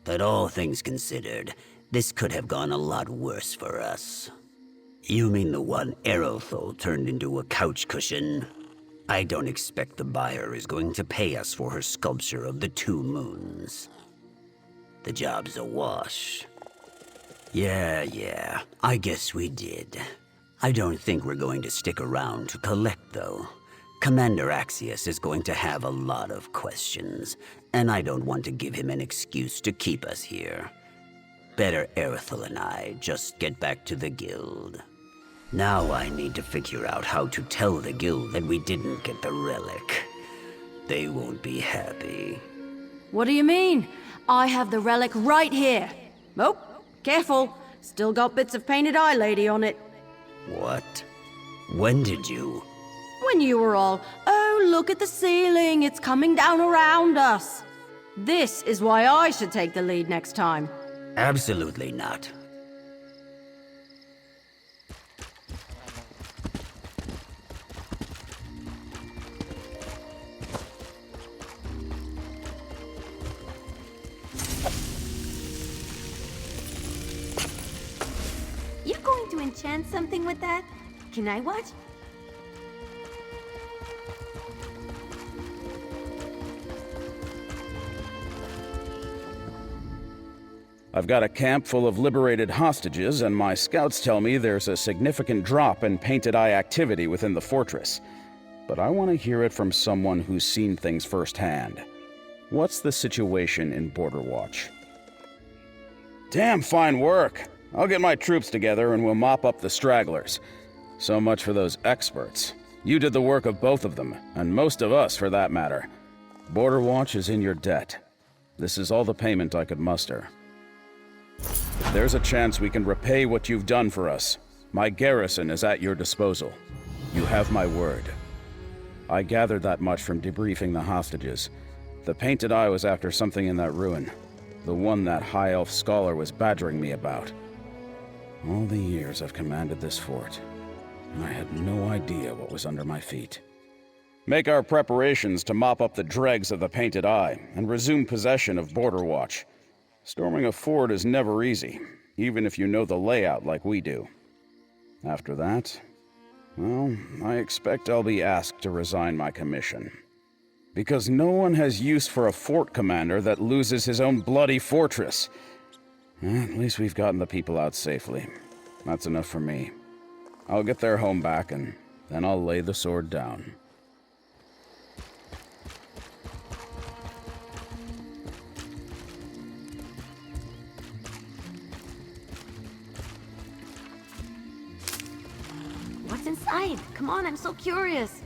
Speaker 12: But all things considered, this could have gone a lot worse for us. You mean the one Aerothol turned into a couch cushion? I don't expect the buyer is going to pay us for her sculpture of the 2 moons. The job's a wash. Yeah, I guess we did. I don't think we're going to stick around to collect, though. Commander Axius is going to have a lot of questions, and I don't want to give him an excuse to keep us here. Better Erithel and I just get back to the guild. Now I need to figure out how to tell the guild that we didn't get the relic. They won't be happy.
Speaker 14: What do you mean? I have the relic right here. Oh, careful. Still got bits of painted eye lady on it.
Speaker 12: What? When did you?
Speaker 14: When you were all, oh, look at the ceiling, it's coming down around us. This is why I should take the lead next time.
Speaker 12: Absolutely not.
Speaker 1: You going to enchant something with that? Can I watch?
Speaker 13: I've got a camp full of liberated hostages, and my scouts tell me there's a significant drop in painted eye activity within the fortress. But I want to hear it from someone who's seen things firsthand. What's the situation in Border Watch? Damn fine work! I'll get my troops together and we'll mop up the stragglers. So much for those experts. You did the work of both of them, and most of us for that matter. Border Watch is in your debt. This is all the payment I could muster. There's a chance we can repay what you've done for us. My garrison is at your disposal. You have my word. I gathered that much from debriefing the hostages. The Painted Eye was after something in that ruin. The one that High Elf scholar was badgering me about. All the years I've commanded this fort, and I had no idea what was under my feet. Make our preparations to mop up the dregs of the Painted Eye and resume possession of Border Watch. Storming a fort is never easy, even if you know the layout like we do. After that, well, I expect I'll be asked to resign my commission. Because no one has use for a fort commander that loses his own bloody fortress. At least we've gotten the people out safely. That's enough for me. I'll get their home back, and then I'll lay the sword down.
Speaker 1: What's inside? Come on, I'm so curious.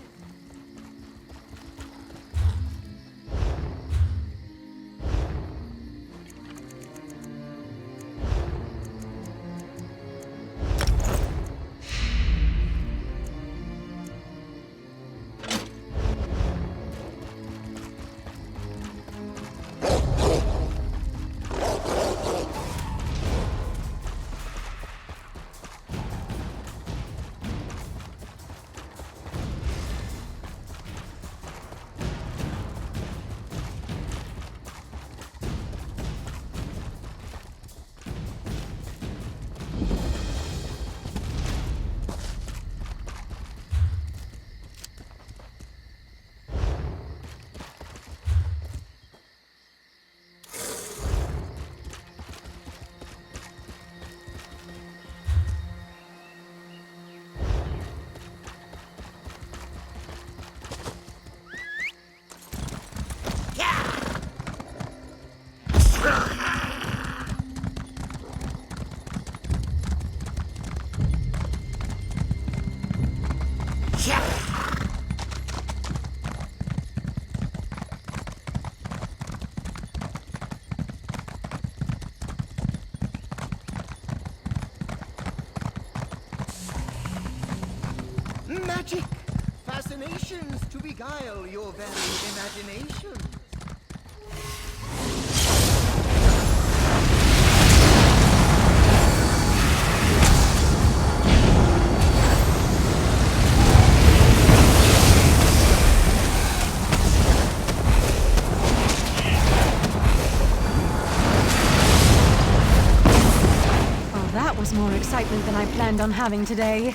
Speaker 15: Magic! Fascinations to beguile your very imagination.
Speaker 8: Well, that was more excitement than I planned on having today.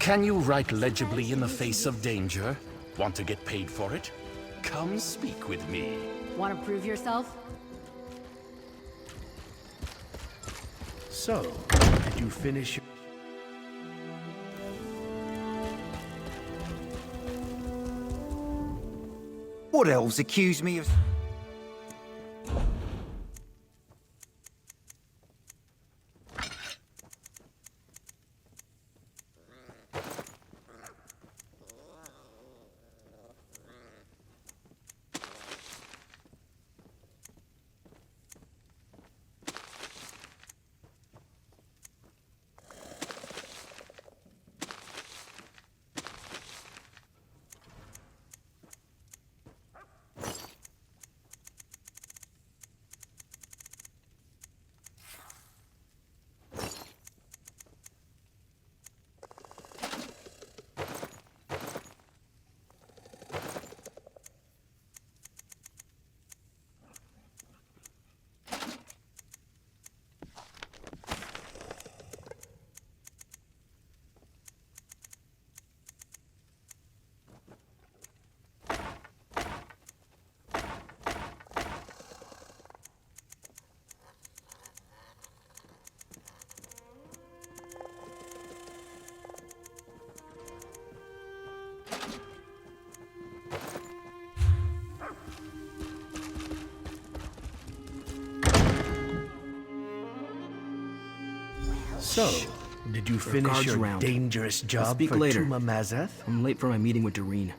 Speaker 16: Can you write legibly in the face of danger? Want to get paid for it? Come speak with me.
Speaker 3: Want to prove yourself?
Speaker 16: So, did you finish your...
Speaker 7: Wood elves accuse me of...
Speaker 16: So, did you finish your
Speaker 17: round.
Speaker 16: dangerous job
Speaker 17: I'll speak
Speaker 16: for
Speaker 17: later.
Speaker 16: Tuma Mazeth?
Speaker 17: I'm late for my meeting with Doreen.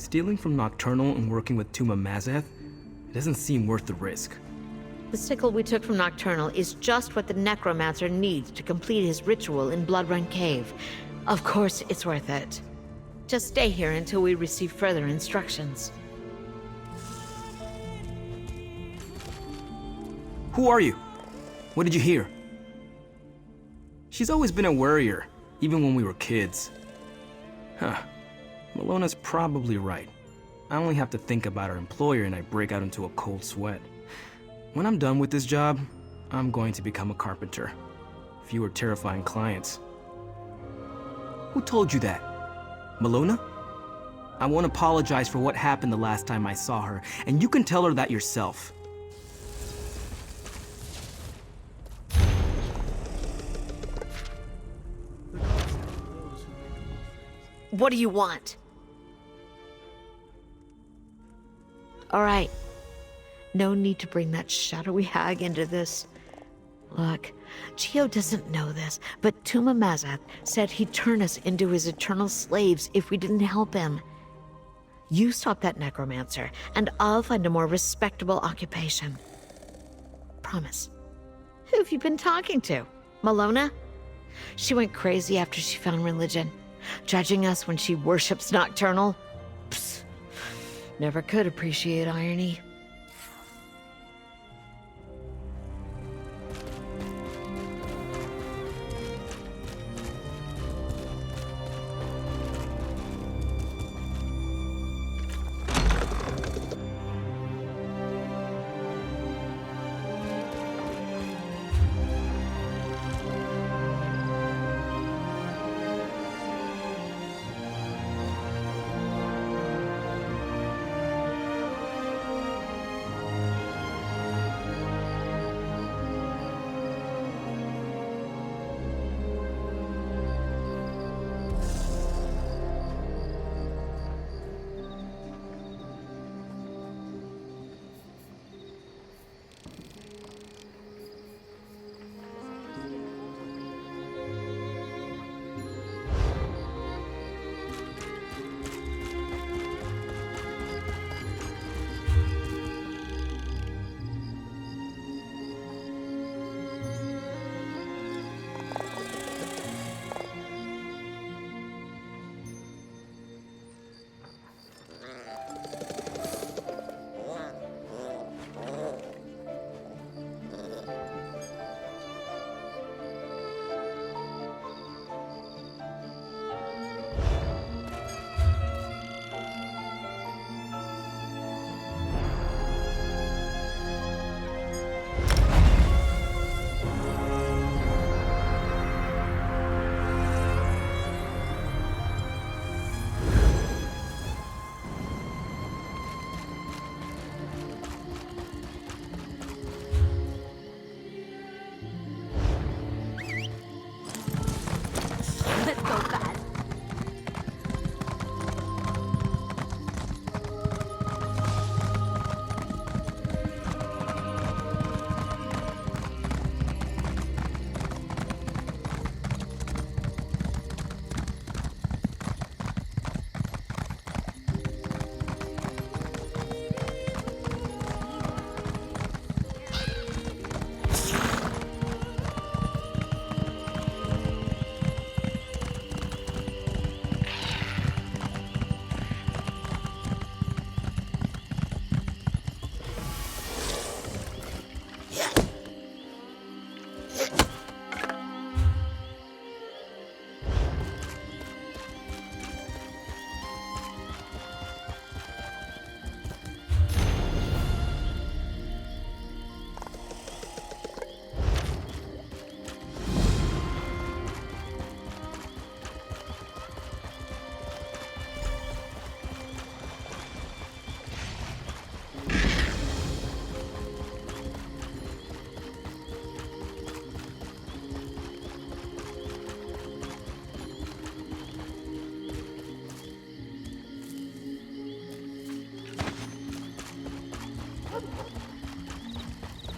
Speaker 17: Stealing from Nocturnal and working with Tuma Mazeth, it doesn't seem worth the risk.
Speaker 18: The sickle we took from Nocturnal is just what the Necromancer needs to complete his ritual in Bloodrun Cave. Of course, it's worth it. Just stay here until we receive further instructions.
Speaker 17: Who are you? What did you hear? She's always been a worrier, even when we were kids. Huh. Melona's probably right. I only have to think about her employer and I break out into a cold sweat. When I'm done with this job, I'm going to become a carpenter. Fewer terrifying clients. Who told you that? Melona? I won't apologize for what happened the last time I saw her, and you can tell her that yourself.
Speaker 18: What do you want? All right. No need to bring that shadowy hag into this. Look, Geo doesn't know this, but Tuma Mazath said he'd turn us into his eternal slaves if we didn't help him. You stop that necromancer, and I'll find a more respectable occupation. Promise. Who have you been talking to? Malona? She went crazy after she found religion, judging us when she worships Nocturnal. Psst. Never could appreciate irony.
Speaker 14: Let's go fast.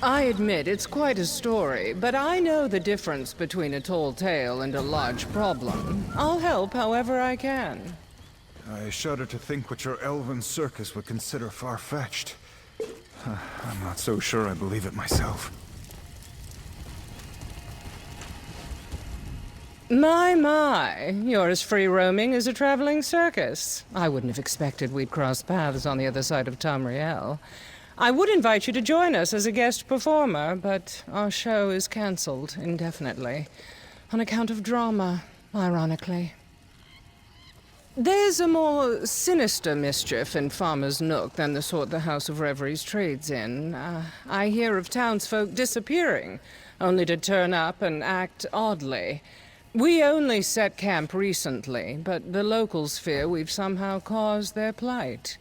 Speaker 19: I admit it's quite a story, but I know the difference between a tall tale and a large problem. I'll help however I can.
Speaker 7: I shudder to think what your elven circus would consider far-fetched. I'm not so sure I believe it myself.
Speaker 19: My, you're as free-roaming as a traveling circus. I wouldn't have expected we'd cross paths on the other side of Tamriel. I would invite you to join us as a guest performer, but our show is cancelled indefinitely. On account of drama, ironically. There's a more sinister mischief in Farmer's Nook than the sort the House of Reveries trades in. I hear of townsfolk disappearing, only to turn up and act oddly. We only set camp recently, but the locals fear we've somehow caused their plight.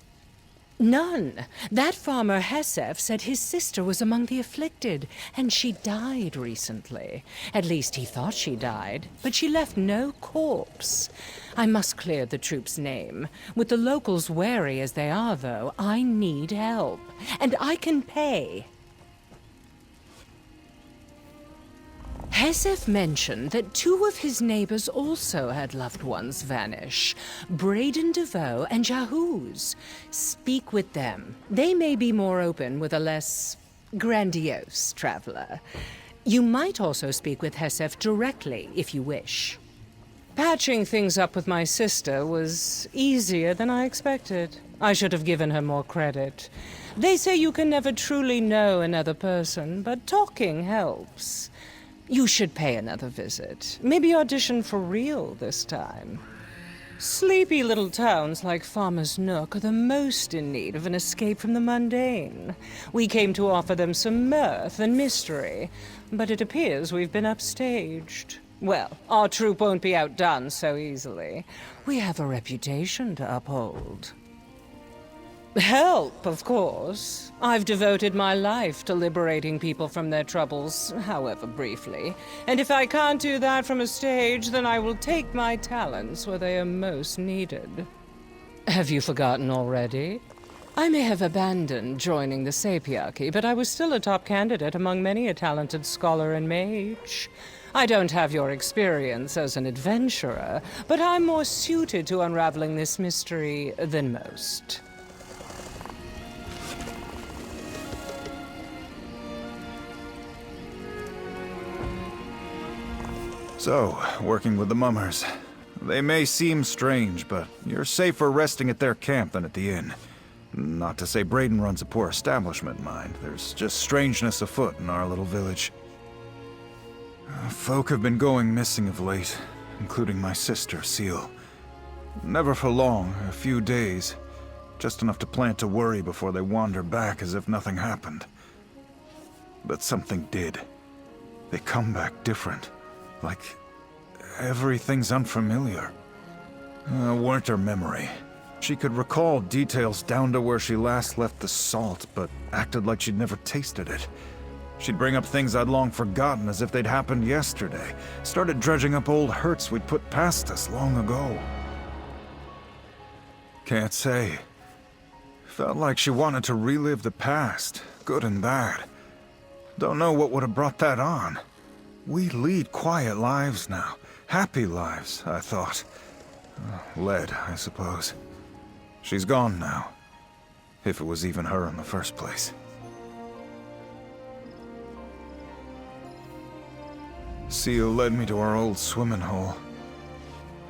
Speaker 19: None. That farmer Hesef said his sister was among the afflicted, and she died recently. At least he thought she died, but she left no corpse. I must clear the troop's name. With the locals wary as they are, though, I need help, and I can pay. Hesef mentioned that 2 of his neighbors also had loved ones vanish, Braden DeVoe and Jahuz. Speak with them. They may be more open with a less grandiose traveler. You might also speak with Hesef directly, if you wish. Patching things up with my sister was easier than I expected. I should have given her more credit. They say you can never truly know another person, but talking helps. You should pay another visit. Maybe audition for real this time. Sleepy little towns like Farmer's Nook are the most in need of an escape from the mundane. We came to offer them some mirth and mystery, but it appears we've been upstaged. Well, our troop won't be outdone so easily. We have a reputation to uphold. Help, of course. I've devoted my life to liberating people from their troubles, however briefly. And if I can't do that from a stage, then I will take my talents where they are most needed. Have you forgotten already? I may have abandoned joining the Sapiarchy, but I was still a top candidate among many a talented scholar and mage. I don't have your experience as an adventurer, but I'm more suited to unraveling this mystery than most.
Speaker 7: So, working with the mummers. They may seem strange, but you're safer resting at their camp than at the inn. Not to say Braden runs a poor establishment, mind. There's just strangeness afoot in our little village. Folk have been going missing of late, including my sister, Seal. Never for long, a few days. Just enough to plant a worry before they wander back as if nothing happened. But something did. They come back different. Like everything's unfamiliar. Weren't her memory. She could recall details down to where she last left the salt, but acted like she'd never tasted it. She'd bring up things I'd long forgotten as if they'd happened yesterday. Started dredging up old hurts we'd put past us long ago. Can't say. Felt like she wanted to relive the past, good and bad. Don't know what would have brought that on. We lead quiet lives now. Happy lives, I thought. Led, I suppose. She's gone now. If it was even her in the first place. Seal led me to our old swimming hole.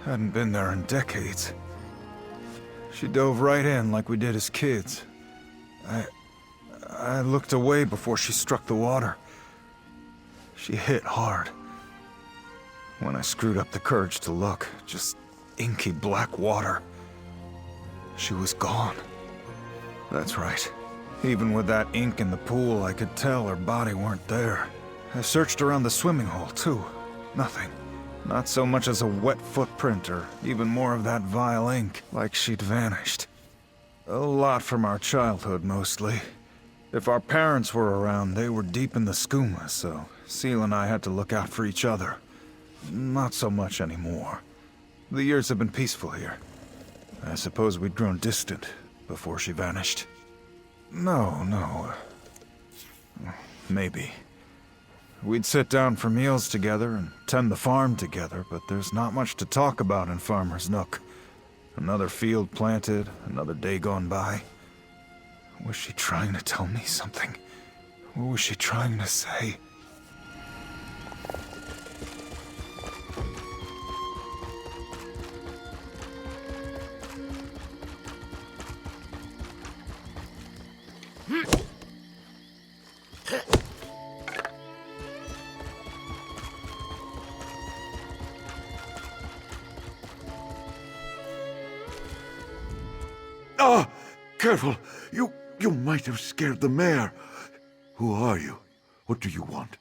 Speaker 7: Hadn't been there in decades. She dove right in like we did as kids. I looked away before she struck the water. She hit hard. When I screwed up the courage to look, just inky black water. She was gone. That's right. Even with that ink in the pool, I could tell her body weren't there. I searched around the swimming hole, too. Nothing. Not so much as a wet footprint or even more of that vile ink, like she'd vanished. A lot from our childhood, mostly. If our parents were around, they were deep in the skooma, so Seal and I had to look out for each other. Not so much anymore. The years have been peaceful here. I suppose we'd grown distant before she vanished. No. Maybe. We'd sit down for meals together and tend the farm together, but there's not much to talk about in Farmer's Nook. Another field planted, another day gone by. Was she trying to tell me something? What was she trying to say?
Speaker 2: Ah! Careful! You might have scared the mayor. Who are you? What do you want?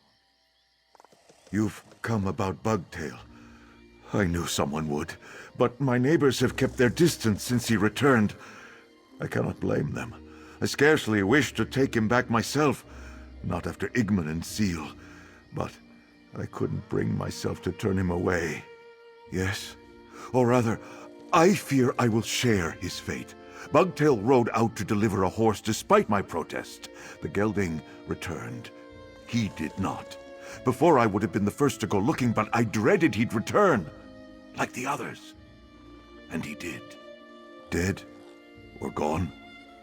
Speaker 2: You've come about Bugtail. I knew someone would, but my neighbors have kept their distance since he returned.
Speaker 20: I cannot blame them. I scarcely wish to take him back myself, not after Igman and Seal, but I couldn't bring myself to turn him away. Yes, or rather, I fear I will share his fate. Bugtail rode out to deliver a horse despite my protest. The gelding returned. He did not. Before I would have been the first to go looking, but I dreaded he'd return, like the others. And he did. Dead or gone,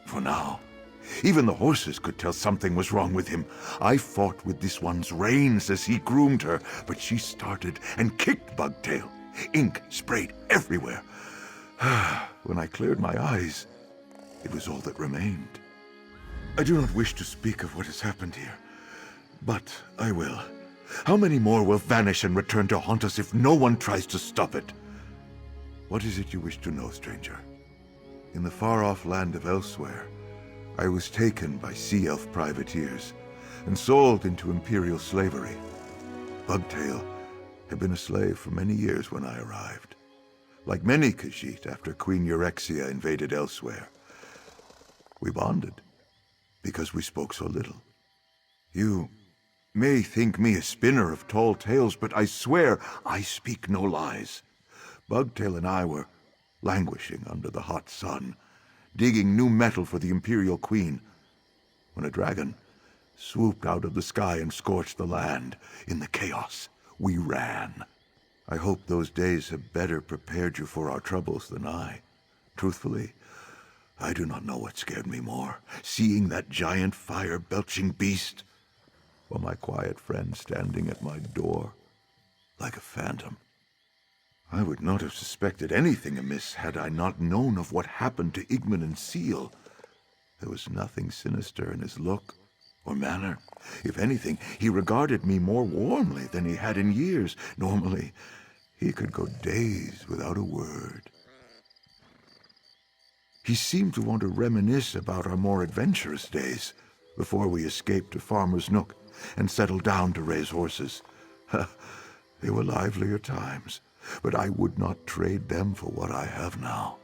Speaker 20: for now. Even the horses could tell something was wrong with him. I fought with this one's reins as he groomed her, but she started and kicked Bugtail. Ink sprayed everywhere. When I cleared my eyes, it was all that remained. I do not wish to speak of what has happened here, but I will. How many more will vanish and return to haunt us if no one tries to stop it? What is it you wish to know, stranger? In the far-off land of Elsewhere, I was taken by Sea Elf privateers and sold into Imperial slavery. Bugtail had been a slave for many years when I arrived. Like many Khajiit after Queen Eurexia invaded Elsewhere. We bonded because we spoke so little. You may think me a spinner of tall tales, but I swear I speak no lies. Bugtail and I were languishing under the hot sun, digging new metal for the Imperial Queen, when a dragon swooped out of the sky and scorched the land. In the chaos, we ran. I hope those days have better prepared you for our troubles than I. Truthfully, I do not know what scared me more, seeing that giant fire-belching beast, or my quiet friend standing at my door, like a phantom. I would not have suspected anything amiss had I not known of what happened to Igman and Seal. There was nothing sinister in his look or manner. If anything, he regarded me more warmly than he had in years. Normally, he could go days without a word. He seemed to want to reminisce about our more adventurous days, before we escaped to Farmer's Nook and settled down to raise horses. They were livelier times, but I would not trade them for what I have now.